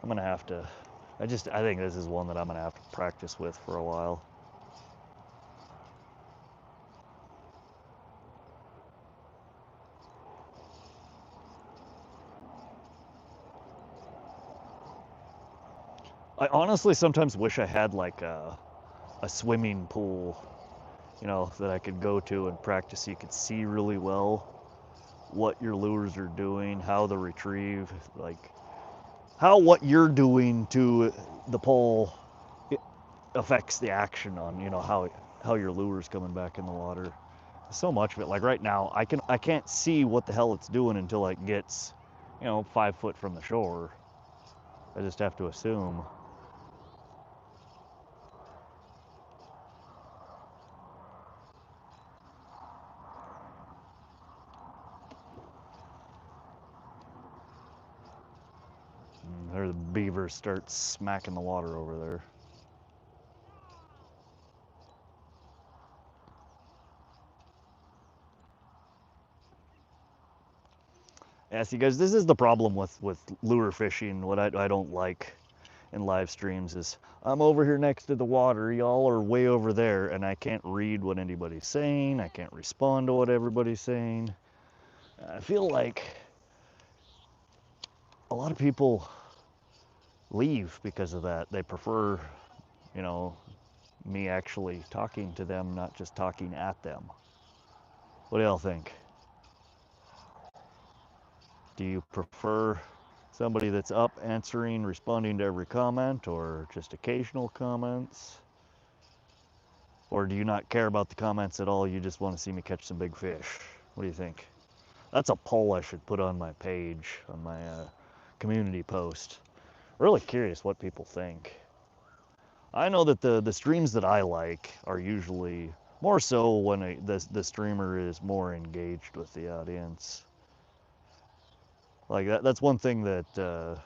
I'm gonna have to, I think this is one that I'm gonna have to practice with for a while. I honestly sometimes wish I had like a swimming pool, you know, that I could go to and practice so you could see really well what your lures are doing, how the retrieve, like how what you're doing to the pole affects the action on, you know, how your lure's coming back in the water. So much of it, like right now, I can't see what the hell it's doing until it gets, you know, 5 foot from the shore. I just have to assume. And there the beaver starts smacking the water over there. Yeah, see guys, this is the problem with lure fishing. What I don't like in live streams is I'm over here next to the water, y'all are way over there, and I can't read what anybody's saying. I can't respond to what everybody's saying. I feel like a lot of people leave because of that. They prefer, you know, me actually talking to them, not just talking at them. What do y'all think? Do you prefer somebody that's up answering, responding to every comment, or just occasional comments? Or do you not care about the comments at all? You just want to see me catch some big fish? What do you think? That's a poll I should put on my page, on my community post. Really curious what people think. I know that the streams that I like are usually more so when the streamer is more engaged with the audience. Like that's one thing that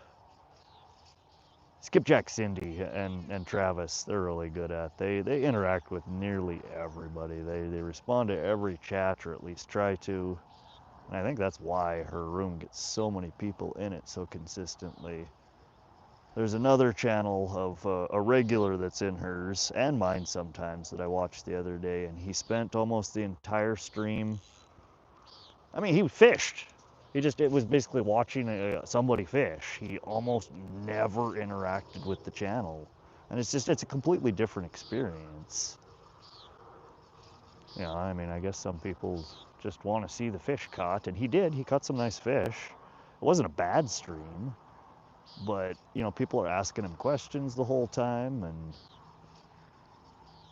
Skipjack Cindy and Travis, they're really good at. They interact with nearly everybody. They respond to every chat, or at least try to. And I think that's why her room gets so many people in it so consistently. There's another channel of a regular that's in hers, and mine sometimes, that I watched the other day, and he spent almost the entire stream. I mean, he fished. It was basically watching somebody fish. He almost never interacted with the channel. And it's a completely different experience. You know, I mean, I guess some people just want to see the fish caught, and he did. He caught some nice fish. It wasn't a bad stream, but, you know, people are asking him questions the whole time,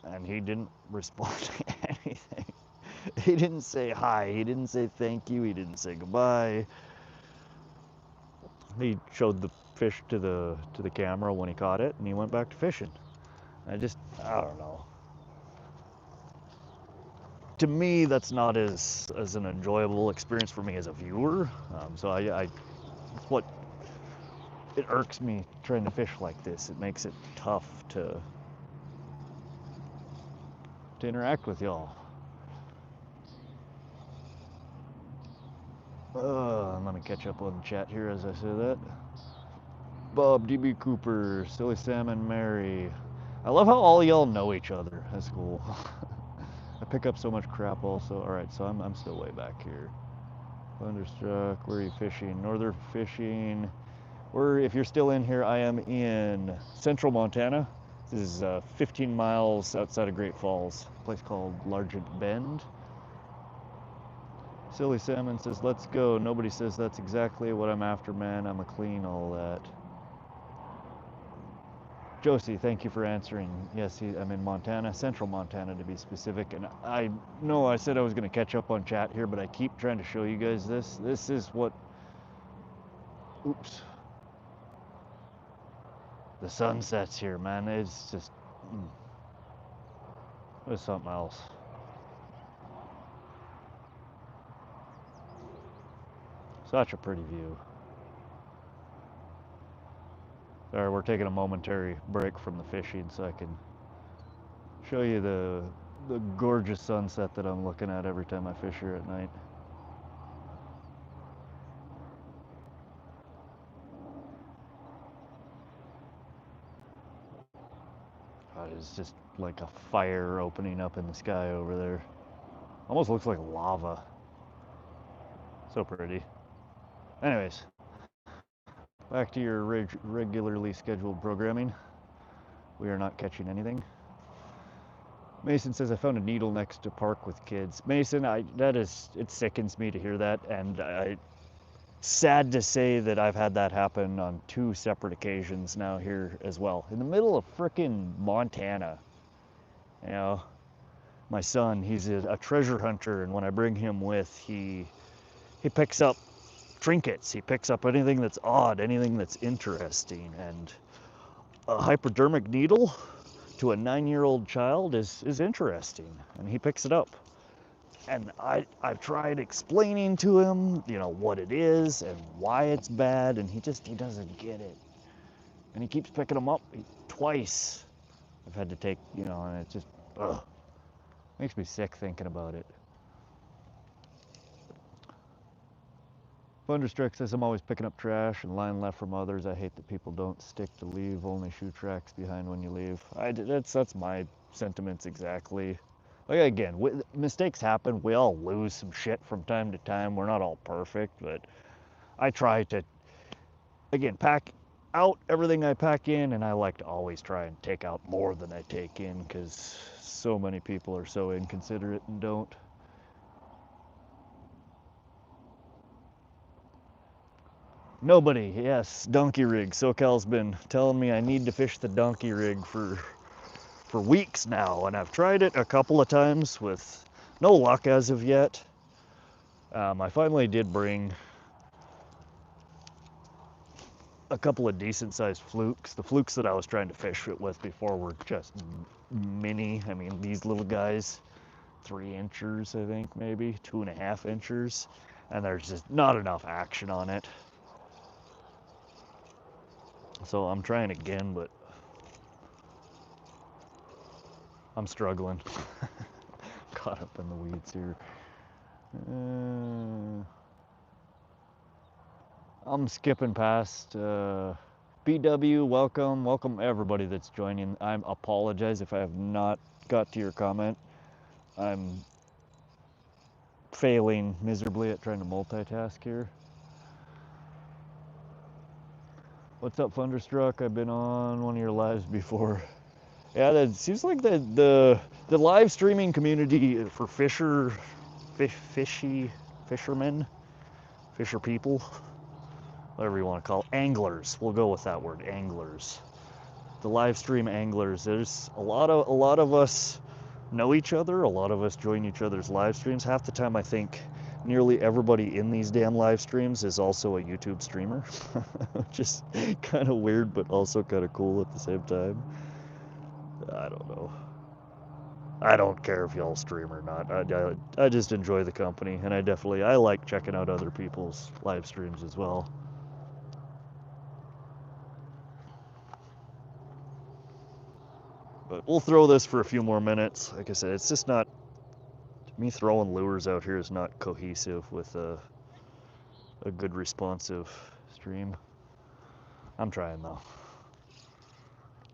and he didn't respond to anything. He didn't say hi, he didn't say thank you, he didn't say goodbye. He showed the fish to the camera when he caught it, and he went back to fishing. I don't know. To me, that's not as an enjoyable experience for me as a viewer. So it's what it irks me trying to fish like this. It makes it tough to interact with y'all. Let me catch up on the chat here as I say that. Bob, DB Cooper, Silly Salmon, Mary. I love how all y'all know each other. That's cool. I pick up so much crap also. Alright, so I'm still way back here. Thunderstruck, where are you fishing? Northern fishing. If you're still in here, I am in central Montana. This is 15 miles outside of Great Falls, a place called Largent Bend. Silly Salmon says, let's go. Nobody says that's exactly what I'm after, man. I'm a clean all that. Josie, thank you for answering. Yes, I'm in Montana, central Montana to be specific. And I know I said I was going to catch up on chat here, but I keep trying to show you guys this. This is what, oops, the sun sets here, man. It's just, it's something else. Such a pretty view. Sorry, we're taking a momentary break from the fishing so I can show you the gorgeous sunset that I'm looking at every time I fish here at night. God, it's just like a fire opening up in the sky over there. Almost looks like lava. So pretty. Anyways, back to your regularly scheduled programming. We are not catching anything. Mason says, I found a needle next to park with kids. Mason, it sickens me to hear that, and sad to say that I've had that happen on 2 separate occasions now here as well. In the middle of frickin' Montana. You know, my son, he's a treasure hunter, and when I bring him with, he picks up trinkets. He picks up anything that's odd, anything that's interesting, and a hypodermic needle to a 9-year-old child is interesting, and he picks it up. And I've tried explaining to him, you know, what it is and why it's bad, and he doesn't get it. And he keeps picking them up twice. I've had to take, you know, and it just, ugh, makes me sick thinking about it. Thunderstruck says, I'm always picking up trash and line left from others. I hate that people don't stick to leave, only shoe tracks behind when you leave. That's my sentiments exactly. Like, again, mistakes happen. We all lose some shit from time to time. We're not all perfect, but I try to, again, pack out everything I pack in, and I like to always try and take out more than I take in, because so many people are so inconsiderate and don't. Nobody, yes, donkey rig. SoCal's been telling me I need to fish the donkey rig for weeks now, and I've tried it a couple of times with no luck as of yet. I finally did bring a couple of decent sized flukes. The flukes that I was trying to fish it with before were just mini. I mean, these little guys, 3 inches, I think, maybe 2.5 inches, and there's just not enough action on it. So I'm trying again, but I'm struggling. Caught up in the weeds here. I'm skipping past BW. Welcome everybody that's joining. I apologize if I have not got to your comment. I'm failing miserably at trying to multitask here. What's up, Thunderstruck? I've been on one of your lives before. Yeah, that seems like the live streaming community for fisher people, whatever you want to call it, anglers. We'll go with that word, anglers. The live stream anglers. There's a lot of us know each other. A lot of us join each other's live streams. Half the time, I think nearly everybody in these damn live streams is also a YouTube streamer, which is kind of weird, but also kind of cool at the same time. I don't know. I don't care if y'all stream or not. I just enjoy the company, and I like checking out other people's live streams as well. But we'll throw this for a few more minutes. Like I said, it's just not, me throwing lures out here is not cohesive with a good responsive stream. I'm trying though.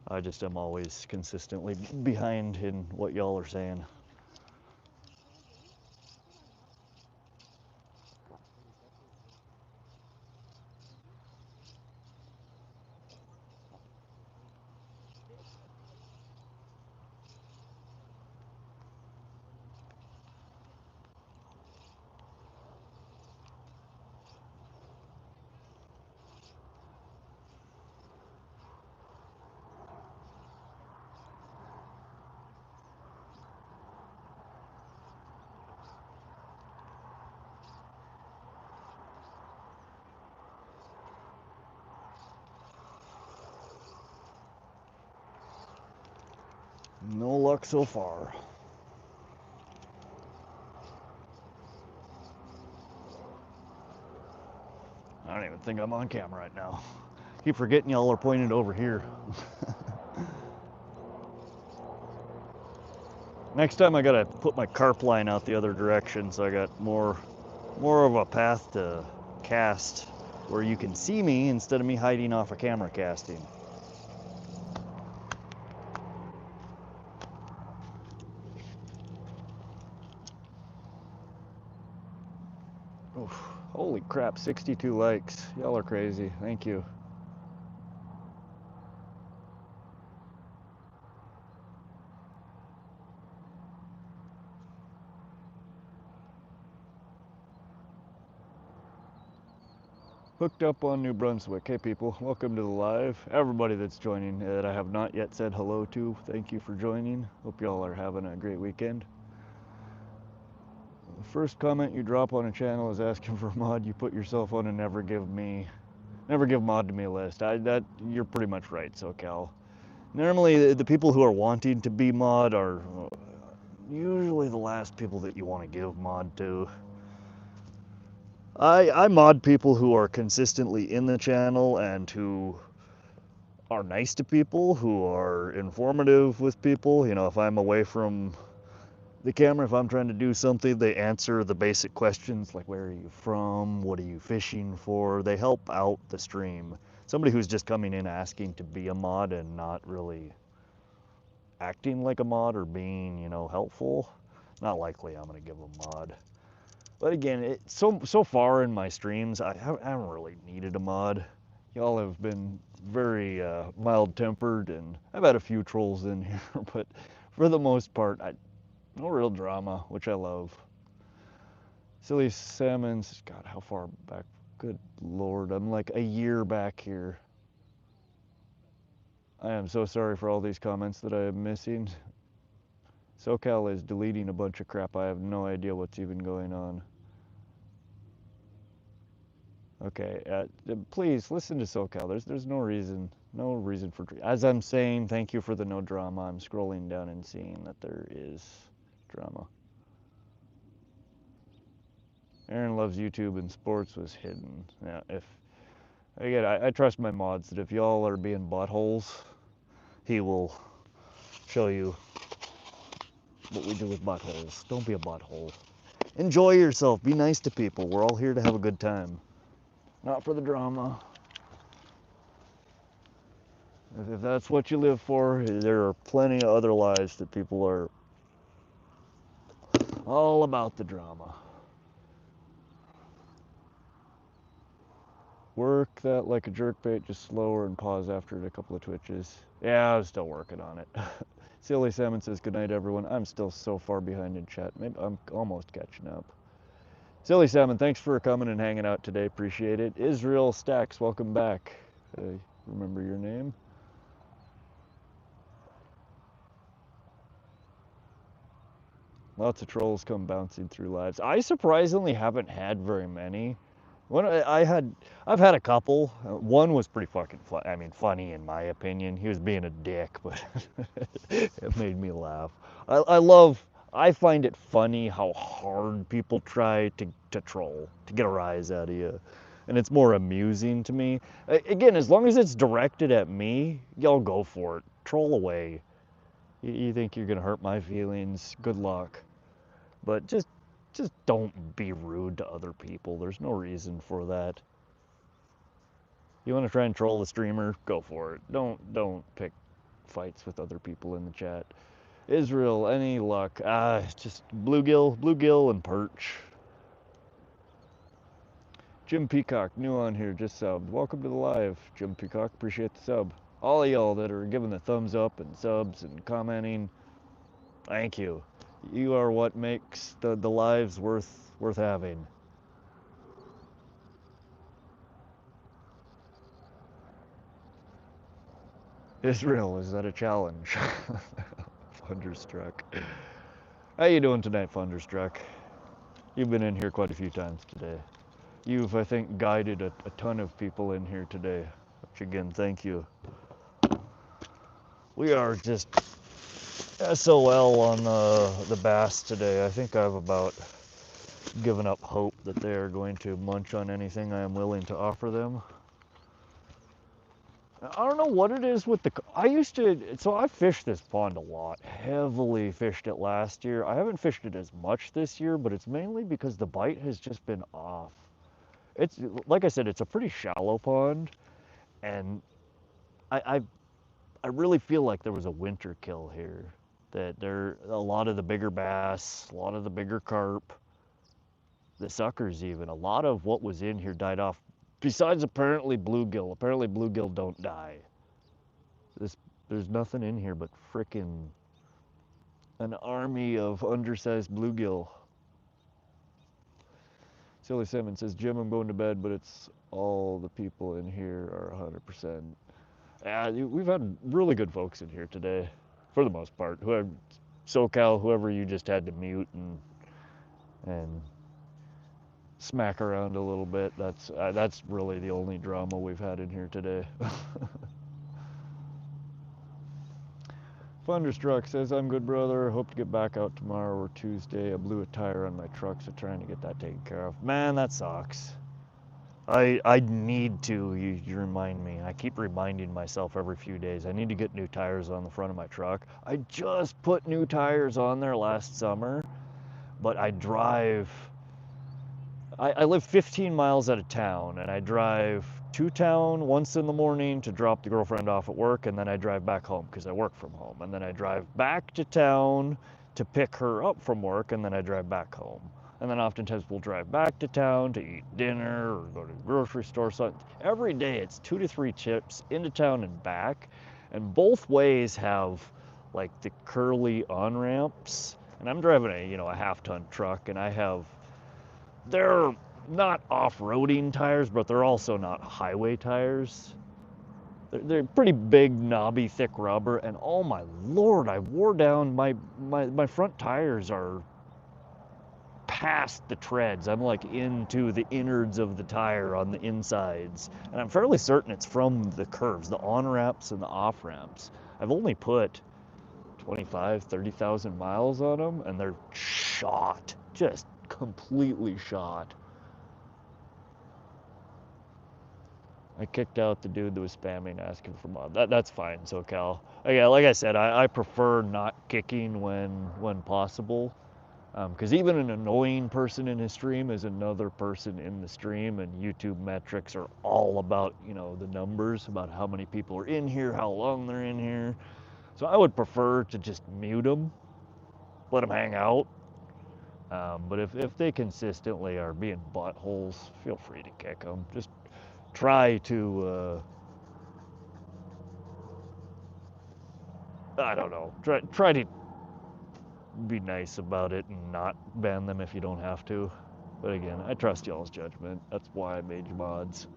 I just am always consistently behind in what y'all are saying. No luck so far. I don't even think I'm on camera right now. Keep forgetting y'all are pointed over here. Next time I gotta put my carp line out the other direction so I got more of a path to cast where you can see me instead of me hiding off a camera casting. Oof, holy crap, 62 likes. Y'all are crazy. Thank you. Hooked up on New Brunswick. Hey people, welcome to the live. Everybody that's joining that I have not yet said hello to, thank you for joining. Hope y'all are having a great weekend. The first comment you drop on a channel is asking for a mod. You put yourself on a never give mod to me list. You're pretty much right, SoCal. Normally the people who are wanting to be mod are usually the last people that you want to give mod to. I mod people who are consistently in the channel and who are nice to people, who are informative with people. You know, if I'm away from the camera, if I'm trying to do something, they answer the basic questions like, where are you from? What are you fishing for? They help out the stream. Somebody who's just coming in asking to be a mod and not really acting like a mod or being, you know, helpful, not likely I'm gonna give a mod. But again, so far in my streams, I haven't really needed a mod. Y'all have been very mild-tempered, and I've had a few trolls in here, but for the most part, no real drama, which I love. Silly Salmons, God, how far back? Good Lord, I'm like a year back here. I am so sorry for all these comments that I am missing. SoCal is deleting a bunch of crap. I have no idea what's even going on. Okay, please listen to SoCal. There's no reason for. As I'm saying, thank you for the no drama. I'm scrolling down and seeing that there is drama. Aaron loves YouTube and sports was hidden. Yeah, again, I trust my mods that if y'all are being buttholes, he will show you what we do with buttholes. Don't be a butthole. Enjoy yourself. Be nice to people. We're all here to have a good time, not for the drama. If that's what you live for, there are plenty of other lives that people are all about the drama. Work that like a jerkbait, just slower and pause after a couple of twitches. Yeah, I'm still working on it. Silly Salmon says, good night, everyone. I'm still so far behind in chat. Maybe I'm almost catching up. Silly Salmon, thanks for coming and hanging out today. Appreciate it. Israel Stacks, welcome back. Remember your name? Lots of trolls come bouncing through lives. I surprisingly haven't had very many. I've had a couple. One was pretty fucking funny in my opinion. He was being a dick, but it made me laugh. I find it funny how hard people try to troll, to get a rise out of you. And it's more amusing to me. Again, as long as it's directed at me, y'all go for it. Troll away. You think you're gonna hurt my feelings? Good luck. But just don't be rude to other people. There's no reason for that. You want to try and troll the streamer? Go for it. Don't pick fights with other people in the chat. Israel, any luck? Just bluegill and perch. Jim Peacock, new on here, just subbed. Welcome to the live, Jim Peacock. Appreciate the sub. All of y'all that are giving the thumbs up and subs and commenting, thank you. You are what makes the lives worth having. Israel, is that a challenge? Thunderstruck. How you doing tonight, Thunderstruck? You've been in here quite a few times today. You've, I think, guided a ton of people in here today, which again, thank you. We are just SOL on the bass today. I think I've about given up hope that they are going to munch on anything I am willing to offer them. I don't know what it is with so I fished this pond a lot, heavily fished it last year. I haven't fished it as much this year, but it's mainly because the bite has just been off. It's, like I said, it's a pretty shallow pond, and I, I, I really feel like there was a winter kill here. That a lot of the bigger bass, a lot of the bigger carp, the suckers even, a lot of what was in here died off. Besides apparently bluegill. Apparently bluegill don't die. This There's nothing in here but frickin' an army of undersized bluegill. Silly Salmon says, Jim, I'm going to bed, but it's all the people in here are 100%. Yeah, we've had really good folks in here today, for the most part. Whoever, SoCal, whoever you just had to mute and smack around a little bit. That's really the only drama we've had in here today. Thunderstruck says, I'm good, brother. Hope to get back out tomorrow or Tuesday. I blew a tire on my truck, so trying to get that taken care of. Man, that sucks. I need to, you remind me. I keep reminding myself every few days, I need to get new tires on the front of my truck. I just put new tires on there last summer, but I live 15 miles out of town, and I drive to town once in the morning to drop the girlfriend off at work, and then I drive back home because I work from home. And then I drive back to town to pick her up from work, and then I drive back home. And then oftentimes we'll drive back to town to eat dinner or go to the grocery store. So every day it's 2 to 3 trips into town and back. And both ways have like the curly on-ramps. And I'm driving a half-ton truck, and they're not off-roading tires, but they're also not highway tires. They're pretty big, knobby, thick rubber, and oh my lord, I wore down my front tires are past the treads. I'm like into the innards of the tire on the insides, and I'm fairly certain it's from the curves, the on-ramps and the off-ramps. I've only put 30,000 miles on them, and they're shot, just completely shot. I kicked out the dude that was spamming asking for mod. That's fine, SoCal. Yeah, like I said, I prefer not kicking when possible, because even an annoying person in his stream is another person in the stream, and YouTube metrics are all about the numbers, about how many people are in here, how long they're in here. So I would prefer to just mute them, let them hang out. But if they consistently are being buttholes, feel free to kick them. Just try to I don't know, try to be nice about it and not ban them if you don't have to. But again, I trust y'all's judgment. That's why I made you mods.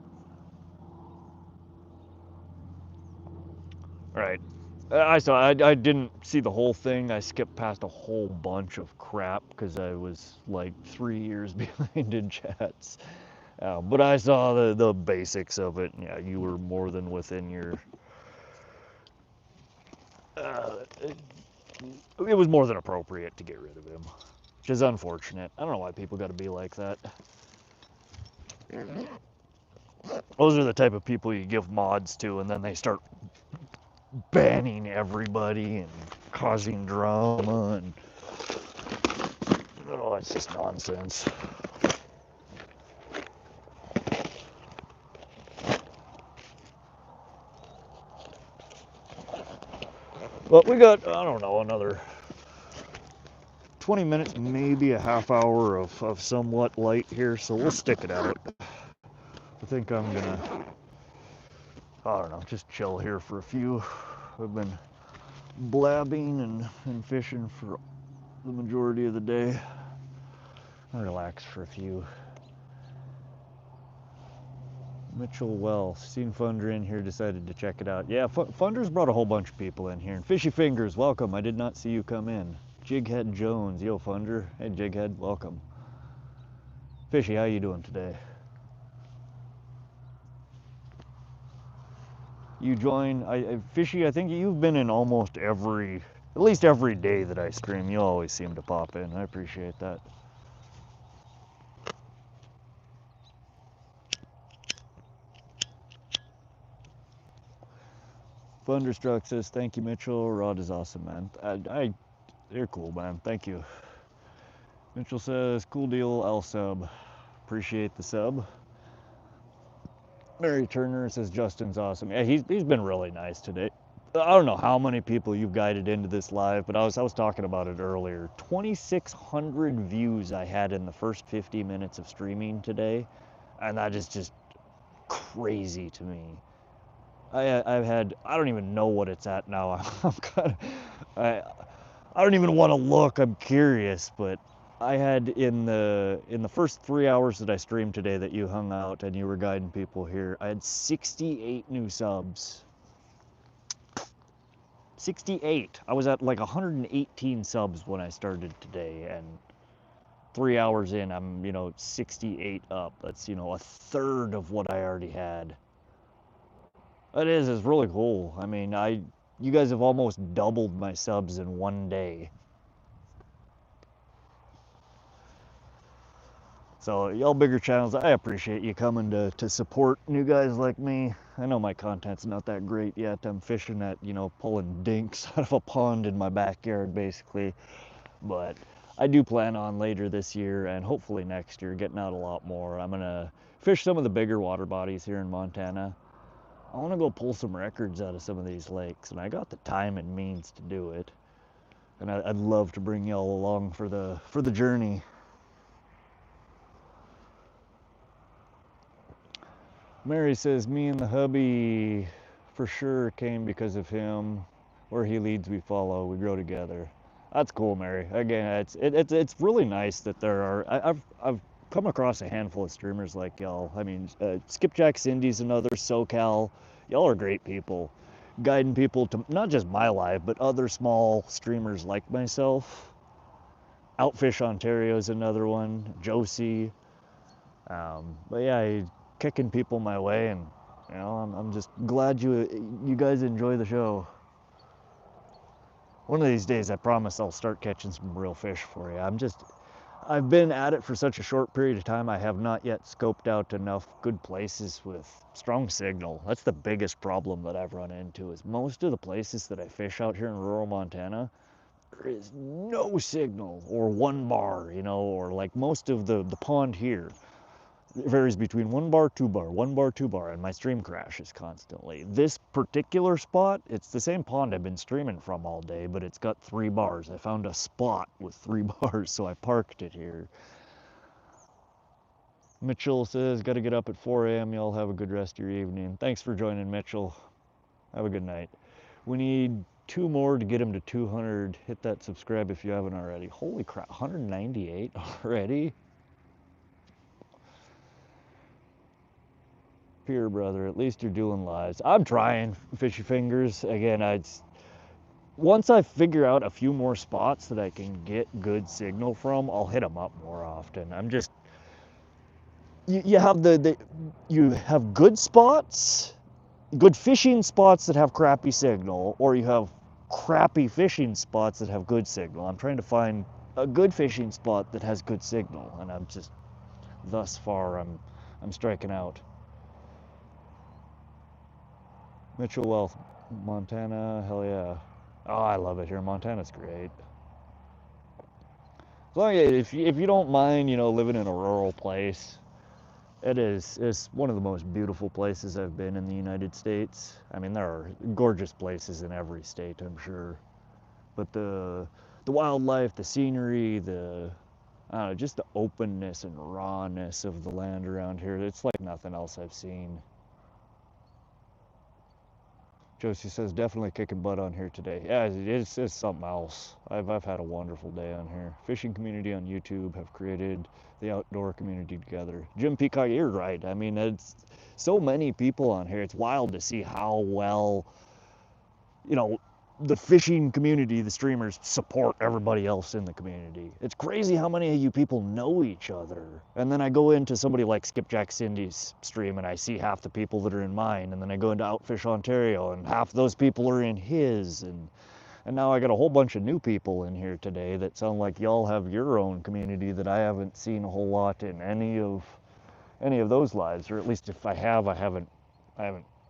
All right. I didn't see the whole thing. I skipped past a whole bunch of crap because I was like 3 years behind in chats. But I saw the basics of it. Yeah, you were more than within your. It was more than appropriate to get rid of him, which is unfortunate. I don't know why people got to be like that. Those are the type of people you give mods to, and then they start banning everybody and causing drama, and oh, it's just nonsense. But we got, I don't know, another 20 minutes, maybe a half hour of somewhat light here, so we'll stick it out. I think I'm gonna, I don't know, just chill here for a few. I've been blabbing and fishing for the majority of the day. I'll relax for a few. Mitchell Wells, seen Funder in here, decided to check it out. Yeah, Funder's brought a whole bunch of people in here. And Fishy Fingers, welcome. I did not see you come in. Jighead Jones, yo Funder. Hey Jighead, welcome. Fishy, how you doing today? You join, Fishy, I think you've been in almost every at least every day that I stream, you always seem to pop in. I appreciate that. Thunderstruck says, thank you, Mitchell. Rod is awesome, man. You're cool, man. Thank you. Mitchell says, cool deal, I'll sub. Appreciate the sub. Mary Turner says, Justin's awesome. Yeah, he's been really nice today. I don't know how many people you've guided into this live, but I was talking about it earlier. 2,600 views I had in the first 50 minutes of streaming today, and that is just crazy to me. I've had, I don't even know what it's at now. I'm kind of, I don't even want to look. I'm curious, but I had in the first 3 hours that I streamed today that you hung out and you were guiding people here, I had 68 new subs. 68. I was at like 118 subs when I started today, and 3 hours in, I'm 68 up. That's a third of what I already had. It's really cool. I mean, you guys have almost doubled my subs in one day. So y'all bigger channels, I appreciate you coming to support new guys like me. I know my content's not that great yet. I'm fishing at, pulling dinks out of a pond in my backyard basically. But I do plan on later this year and hopefully next year getting out a lot more. I'm gonna fish some of the bigger water bodies here in Montana. I wanna go pull some records out of some of these lakes, and I got the time and means to do it. And I'd love to bring y'all along for the journey. Mary says, me and the hubby for sure came because of him. Where he leads, we follow. We grow together. That's cool, Mary. Again, it's really nice that there are. I've come across a handful of streamers like y'all. I mean, Skipjack Cindy's another, SoCal. Y'all are great people, guiding people to not just my life, but other small streamers like myself. Outfish Ontario's another one. Josie. But yeah, kicking people my way, and I'm just glad you guys enjoy the show. One of these days, I promise I'll start catching some real fish for you. I've been at it for such a short period of time, I have not yet scoped out enough good places with strong signal. That's the biggest problem that I've run into, is most of the places that I fish out here in rural Montana, there is no signal, or one bar, or like most of the pond here. It varies between 1 bar, 2 bar, 1 bar, 2 bar, and my stream crashes constantly. This particular spot, it's the same pond I've been streaming from all day, but it's got 3 bars. I found a spot with 3 bars, so I parked it here. Mitchell says, gotta get up at 4 a.m. Y'all have a good rest of your evening. Thanks for joining, Mitchell. Have a good night. We need 2 more to get him to 200. Hit that subscribe if you haven't already. Holy crap, 198 already? Peer brother, at least you're doing lives. I'm trying, fishy fingers. Again, once I figure out a few more spots that I can get good signal from, I'll hit them up more often. I'm just, you have you have good spots, good fishing spots that have crappy signal, or you have crappy fishing spots that have good signal. I'm trying to find a good fishing spot that has good signal, and I'm just, thus far, I'm striking out. Mitchell Wealth, Montana, hell yeah. Oh, I love it here. Montana's great. As long as, if you don't mind, living in a rural place, it's one of the most beautiful places I've been in the United States. I mean, there are gorgeous places in every state, I'm sure. But the wildlife, the scenery, I don't know, just the openness and rawness of the land around here, it's like nothing else I've seen. Josie says, definitely kicking butt on here today. Yeah, it's something else. I've had a wonderful day on here. Fishing community on YouTube have created the outdoor community together. Jim Peacock, you're right. I mean, it's so many people on here. It's wild to see how well, the fishing community, the streamers, support everybody else in the community. It's crazy how many of you people know each other. And then I go into somebody like Skipjack Cindy's stream and I see half the people that are in mine. And then I go into Outfish Ontario and half those people are in his. And And now I got a whole bunch of new people in here today that sound like y'all have your own community that I haven't seen a whole lot in any of those lives, or at least if I have, I haven't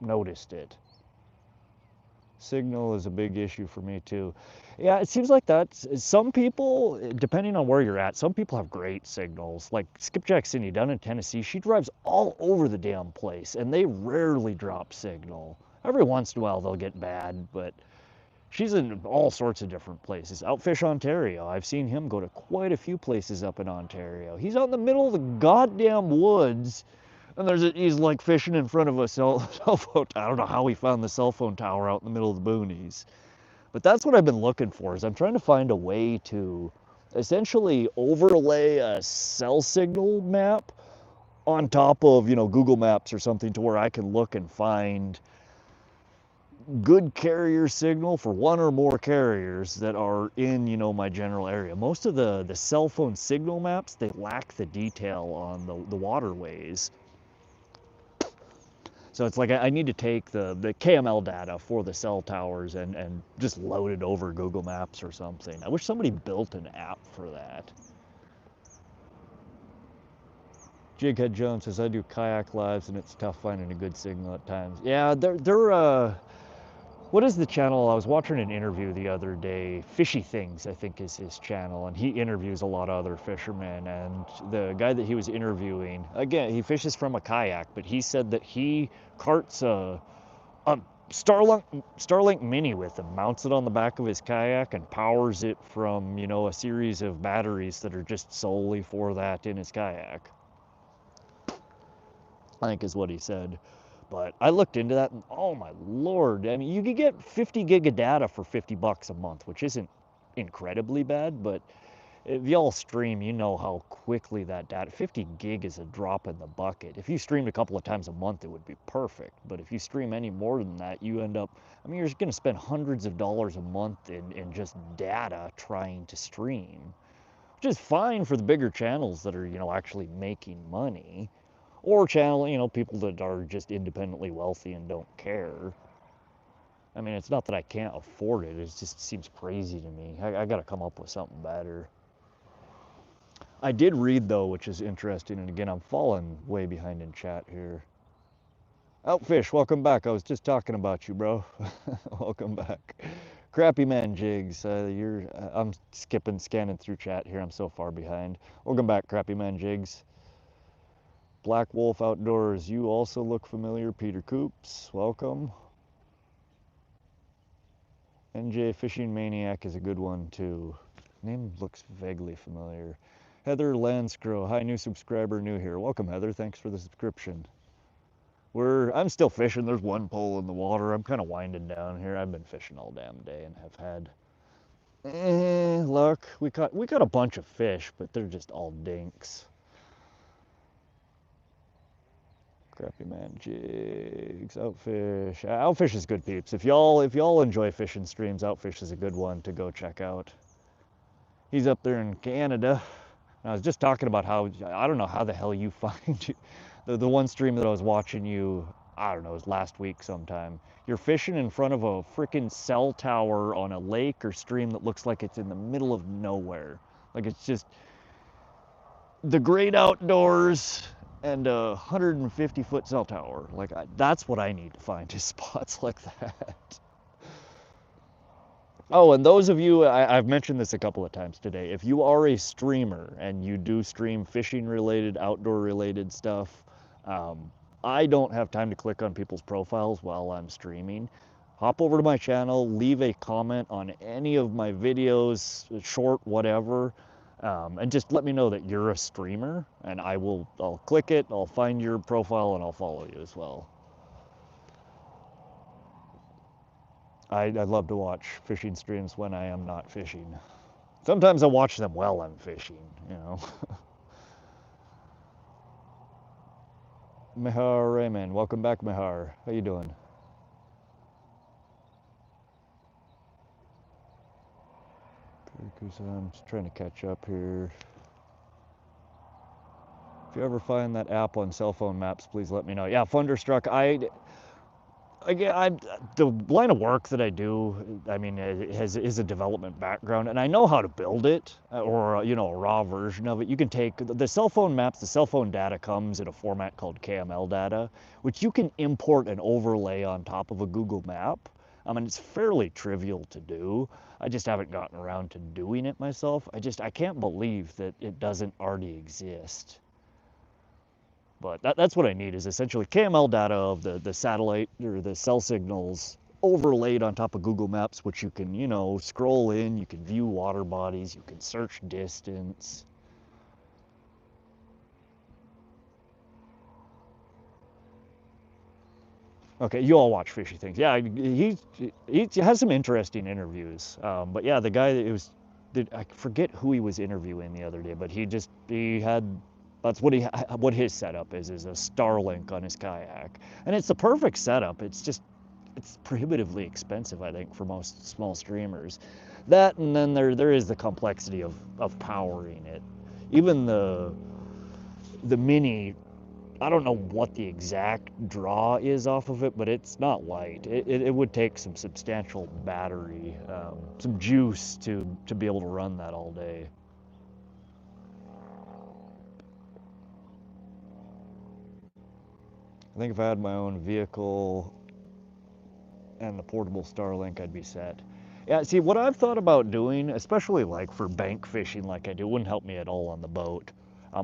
noticed it. Signal is a big issue for me too. Yeah, it seems like that. Some people, depending on where you're at, some people have great signals. Like Skipjack Cindy down in Tennessee, she drives all over the damn place and they rarely drop signal. Every once in a while they'll get bad, but she's in all sorts of different places. Outfish Ontario, I've seen him go to quite a few places up in Ontario. He's out in the middle of the goddamn woods, and he's like fishing in front of a cell phone. I don't know how he found the cell phone tower out in the middle of the boonies. But that's what I've been looking for, is I'm trying to find a way to essentially overlay a cell signal map on top of, Google Maps or something, to where I can look and find good carrier signal for one or more carriers that are in, my general area. Most of the cell phone signal maps, they lack the detail on the waterways. So it's like I need to take the KML data for the cell towers and just load it over Google Maps or something. I wish somebody built an app for that. Jighead Jones says, I do kayak lives and it's tough finding a good signal at times. Yeah, they're what is the channel? I was watching an interview the other day. Fishy Things, I think, is his channel, and he interviews a lot of other fishermen. And the guy that he was interviewing, again, he fishes from a kayak, but he said that he carts a Starlink Mini with him, mounts it on the back of his kayak, and powers it from, a series of batteries that are just solely for that in his kayak. I think is what he said. But I looked into that and oh my Lord, I mean, you could get 50 gig of data for $50 a month, which isn't incredibly bad, but if y'all stream, you know how quickly that data, 50 gig is a drop in the bucket. If you streamed a couple of times a month, it would be perfect. But if you stream any more than that, you end up, I mean, you're going to spend hundreds of dollars a month in just data trying to stream, which is fine for the bigger channels that are, actually making money. Or channel, people that are just independently wealthy and don't care. I mean, it's not that I can't afford it. It just seems crazy to me. I got to come up with something better. I did read, though, which is interesting. And again, I'm falling way behind in chat here. Outfish, welcome back. I was just talking about you, bro. Welcome back. Crappy Man Jigs, I'm scanning through chat here. I'm so far behind. Welcome back, Crappy Man Jigs. Black Wolf Outdoors, you also look familiar. Peter Coops, welcome. NJ Fishing Maniac is a good one too. Name looks vaguely familiar. Heather Lanscrow, hi, new subscriber, new here. Welcome, Heather, thanks for the subscription. I'm still fishing. There's one pole in the water. I'm kind of winding down here. I've been fishing all damn day and have had luck. We caught a bunch of fish, but they're just all dinks. Crappy Man Jigs, Outfish. Outfish is good, peeps. If y'all enjoy fishing streams, Outfish is a good one to go check out. He's up there in Canada. And I was just talking about how, I don't know how the hell you find the one stream that I was watching you, I don't know, it was last week sometime. You're fishing in front of a freaking cell tower on a lake or stream that looks like it's in the middle of nowhere. Like it's just the great outdoors and a 150-foot cell tower. Like that's what I need to find, is spots like that. Oh, and those of you, I've mentioned this a couple of times today, if you are a streamer and you do stream fishing related, outdoor related stuff, I don't have time to click on people's profiles while I'm streaming. Hop over to my channel, leave a comment on any of my videos, short, whatever, and just let me know that you're a streamer, and I'll click it, I'll find your profile, and I'll follow you as well. I love to watch fishing streams when I am not fishing. Sometimes I watch them while I'm fishing, Mihar Raymond, welcome back, Mihar. How you doing? I'm just trying to catch up here. If you ever find that app on cell phone maps, please let me know. Yeah, Thunderstruck. Again, the line of work that I do, I mean, is a development background, and I know how to build it, or you know, a raw version of it. You can take the cell phone maps. The cell phone data comes in a format called KML data, which you can import and overlay on top of a Google map. I mean, it's fairly trivial to do. I just haven't gotten around to doing it myself. I can't believe that it doesn't already exist. But that's what I need, is essentially KML data of the satellite or the cell signals overlaid on top of Google Maps, which you can, you know, scroll in, you can view water bodies, you can search distance. Okay, you all watch Fishy Things. Yeah, he has some interesting interviews. But yeah, the guy that I forget who he was interviewing the other day, but he had, that's what his setup is a Starlink on his kayak, and it's the perfect setup. It's prohibitively expensive, I think, for most small streamers. That, and then there is the complexity of powering it. Even the mini, I don't know what the exact draw is off of it, but it's not light. It would take some substantial battery, some juice to be able to run that all day. I think if I had my own vehicle and the portable Starlink, I'd be set. Yeah, see, what I've thought about doing, especially like for bank fishing like I do, wouldn't help me at all on the boat.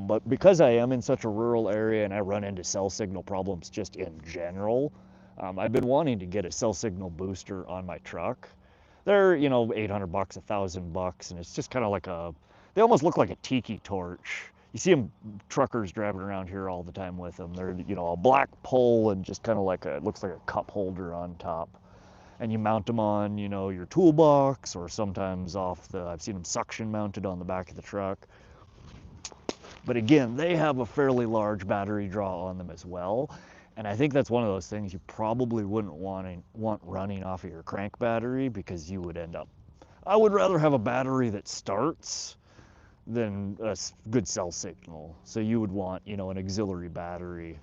But because I am in such a rural area and I run into cell signal problems just in general, I've been wanting to get a cell signal booster on my truck. They're, you know, 800 bucks, $1,000, and it's just kind of like they almost look like a tiki torch. You see them truckers driving around here all the time with them. They're, you know, a black pole and just kind of like it looks like a cup holder on top. And you mount them on, you know, your toolbox, or sometimes I've seen them suction mounted on the back of the truck. But again, they have a fairly large battery draw on them as well. And I think that's one of those things you probably wouldn't want running off of your crank battery, because you would end up, I would rather have a battery that starts than a good cell signal. So you would want, you know, an auxiliary battery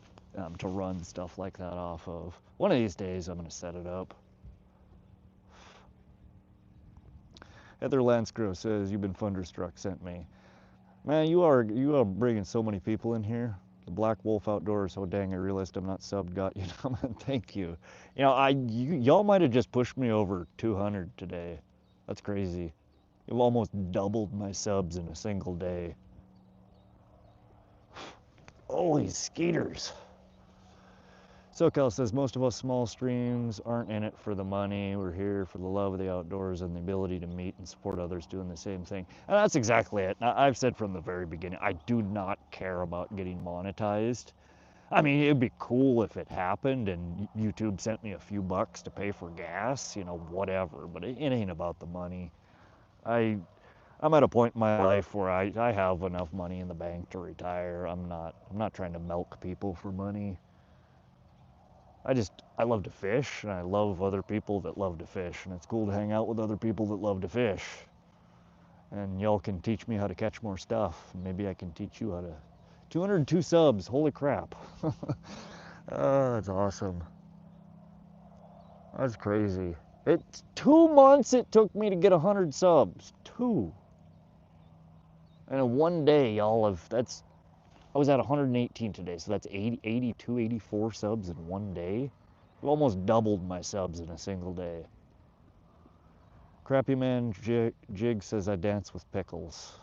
to run stuff like that off of. One of these days I'm going to set it up. Heather Lansgrove says, "You've been thunderstruck, sent me." Man, you are bringing so many people in here. The Black Wolf Outdoors. Oh dang, I realized I'm not subbed. Got you. Thank you. You know, y'all might have just pushed me over 200 today. That's crazy. You've almost doubled my subs in a single day. Holy skeeters. SoCal says, most of us small streams aren't in it for the money. We're here for the love of the outdoors and the ability to meet and support others doing the same thing. And that's exactly it. Now, I've said from the very beginning, I do not care about getting monetized. I mean, it'd be cool if it happened and YouTube sent me a few bucks to pay for gas, you know, whatever, but it ain't about the money. I'm at a point in my life where I have enough money in the bank to retire. I'm not trying to milk people for money. I love to fish, and I love other people that love to fish, and it's cool to hang out with other people that love to fish. And y'all can teach me how to catch more stuff. Maybe I can teach you how to. 202 subs, holy crap. Oh, that's awesome. That's crazy. It's 2 months it took me to get 100 subs. 2. And in one day, y'all I was at 118 today, so that's 82, 84 subs in one day. I've almost doubled my subs in a single day. Crappy Man Jig says, I dance with pickles.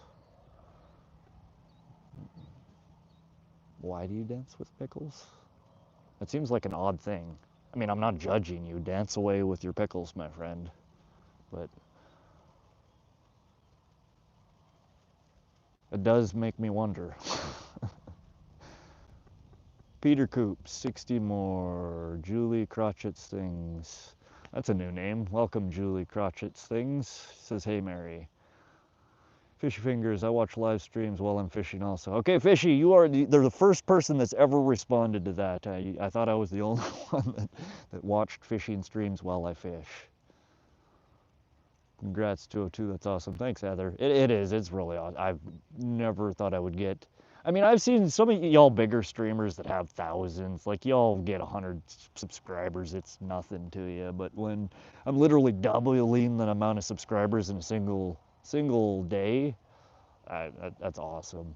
Why do you dance with pickles? That seems like an odd thing. I mean, I'm not judging you. Dance away with your pickles, my friend. But it does make me wonder. Peter Coops, 60 more. Julie Crotchet's Things. That's a new name. Welcome, Julie Crotchet's Things. Says, hey, Mary. Fishy Fingers, I watch live streams while I'm fishing also. Okay, Fishy, they're the first person that's ever responded to that. I thought I was the only one that watched fishing streams while I fish. Congrats, 202, that's awesome. Thanks, Heather. It is, it's really awesome. I've never thought I would get, I mean, I've seen some of y'all bigger streamers that have thousands. Like y'all get 100 subscribers, it's nothing to you. But when I'm literally doubling the amount of subscribers in a single day, that's awesome.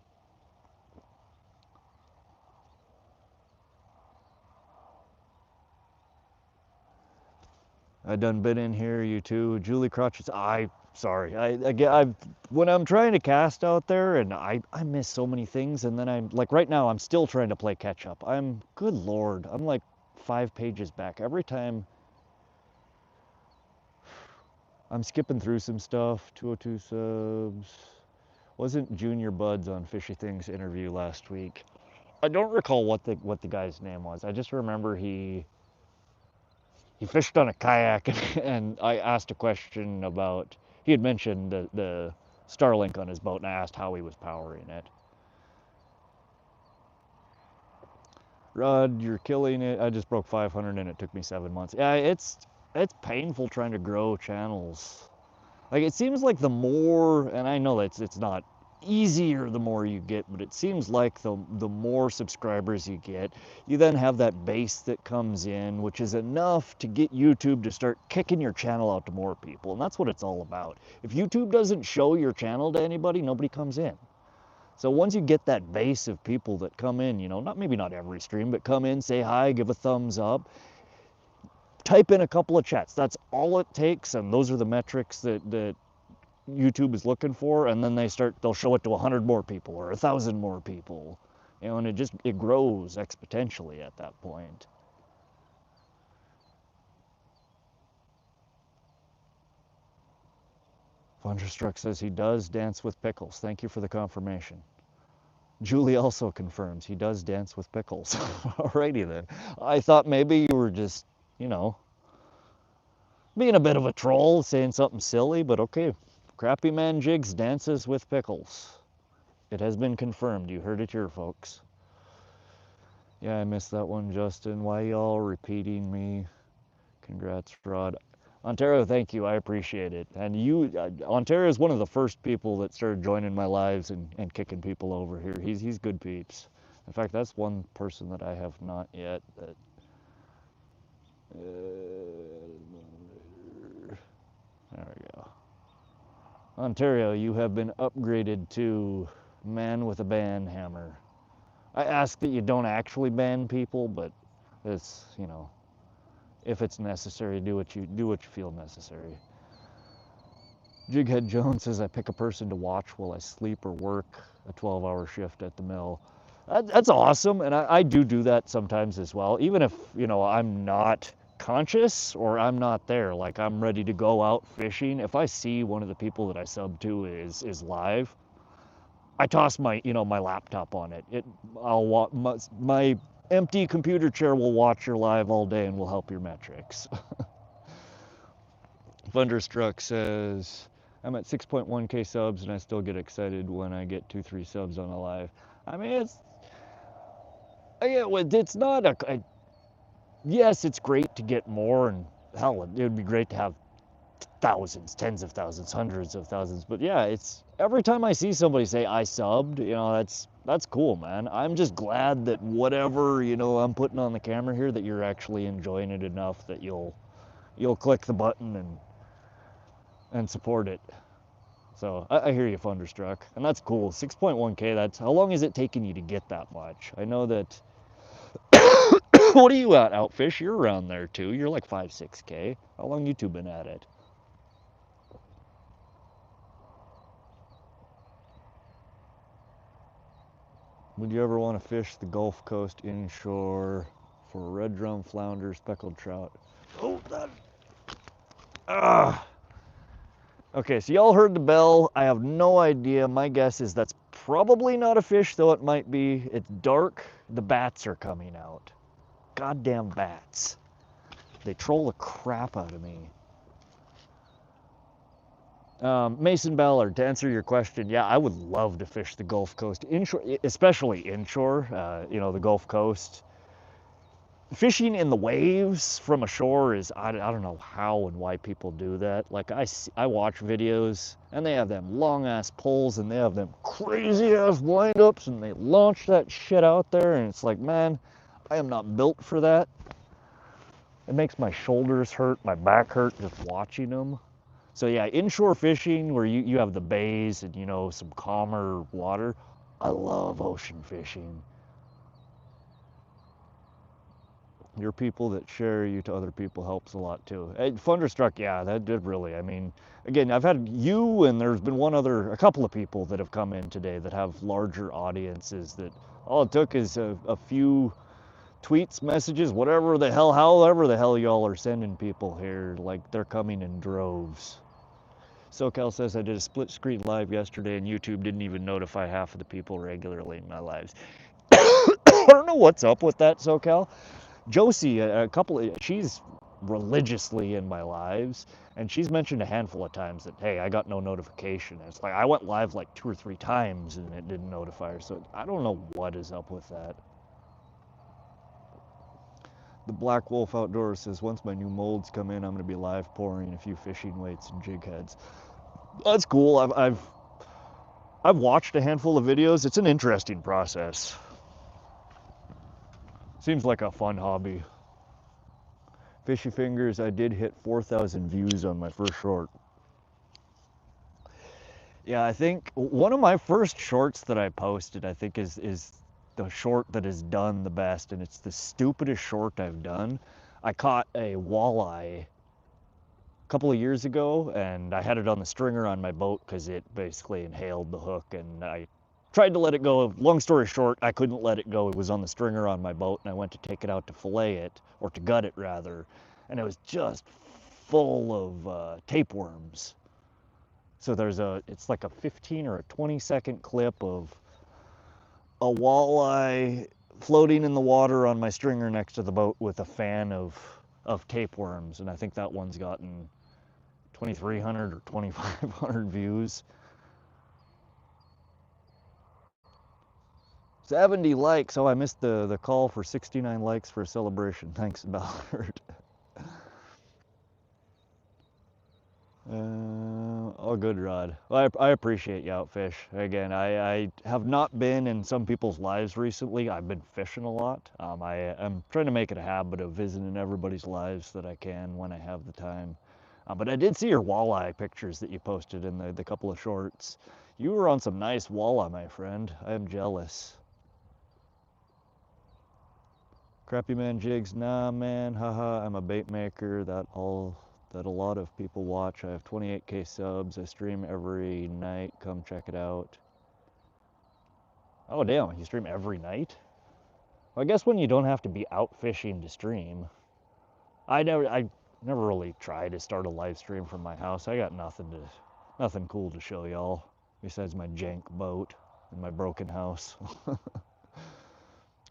I done been in here, you too. Julie Crotches, sorry. I when I'm trying to cast out there and I miss so many things, and then I'm like right now I'm still trying to play catch up. Good Lord, I'm like 5 pages back. Every time I'm skipping through some stuff. 202 subs. Wasn't Junior Buds on Fishy Things interview last week? I don't recall what the guy's name was. I just remember he fished on a kayak, and I asked a question about, he had mentioned the Starlink on his boat, and I asked how he was powering it. Rod, you're killing it. I just broke 500 and it took me 7 months. Yeah, it's painful trying to grow channels. Like it seems like the more, and I know that it's not easier the more you get, but it seems like the more subscribers you get, you then have that base that comes in, which is enough to get YouTube to start kicking your channel out to more people. And that's what it's all about. If YouTube doesn't show your channel to anybody, nobody comes in. So once you get that base of people that come in, you know, maybe not every stream, but come in, say hi, give a thumbs up, type in a couple of chats. That's all it takes, and those are the metrics that YouTube is looking for, and then they'll show it to 100 more people or 1,000 more people, you know, and it grows exponentially at that point. Thunderstruck says he does dance with pickles. Thank you for the confirmation. Julie also confirms he does dance with pickles. Alrighty then. I thought maybe you were just, you know, being a bit of a troll, saying something silly, but okay. Crappy Man Jigs dances with pickles. It has been confirmed. You heard it here, folks. Yeah, I missed that one, Justin. Why y'all repeating me? Congrats, Rod. Ontario, thank you. I appreciate it. And Ontario is one of the first people that started joining my lives and kicking people over here. He's good peeps. In fact, that's one person that I have not yet. There we go. Ontario, you have been upgraded to man with a ban hammer. I ask that you don't actually ban people, but it's, you know, if it's necessary, do what you feel necessary. Jighead Jones says I pick a person to watch while I sleep or work a 12-hour shift at the mill. That's awesome, and I do that sometimes as well. Even if, you know, I'm not conscious or I'm not there, like I'm ready to go out fishing. If I see one of the people that I sub to is live, I toss my laptop on it. My empty computer chair will watch your live all day and will help your metrics. Thunderstruck says, I'm at 6.1k subs and I still get excited when I get 2-3 subs on a live. I mean, it's not yes, it's great to get more, and hell, it would be great to have thousands, tens of thousands, hundreds of thousands. But yeah, it's every time I see somebody say I subbed, you know, that's cool, man. I'm just glad that whatever, you know, I'm putting on the camera here, that you're actually enjoying it enough that you'll click the button and support it. So I hear you, Thunderstruck, and that's cool. 6.1k. That's how long is it taking you to get that much? I know that. What are you at, Outfish? You're around there too. You're like 5-6k. How long you two been at it? Would you ever want to fish the Gulf Coast inshore for red drum, flounder, speckled trout? Oh, that. Ah. Okay, so y'all heard the bell. I have no idea. My guess is that's probably not a fish, though it might be. It's dark. The bats are coming out. Goddamn bats. They troll the crap out of me. Mason Ballard, to answer your question, yeah, I would love to fish the Gulf Coast inshore, especially inshore. You know, the Gulf Coast. fishing in the waves from ashore is, I don't know how and why people do that. Like I watch videos and they have them long ass poles and they have them crazy ass windups and they launch that shit out there and it's like, man, I am not built for that. It makes my shoulders hurt, my back hurt just watching them. So yeah, inshore fishing where you have the bays and, you know, some calmer water. I love ocean fishing. Your people that share you to other people helps a lot too. Thunderstruck, yeah, that did really. I mean, again, I've had you and there's been a couple of people that have come in today that have larger audiences that all it took is a few tweets, messages, whatever the hell, however the hell y'all are sending people here, like they're coming in droves. SoCal says I did a split screen live yesterday and YouTube didn't even notify half of the people regularly in my lives. I don't know what's up with that, SoCal. Josie, she's religiously in my lives, and she's mentioned a handful of times that, hey, I got no notification. And it's like I went live like 2 or 3 times and it didn't notify her. So I don't know what is up with that. The Black Wolf Outdoors says, once my new molds come in, I'm going to be live pouring a few fishing weights and jig heads. That's cool. I've watched a handful of videos. It's an interesting process. Seems like a fun hobby. Fishy Fingers, I did hit 4,000 views on my first short. Yeah, I think one of my first shorts that I posted, I think is the short that is done the best, and it's the stupidest short I've done. I caught a walleye a couple of years ago, and I had it on the stringer on my boat because it basically inhaled the hook, and I tried to let it go. Long story short, I couldn't let it go. It was on the stringer on my boat, and I went to take it out to fillet it, or to gut it rather, and it was just full of tapeworms. So it's like a 15 or a 20-second clip of a walleye floating in the water on my stringer next to the boat with a fan of tapeworms, and I think that one's gotten 2,300 or 2,500 views. 70 likes. Oh, I missed the call for 69 likes for a celebration. Thanks, Ballard. Oh, good, Rod. Well, I appreciate you, Outfish. Again, I have not been in some people's lives recently. I've been fishing a lot. I'm trying to make it a habit of visiting everybody's lives that I can when I have the time. But I did see your walleye pictures that you posted in the couple of shorts. You were on some nice walleye, my friend. I am jealous. Crappy Man Jigs, nah man, haha, I'm a bait maker, that a lot of people watch. I have 28K subs, I stream every night, come check it out. Oh damn, you stream every night? Well, I guess when you don't have to be out fishing to stream. I never really tried to start a live stream from my house. I got nothing cool to show y'all, besides my jank boat and my broken house.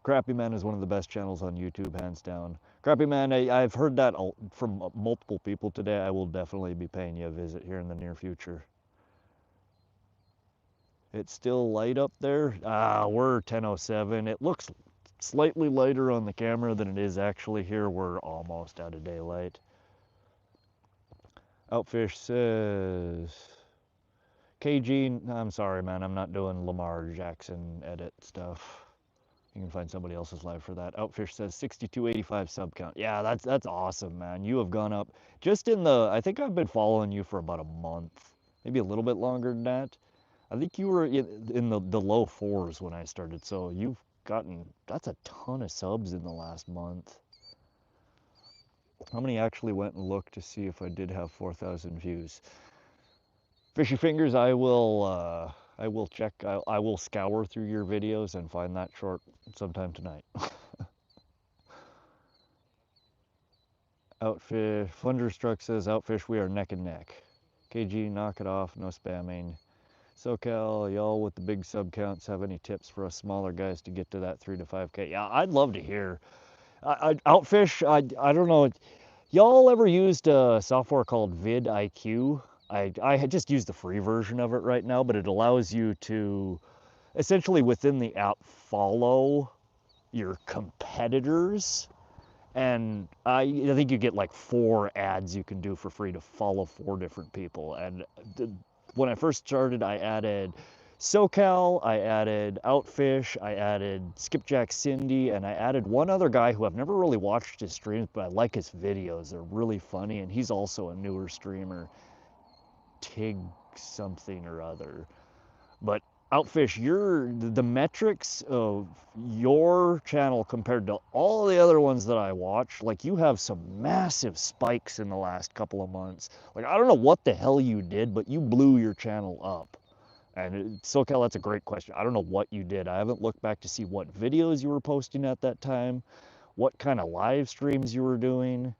Crappy Man is one of the best channels on YouTube, hands down. Crappy Man, I've heard that from multiple people today. I will definitely be paying you a visit here in the near future. It's still light up there. We're 10:07. It looks slightly lighter on the camera than it is actually here. We're almost out of daylight. Outfish says, KG, I'm sorry, man. I'm not doing Lamar Jackson edit stuff. You can find somebody else's live for that. Outfish says 6285 sub count. Yeah, that's awesome, man. You have gone up just I think I've been following you for about a month, maybe a little bit longer than that. I think you were in the low 4s when I started, so that's a ton of subs in the last month. How many actually went and looked to see if I did have 4,000 views? Fishy Fingers, I will check. I will scour through your videos and find that short sometime tonight. Outfish, Thunderstruck says, Outfish, we are neck and neck. KG, knock it off, no spamming. SoCal, y'all with the big sub counts have any tips for us smaller guys to get to that 3 to 5K? Yeah, I'd love to hear. Outfish, I don't know. Y'all ever used a software called vidIQ? I had just used the free version of it right now, but it allows you to essentially within the app follow your competitors And I think you get like 4 ads you can do for free to follow 4 different people. And when I first started, I added SoCal, I added Outfish, I added Skipjack Cindy, and I added one other guy who I've never really watched his streams, but I like his videos. They're really funny, and he's also a newer streamer, Tig something or other. But Outfish, the metrics of your channel compared to all the other ones that I watch, like you have some massive spikes in the last couple of months. Like I don't know what the hell you did, but you blew your channel up. And SoCal, that's a great question. I don't know what you did. I haven't looked back to see what videos you were posting at that time, what kind of live streams you were doing.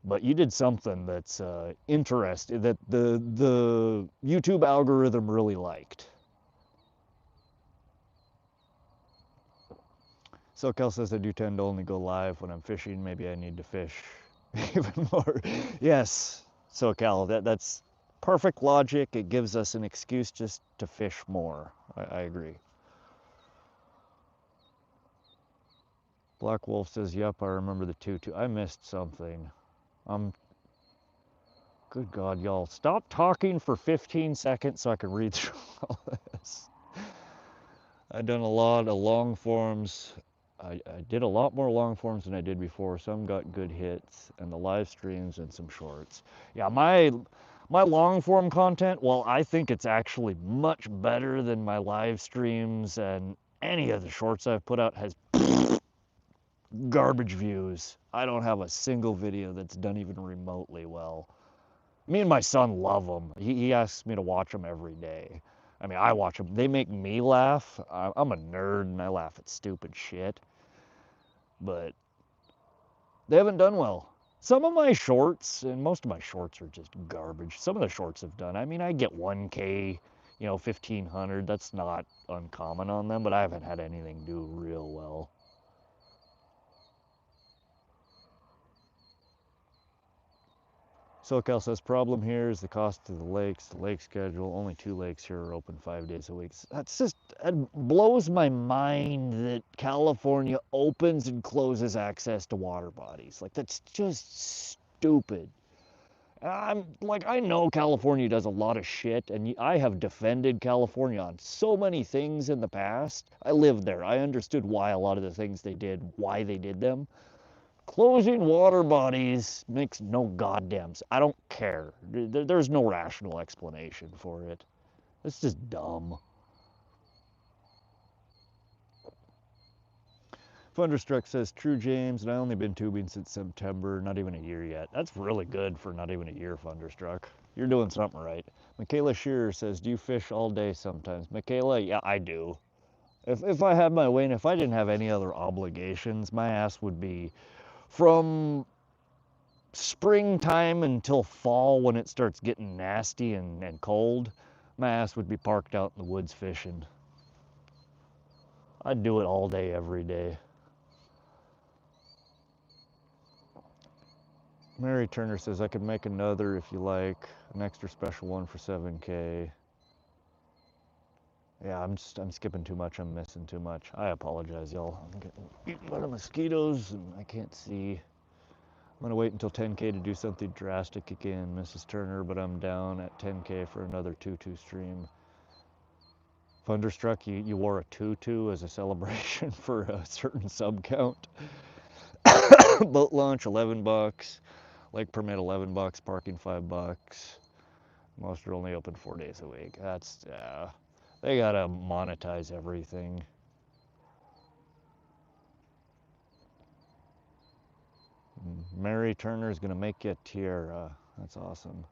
But you did something that's interesting that the YouTube algorithm really liked. SoCal says I do tend to only go live when I'm fishing. Maybe I need to fish even more. Yes, SoCal, that's perfect logic. It gives us an excuse just to fish more. I agree. Black Wolf says, yep, I remember the tutu. I missed something. Good God, y'all. Stop talking for 15 seconds so I can read through all this. I've done a lot of long forms. I did a lot more long forms than I did before. Some got good hits, and the live streams and some shorts. Yeah, my long form content, well, I think it's actually much better than my live streams, and any of the shorts I've put out has garbage views. I don't have a single video that's done even remotely well. Me and my son love them. He asks me to watch them every day. I mean, I watch them. They make me laugh. I'm a nerd and I laugh at stupid shit. But they haven't done well. Some of my shorts, and most of my shorts are just garbage. Some of the shorts have done. I mean, I get 1K, 1,500. That's not uncommon on them, but I haven't had anything do real well. SoCal says, problem here is the cost of the lake schedule. Only 2 lakes here are open 5 days a week. It blows my mind that California opens and closes access to water bodies. Like, that's just stupid. I know California does a lot of shit, and I have defended California on so many things in the past. I lived there. I understood why a lot of the things they did, why they did them. Closing water bodies makes no goddamn sense. I don't care. There's no rational explanation for it. It's just dumb. Thunderstruck says, true, James, and I only been tubing since September, not even a year yet. That's really good for not even a year, Thunderstruck. You're doing something right. Michaela Shearer says, do you fish all day sometimes? Michaela, yeah, I do. If I had my way and if I didn't have any other obligations, my ass would be from springtime until fall when it starts getting nasty and cold, my ass would be parked out in the woods fishing. I'd do it all day, every day. Mary Turner says, I could make another if you like, an extra special one for 7K. Yeah, I'm skipping too much, I'm missing too much. I apologize, y'all. I'm getting eaten by the mosquitoes and I can't see. I'm gonna wait until 10K to do something drastic again, Mrs. Turner, but I'm down at 10K for another tutu stream. Thunderstruck, you wore a tutu as a celebration for a certain sub count. Boat launch, $11. Lake permit, $11. Parking, $5. Most are only open 4 days a week. That's, they gotta monetize everything. Mary Turner's gonna make you a tiara. That's awesome.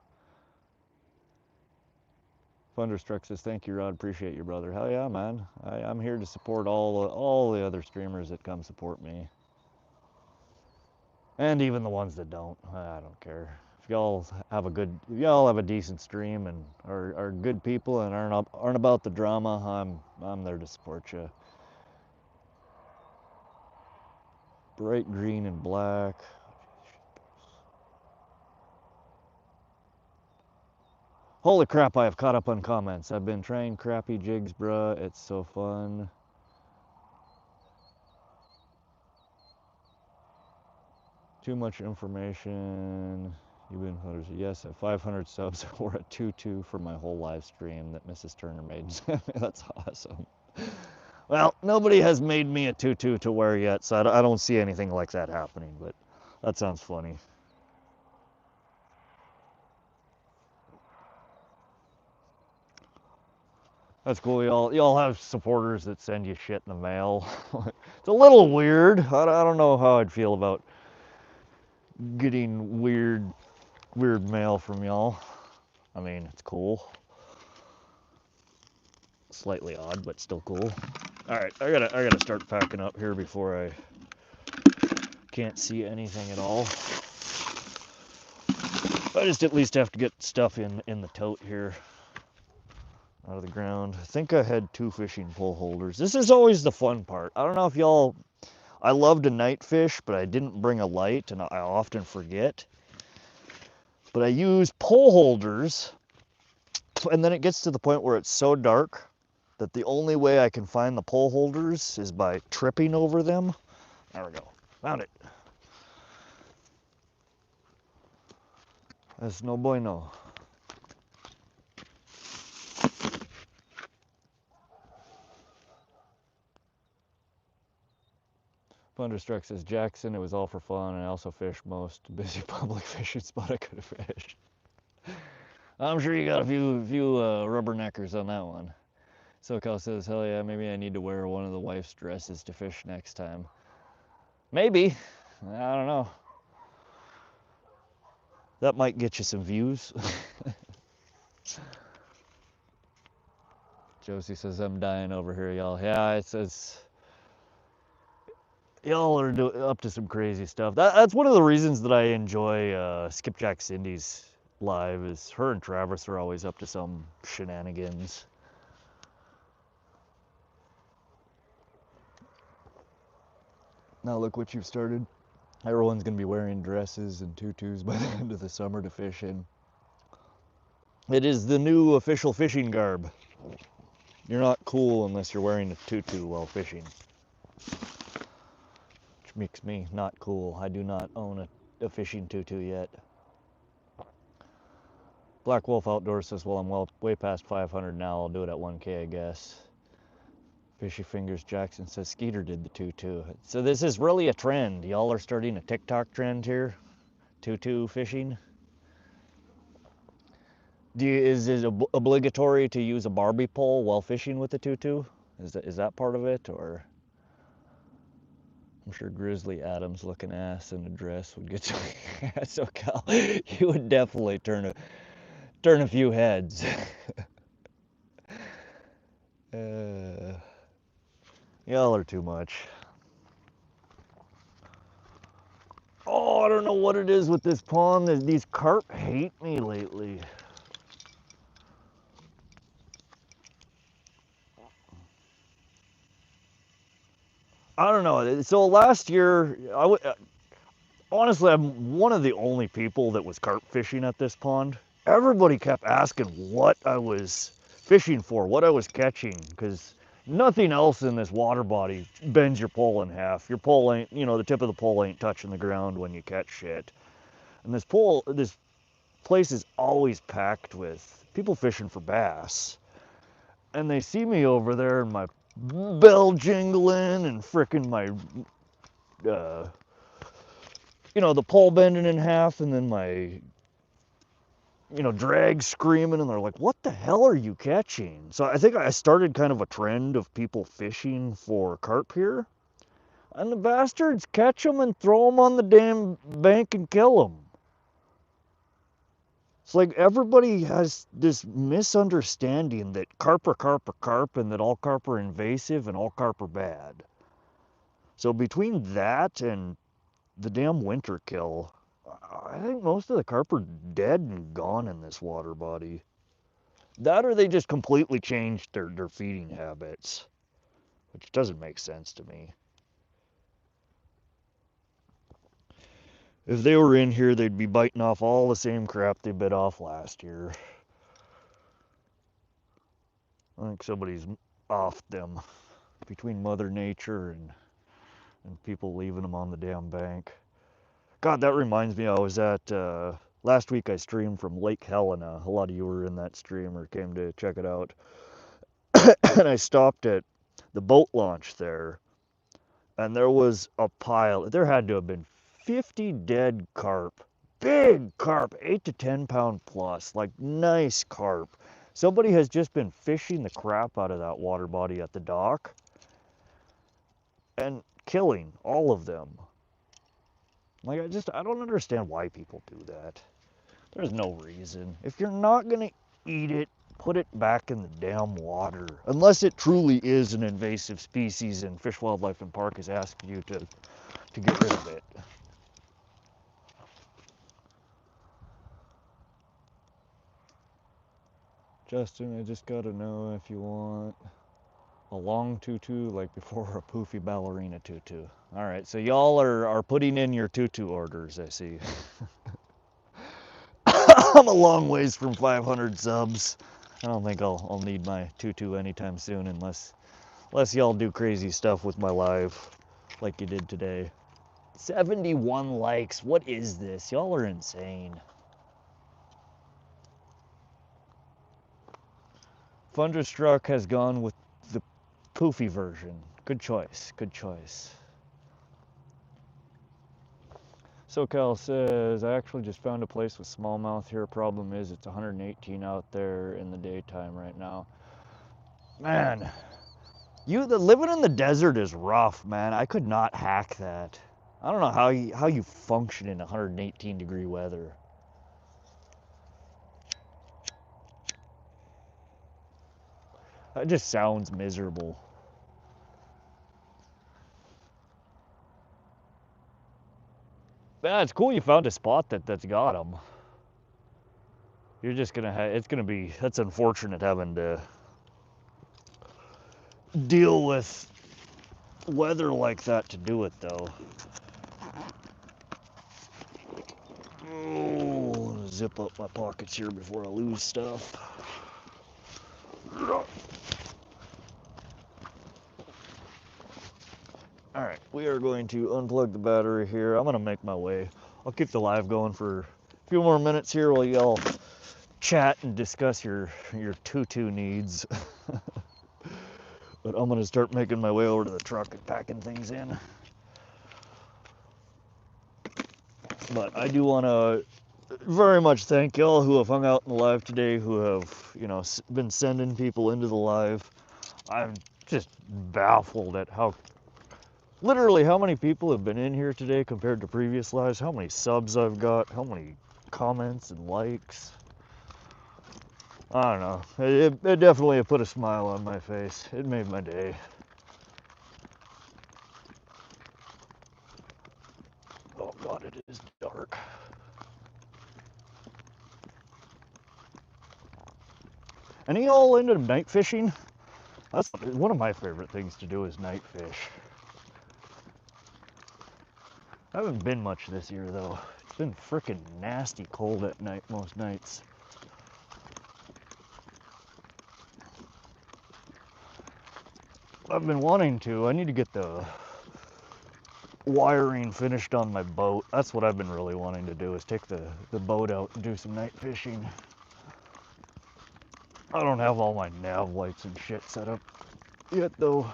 Thunderstruck says, thank you, Rod. Appreciate you, brother. Hell yeah, man. I'm here to support all the other streamers that come support me. And even the ones that don't. I don't care. If y'all have a decent stream and are good people and aren't about the drama, I'm there to support you. Bright green and black. Holy crap, I have caught up on comments. I've been trying crappy jigs, bruh. It's so fun. Too much information. You've been hunters. Yes, at 500 subs or a 2-2 for my whole live stream that Mrs. Turner made. That's awesome. Well, nobody has made me a 2-2 to wear yet, so I don't see anything like that happening, but that sounds funny. That's cool. Y'all have supporters that send you shit in the mail. It's a little weird. I don't know how I'd feel about getting weird mail from y'all. I mean, it's cool. Slightly odd, but still cool. All right, I gotta start packing up here before I can't see anything at all. I just at least have to get stuff in the tote here out of the ground. I think I had 2 fishing pole holders. This is always the fun part. I don't know if y'all, I love to night fish, but I didn't bring a light and I often forget. But I use pole holders and then it gets to the point where it's so dark that the only way I can find the pole holders is by tripping over them. There we go. Found it. That's no bueno. Thunderstruck says, Jackson, it was all for fun. I also fished most busy public fishing spot I could have fished. I'm sure you got a few rubberneckers on that one. SoCal says, hell yeah, maybe I need to wear one of the wife's dresses to fish next time. Maybe. I don't know. That might get you some views. Josie says, I'm dying over here, y'all. Yeah, it says, y'all are up to some crazy stuff. That's one of the reasons that I enjoy Skipjack Cindy's live, is her and Travis are always up to some shenanigans. Now look what you've started. Everyone's gonna be wearing dresses and tutus by the end of the summer to fish in. It is the new official fishing garb. You're not cool unless you're wearing a tutu while fishing. Which makes me not cool. I do not own a fishing tutu yet. Black Wolf Outdoors says, well, I'm way past 500 now. I'll do it at 1K, I guess. Fishy Fingers Jackson says, Skeeter did the tutu. So this is really a trend. Y'all are starting a TikTok trend here. Tutu fishing. Is it obligatory to use a barbie pole while fishing with the tutu? Is that part of it, or? I'm sure Grizzly Adams looking ass in a dress would get you. So Cal, you would definitely turn a few heads. Y'all are too much. Oh, I don't know what it is with this pond. These carp hate me lately. I don't know. So last year, honestly, I'm one of the only people that was carp fishing at this pond. Everybody kept asking what I was fishing for, what I was catching, because nothing else in this water body bends your pole in half. Your pole ain't, the tip of the pole ain't touching the ground when you catch shit. And this place is always packed with people fishing for bass. And they see me over there and my bell jingling and frickin' my, the pole bending in half, and then my, drag screaming, and they're like, what the hell are you catching? So I think I started kind of a trend of people fishing for carp here. And the bastards catch them and throw them on the damn bank and kill them. It's like everybody has this misunderstanding that carp are carp are carp, and that all carp are invasive and all carp are bad. So between that and the damn winter kill, I think most of the carp are dead and gone in this water body. That, or they just completely changed their feeding habits, which doesn't make sense to me. If they were in here, they'd be biting off all the same crap they bit off last year. I think somebody's off them between Mother Nature and people leaving them on the damn bank. God, that reminds me, I was at, last week I streamed from Lake Helena. A lot of you were in that stream or came to check it out. And I stopped at the boat launch there, and there was a pile. There had to have been 50 dead carp. Big carp, 8 to 10 pound plus, like nice carp. Somebody has just been fishing the crap out of that water body at the dock and killing all of them. Like, I don't understand why people do that. There's no reason. If you're not gonna eat it, put it back in the damn water. Unless it truly is an invasive species and Fish, Wildlife, and Park is asking you to get rid of it. Justin, I just gotta know if you want a long tutu like before a poofy ballerina tutu. All right, so y'all are putting in your tutu orders, I see. I'm a long ways from 500 subs. I don't think I'll need my tutu anytime soon unless y'all do crazy stuff with my live like you did today. 71 likes. What is this? Y'all are insane. Thunderstruck has gone with the poofy version. Good choice. Good choice. SoCal says, I actually just found a place with smallmouth here. Problem is it's 118 out there in the daytime right now. Man, living in the desert is rough, man. I could not hack that. I don't know how you function in 118 degree weather. That just sounds miserable. Yeah, it's cool you found a spot that's got them. You're just gonna that's unfortunate having to deal with weather like that to do it though. Oh, zip up my pockets here before I lose stuff. All right, we are going to unplug the battery here. I'm gonna make my way. I'll keep the live going for a few more minutes here while y'all chat and discuss your tutu needs. But I'm gonna start making my way over to the truck and packing things in. But I do want to very much thank y'all who have hung out in the live today, who have, been sending people into the live. I'm just baffled at literally how many people have been in here today compared to previous lives, how many subs I've got, how many comments and likes. I don't know. It definitely put a smile on my face. It made my day. Oh God, it is dark. Any y'all into night fishing? That's one of my favorite things to do is night fish. I haven't been much this year though. It's been frickin' nasty cold at night most nights. I've been wanting to. I need to get the wiring finished on my boat. That's what I've been really wanting to do, is take the boat out and do some night fishing. I don't have all my nav lights and shit set up yet though.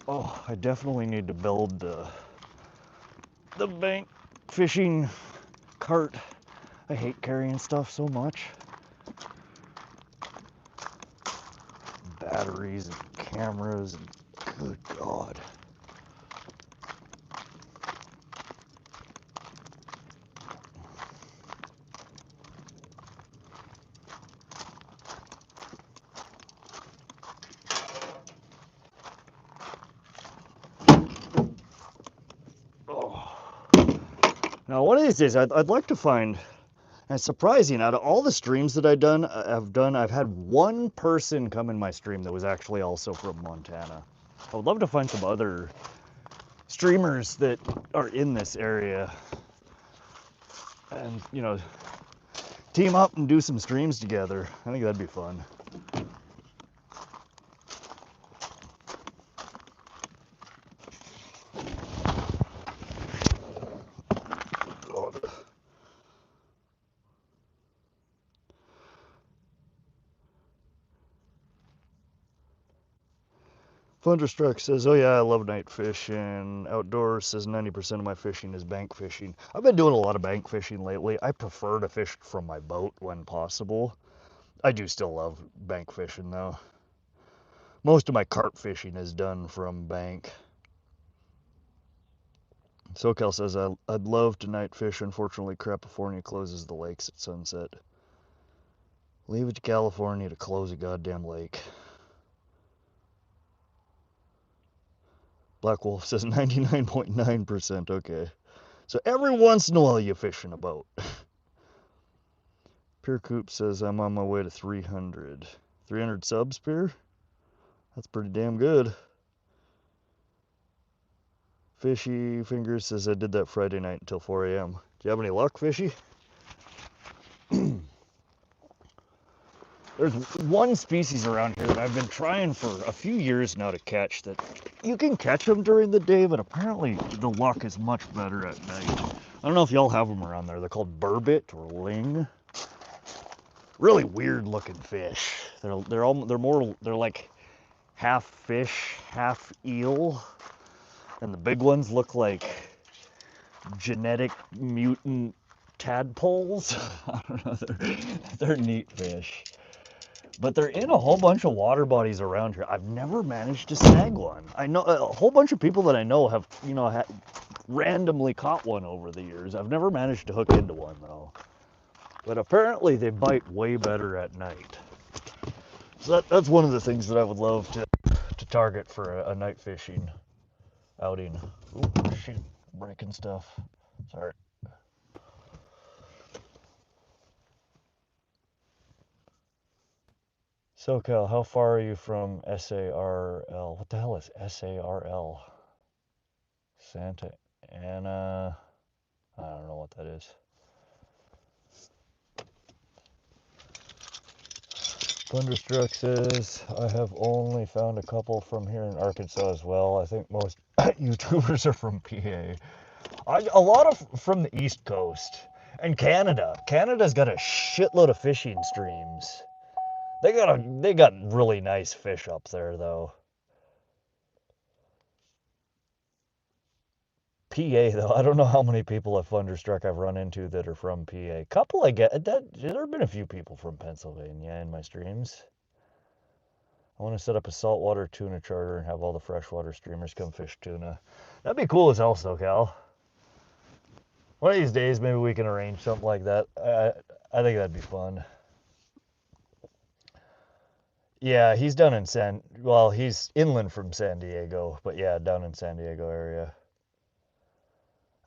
Oh, I definitely need to build the bank fishing cart. I hate carrying stuff so much. Batteries and cameras and good God. Oh. Now one of these days I'd like to find, and it's surprising, out of all the streams that I've done, I've had one person come in my stream that was actually also from Montana. I would love to find some other streamers that are in this area and, team up and do some streams together. I think that'd be fun. Thunderstruck says, oh yeah, I love night fishing. Outdoors says 90% of my fishing is bank fishing. I've been doing a lot of bank fishing lately. I prefer to fish from my boat when possible. I do still love bank fishing though. Most of my carp fishing is done from bank. SoCal says, I'd love to night fish. Unfortunately, California closes the lakes at sunset. Leave it to California to close a goddamn lake. Black Wolf says 99.9%. Okay. So every once in a while you fish in a boat. Pier Coop says, I'm on my way to 300. 300 subs, Pier? That's pretty damn good. Fishy Fingers says, I did that Friday night until 4 a.m. Do you have any luck, Fishy? There's one species around here that I've been trying for a few years now to catch, that you can catch them during the day, but apparently the luck is much better at night. I don't know if y'all have them around there. They're called burbot or ling. Really weird looking fish. They're like half fish, half eel, and the big ones look like genetic mutant tadpoles. I don't know. They're neat fish. But they're in a whole bunch of water bodies around here. I've never managed to snag one. I know a whole bunch of people that I know have, randomly caught one over the years. I've never managed to hook into one though. But apparently they bite way better at night. So that's one of the things that I would love to target for a night fishing outing. Ooh, shit, breaking stuff. Sorry. SoCal, how far are you from SARL? What the hell is SARL? Santa Ana. I don't know what that is. Thunderstruck says, I have only found a couple from here in Arkansas as well. I think most YouTubers are from PA. A lot of from the East Coast. And Canada. Canada's got a shitload of fishing streams. They got really nice fish up there though. PA though, I don't know how many people at Thunderstruck I've run into that are from PA. Couple I get that there have been a few people from Pennsylvania in my streams. I want to set up a saltwater tuna charter and have all the freshwater streamers come fish tuna. That'd be cool as hell, SoCal. One of these days, maybe we can arrange something like that. I think that'd be fun. Yeah, he's down in well, he's inland from San Diego, but yeah, down in San Diego area.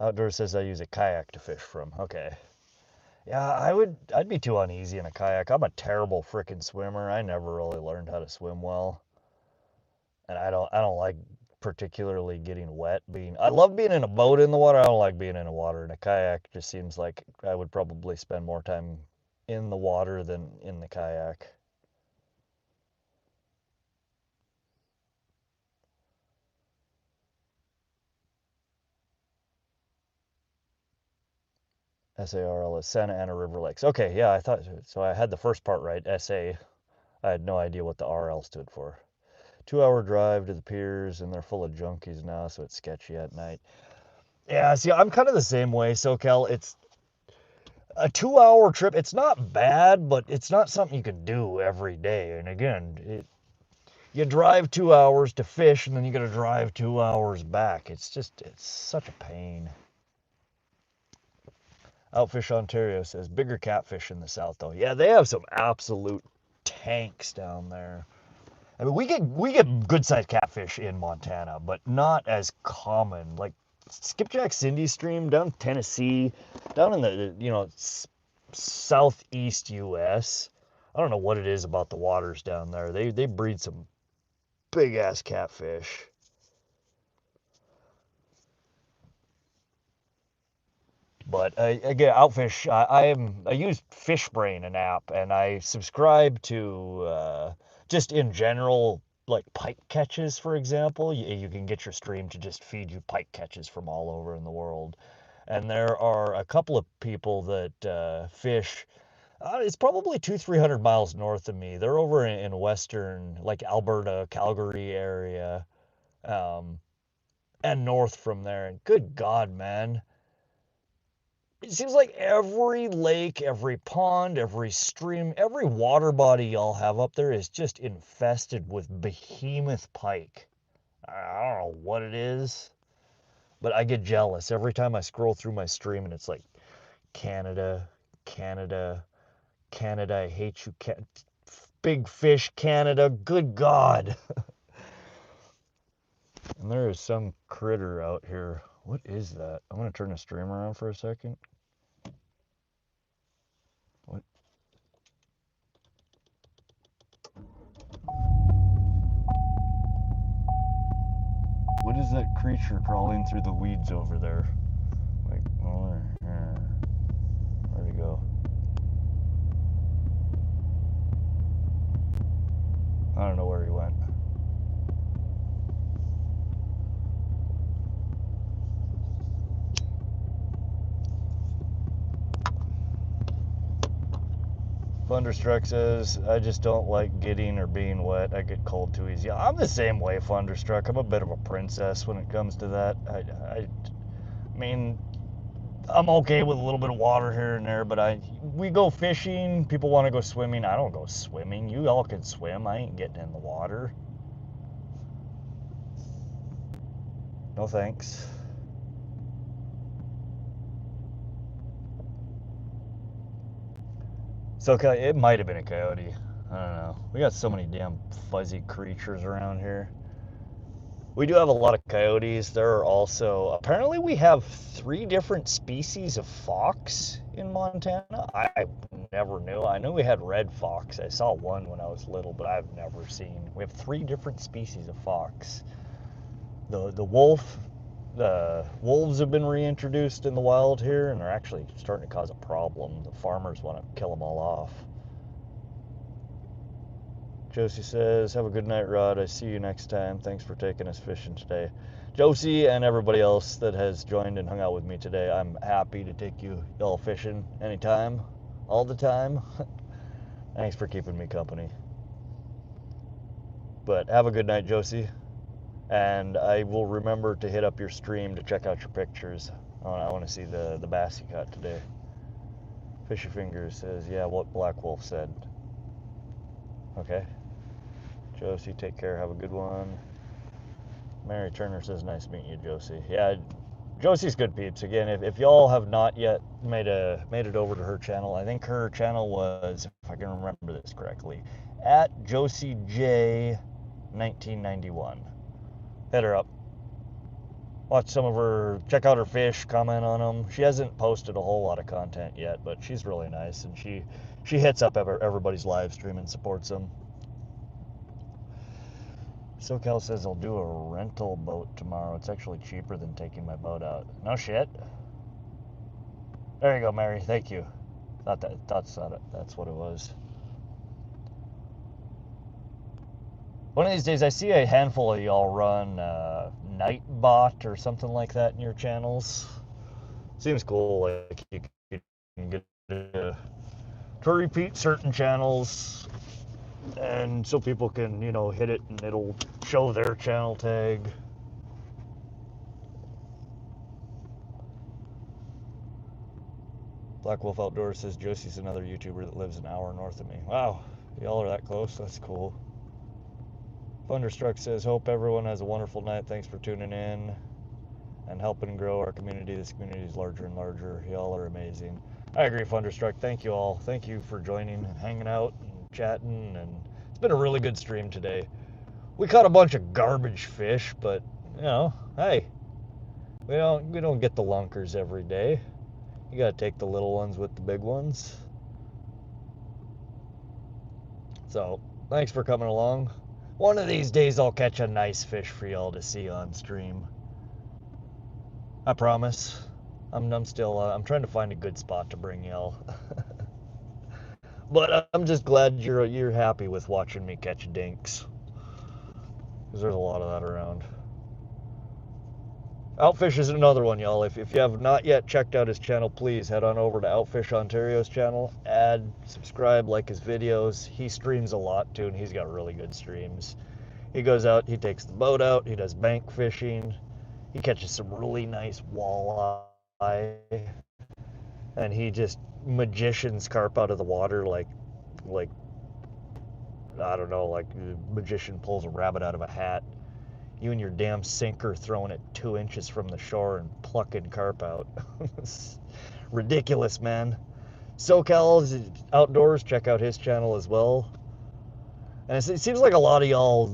Outdoor says I use a kayak to fish from. Okay. Yeah, I'd be too uneasy in a kayak. I'm a terrible frickin' swimmer. I never really learned how to swim well. And I don't like particularly getting wet. I love being in a boat in the water. I don't like being in the water. In a kayak just seems like I would probably spend more time in the water than in the kayak. SARL is Santa Ana River Lakes. Okay, yeah, I thought so. I had the first part right. SA. I had no idea what the RL stood for. 2-hour drive to the piers, and they're full of junkies now, so it's sketchy at night. Yeah, see, I'm kind of the same way, SoCal. It's a 2-hour trip. It's not bad, but it's not something you can do every day. And again, you drive 2 hours to fish, and then you got to drive 2 hours back. It's such a pain. Outfish Ontario says bigger catfish in the south, though. Yeah, they have some absolute tanks down there. I mean, we get good sized catfish in Montana, but not as common. Like skipjack Cindy stream down Tennessee, down in the southeast U.S. I don't know what it is about the waters down there. They breed some big ass catfish. But again, Outfish, I use FishBrain, an app, and I subscribe to just in general, like pike catches, for example. You can get your stream to just feed you pike catches from all over in the world. And there are a couple of people that fish. It's probably 200-300 miles north of me. They're over in western, like Alberta, Calgary area, um, and north from there. And good God, man, it seems like every lake, every pond, every stream, every water body y'all have up there is just infested with behemoth pike. I don't know what it is, but I get jealous every time I scroll through my stream and it's like Canada, Canada, Canada, I hate you, big fish, Canada, good God. And there is some critter out here. What is that? I'm going to turn the stream around for a second. What? What is that creature crawling through the weeds over there? Like, oh, where'd he go? I don't know where he went. Thunderstruck says, I just don't like getting or being wet. I get cold too easy. I'm the same way, Thunderstruck. I'm a bit of a princess when it comes to that. I mean, I'm okay with a little bit of water here and there, but we go fishing. People want to go swimming. I don't go swimming. You all can swim. I ain't getting in the water. No thanks. So it might have been a coyote. I don't know. We got so many damn fuzzy creatures around here. We do have a lot of coyotes. There are also, apparently we have 3 different species of fox in Montana. I never knew. I knew we had red fox. I saw one when I was little, but I've never seen. We have 3 different species of fox. The wolves have been reintroduced in the wild here, and they're actually starting to cause a problem. The farmers want to kill them all off. Josie says, have a good night, Rod. I see you next time. Thanks for taking us fishing today. Josie and everybody else that has joined and hung out with me today, I'm happy to take you all fishing anytime, all the time. Thanks for keeping me company. But have a good night, Josie. And I will remember to hit up your stream to check out your pictures. I want to see the bass you caught today. Fishy Fingers says, yeah, what Black Wolf said. Okay. Josie, take care. Have a good one. Mary Turner says, nice meeting you, Josie. Yeah, Josie's good peeps. Again, if y'all have not yet made it over to her channel, I think her channel was, if I can remember this correctly, at Josie J 1991. Hit her up. Watch some of her, check out her fish, comment on them. She hasn't posted a whole lot of content yet, but she's really nice, and she hits up everybody's live stream and supports them. SoCal says I'll do a rental boat tomorrow. It's actually cheaper than taking my boat out. No shit. There you go, Mary. Thank you. That's what it was. One of these days, I see a handful of y'all run Nightbot or something like that in your channels. Seems cool. Like you can get to repeat certain channels, and so people can, hit it and it'll show their channel tag. Black Wolf Outdoors says Josie's another YouTuber that lives an hour north of me. Wow, y'all are that close. That's cool. Thunderstruck says, hope everyone has a wonderful night. Thanks for tuning in and helping grow our community. This community is larger and larger. Y'all are amazing. I agree, Thunderstruck. Thank you all. Thank you for joining and hanging out and chatting. And it's been a really good stream today. We caught a bunch of garbage fish, but hey, we don't get the lunkers every day. You gotta take the little ones with the big ones. So thanks for coming along. One of these days I'll catch a nice fish for y'all to see on stream. I promise. I'm still, I'm trying to find a good spot to bring y'all. But I'm just glad you're happy with watching me catch dinks. Because there's a lot of that around. Outfish is another one, y'all. If you have not yet checked out his channel, please head on over to Outfish Ontario's channel. Subscribe, like his videos. He streams a lot too, and he's got really good streams. He goes out, he takes the boat out, he does bank fishing. He catches some really nice walleye. And he just magicians carp out of the water like I don't know, like a magician pulls a rabbit out of a hat. You and your damn sinker throwing it 2 inches from the shore and plucking carp out. It's ridiculous, man. SoCal Outdoors, check out his channel as well. And it seems like a lot of y'all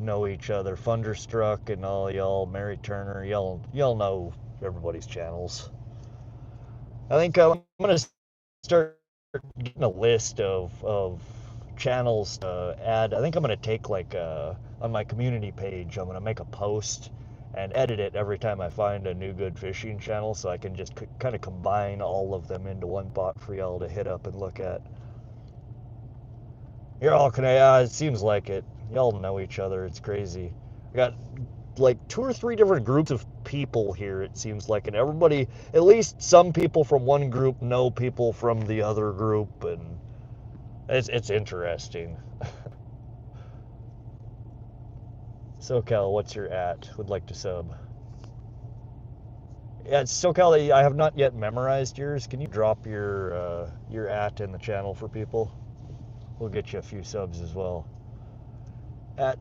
know each other. Thunderstruck and all y'all, Mary Turner, y'all know everybody's channels. I think I'm gonna start getting a list of channels to add. I think I'm gonna take like on my community page, I'm gonna make a post and edit it every time I find a new good fishing channel, so I can just kind of combine all of them into one spot for y'all to hit up and look at. You're all it seems like it. Y'all know each other. It's crazy. I got like 2 or 3 different groups of people here, it seems like, and everybody, at least some people from one group know people from the other group, and it's interesting. SoCal, what's your at? Would like to sub. Yeah, it's SoCal. I have not yet memorized yours. Can you drop your at in the channel for people? We'll get you a few subs as well. At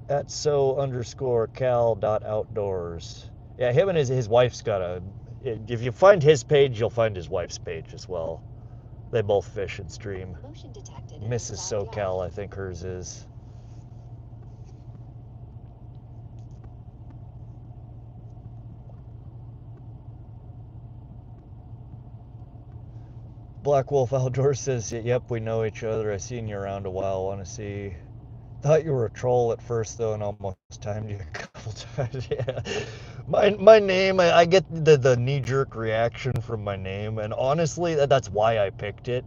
so_cal.outdoors. Yeah, him and his wife's got a. If you find his page, you'll find his wife's page as well. They both fish and stream. Mrs. SoCal, I think hers is. Black Wolf Outdoors says, yep, we know each other. I seen you around a while. Want to see. Thought you were a troll at first, though, and almost timed you a couple times. Yeah. My name, I get the knee-jerk reaction from my name, and honestly, that's why I picked it.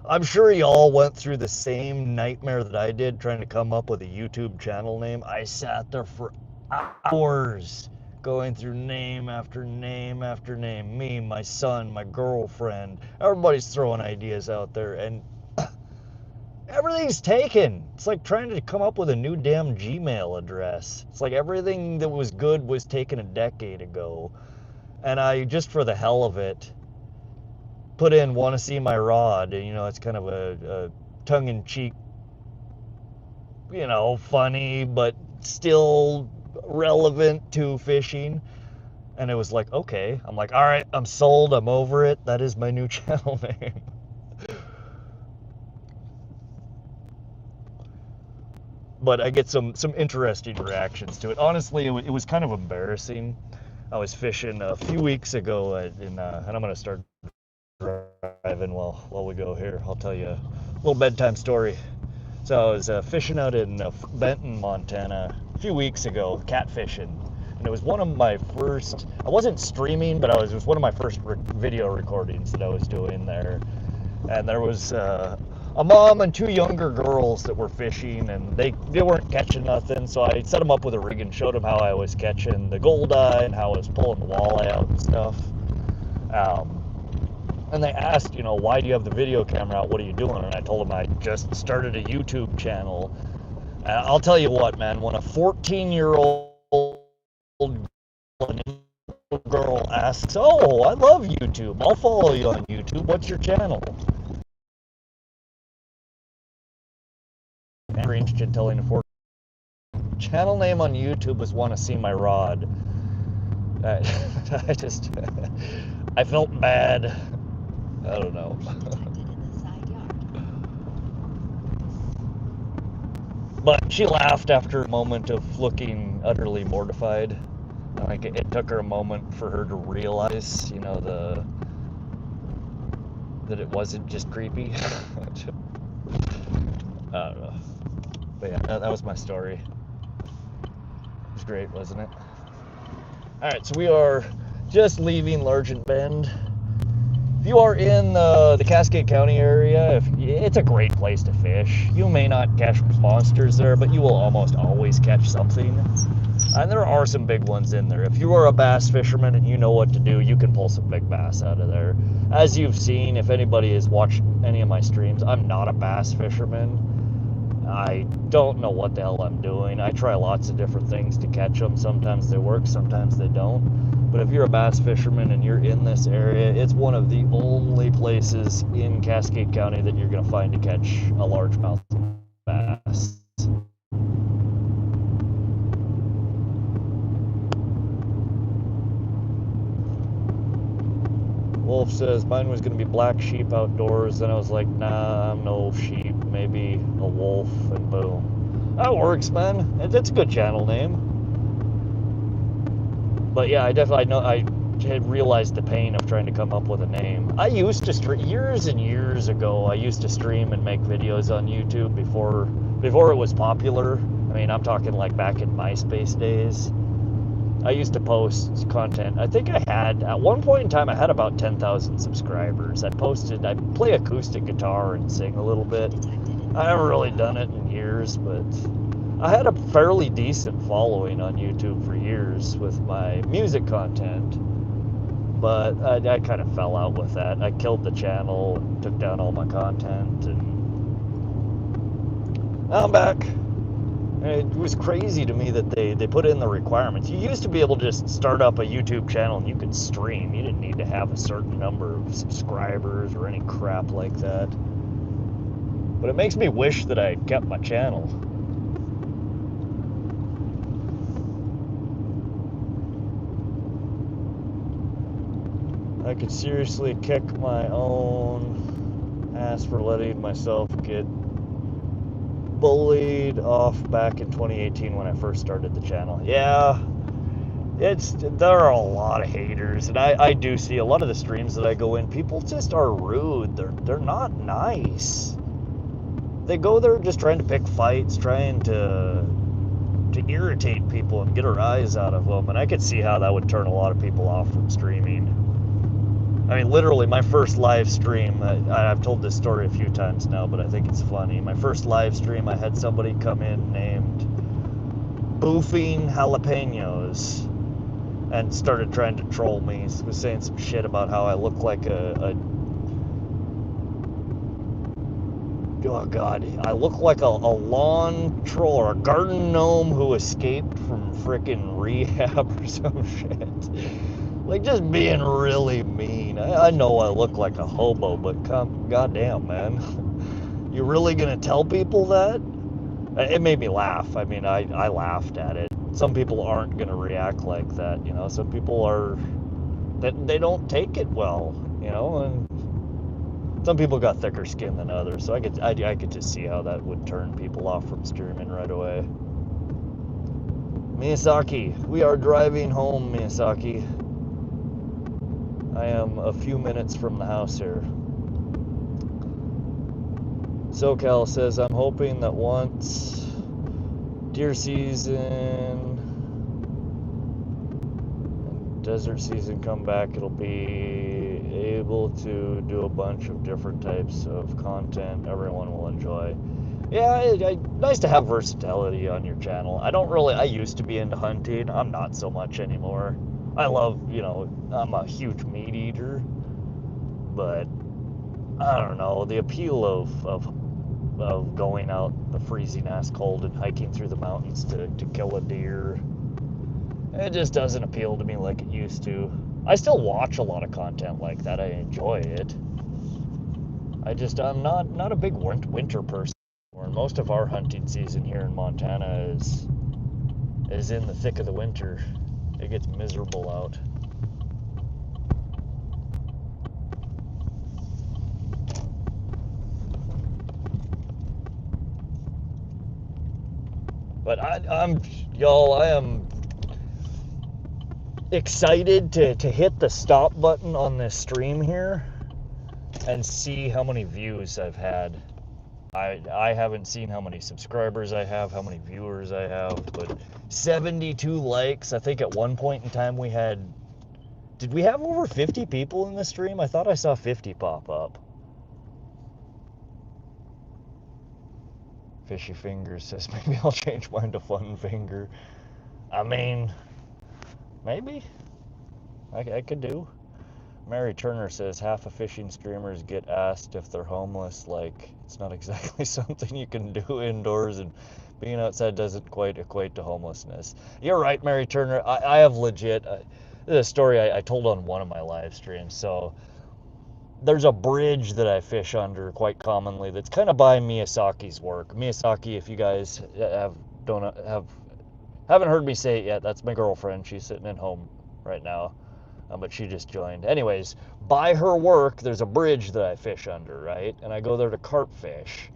I'm sure y'all went through the same nightmare that I did trying to come up with a YouTube channel name. I sat there for hours going through name after name after name. Me, my son, my girlfriend, everybody's throwing ideas out there, and everything's taken. It's like trying to come up with a new damn Gmail address. It's like everything that was good was taken a decade ago. And I, just for the hell of it, put in "want to see my rod," and it's kind of a tongue-in-cheek, funny but still relevant to fishing. And it was like, okay, I'm like, all right, I'm sold, I'm over it. That is my new channel name. But I get some interesting reactions to it. Honestly, it was kind of embarrassing. I was fishing a few weeks ago and I'm gonna start driving while we go here. I'll tell you a little bedtime story. So I was fishing out in Benton, Montana a few weeks ago, catfishing. And it was one of my first, I wasn't streaming, but it was one of my first video recordings that I was doing there. And there was a mom and 2 younger girls that were fishing, and they weren't catching nothing. So I set them up with a rig and showed them how I was catching the goldeye and how I was pulling the walleye out and stuff. And they asked, why do you have the video camera out? What are you doing? And I told them I just started a YouTube channel. And I'll tell you what, man, when a 14-year-old girl asks, oh, I love YouTube, I'll follow you on YouTube, what's your channel? And telling a channel name on YouTube was "Want to See My Rod." I felt bad. I don't know. But she laughed after a moment of looking utterly mortified. Like it took her a moment for her to realize, that it wasn't just creepy. I don't know. But yeah, that was my story. It was great, wasn't it? All right, so we are just leaving Largent Bend. If you are in the Cascade County area, it's a great place to fish. You may not catch monsters there, but you will almost always catch something. And there are some big ones in there. If you are a bass fisherman and you know what to do, you can pull some big bass out of there. As you've seen, if anybody has watched any of my streams, I'm not a bass fisherman. I don't know what the hell I'm doing. I try lots of different things to catch them. Sometimes they work, sometimes they don't. But if you're a bass fisherman and you're in this area, it's one of the only places in Cascade County that you're going to find to catch a largemouth bass. Wolf says mine was going to be black sheep outdoors. Then I was like, nah, I'm no sheep. Maybe a wolf, and boom. That works, man. It's a good channel name. But yeah, I definitely know. I had realized the pain of trying to come up with a name. I used to stream years and years ago. I used to stream and make videos on YouTube before it was popular. I mean, I'm talking like back in MySpace days. I used to post content. I think I had, at one point in time, I had about 10,000 subscribers. I play acoustic guitar and sing a little bit. I haven't really done it in years, but I had a fairly decent following on YouTube for years with my music content. But I kind of fell out with that. I killed the channel and took down all my content, and now I'm back. It was crazy to me that they put in the requirements. You used to be able to just start up a YouTube channel and you could stream. You didn't need to have a certain number of subscribers or any crap like that. But it makes me wish that I kept my channel. I could seriously kick my own ass for letting myself get bullied off back in 2018 when I first started the channel. Yeah, there are a lot of haters, and I do see a lot of the streams that I go in, people just are rude. They're not nice. They go there just trying to pick fights, trying to irritate people and get a rise out of them, and I could see how that would turn a lot of people off from streaming. I mean, literally, my first live stream, I've told this story a few times now, but I think it's funny. My first live stream, I had somebody come in named Boofing Jalapenos and started trying to troll me. He was saying some shit about how I look like oh God, I look like a lawn troll or a garden gnome who escaped from frickin' rehab or some shit. Like, just being really mean. I know I look like a hobo, but goddamn, man. You really gonna tell people that? It made me laugh. I mean, I laughed at it. Some people aren't gonna react like that, you know. Some people they don't take it well, you know, and some people got thicker skin than others. So I could just see how that would turn people off from streaming right away. Miyazaki, we are driving home, Miyazaki. I am a few minutes from the house here. SoCal says, I'm hoping that once deer season and desert season come back, it'll be able to do a bunch of different types of content everyone will enjoy. Yeah, nice to have versatility on your channel. I used to be into hunting. I'm not so much anymore. I love, you know, I'm a huge meat eater, but I don't know, the appeal of going out the freezing ass cold and hiking through the mountains to kill a deer, it just doesn't appeal to me like it used to. I still watch a lot of content like that. I enjoy it. I'm not a big winter person. Most of our hunting season here in Montana is in the thick of the winter. It gets miserable out. But I am excited to hit the stop button on this stream here and see how many views I've had. I haven't seen how many subscribers I have, how many viewers I have, but 72 likes. I think at one point in time we had Did we have over 50 people in the stream? I thought I saw 50 pop up. Fishy Fingers says maybe I'll change mine to Fun Finger. I mean, maybe. I could do. Mary Turner says half of fishing streamers get asked if they're homeless. Like, it's not exactly something you can do indoors, and being outside doesn't quite equate to homelessness. You're right, Mary Turner. I have legit. This is a story I told on one of my live streams. So, there's a bridge that I fish under quite commonly that's kind of by Miyazaki's work. Miyazaki, if you guys haven't heard me say it yet, that's my girlfriend. She's sitting at home right now. But she just joined. Anyways, by her work, there's a bridge that I fish under, right? And I go there to carp fish.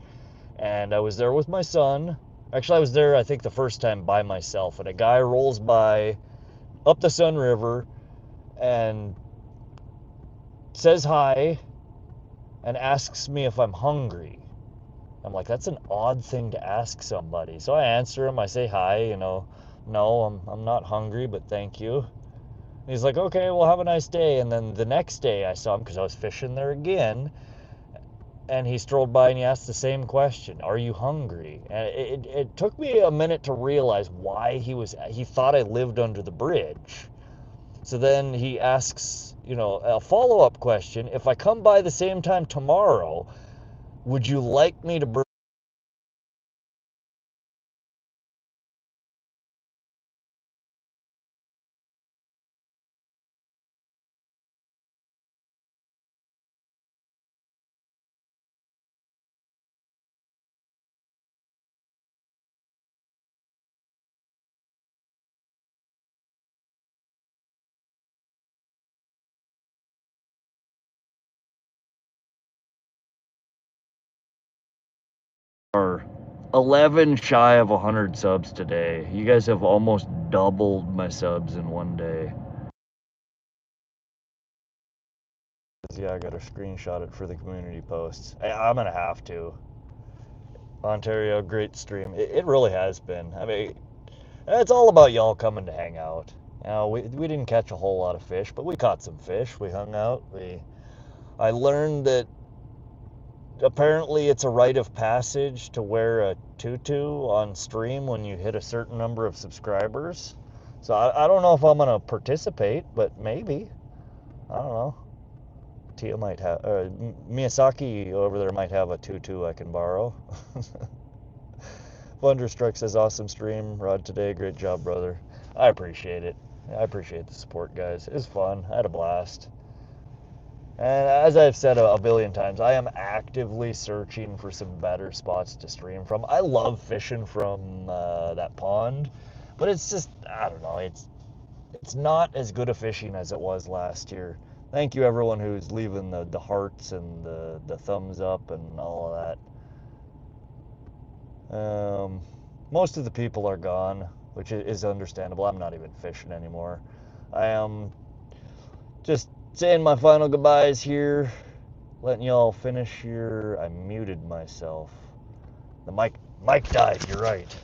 And I was there with my son. Actually, I was there, I think, the first time by myself. And a guy rolls by up the Sun River and says hi and asks me if I'm hungry. I'm like, that's an odd thing to ask somebody. So I answer him. I say hi, no, I'm not hungry, but thank you. He's like, okay, well, have a nice day. And then the next day I saw him because I was fishing there again. And he strolled by and he asked the same question, are you hungry? And it took me a minute to realize why he thought I lived under the bridge. So then he asks, a follow-up question. If I come by the same time tomorrow, would you like me to bring are 11 shy of 100 subs today. You guys have almost doubled my subs in one day. Yeah, I gotta screenshot it for the community posts. I'm gonna have to. Ontario, great stream. It really has been. I mean, it's all about y'all coming to hang out. We didn't catch a whole lot of fish, but we caught some fish. We hung out. I learned that apparently it's a rite of passage to wear a tutu on stream when you hit a certain number of subscribers. So I don't know if I'm gonna participate, but maybe. I don't know. Tia might have, Miyazaki over there might have a tutu I can borrow. Thunderstruck says, awesome stream, Rod, today. Great job, brother. I appreciate it. I appreciate the support, guys. It was fun. I had a blast. And as I've said a billion times, I am actively searching for some better spots to stream from. I love fishing from that pond, but it's just, I don't know, it's not as good a fishing as it was last year. Thank you, everyone who's leaving the hearts and the thumbs up and all of that. Most of the people are gone, which is understandable. I'm not even fishing anymore. I am just saying my final goodbyes here, letting y'all finish your... I muted myself. The mic died, you're right.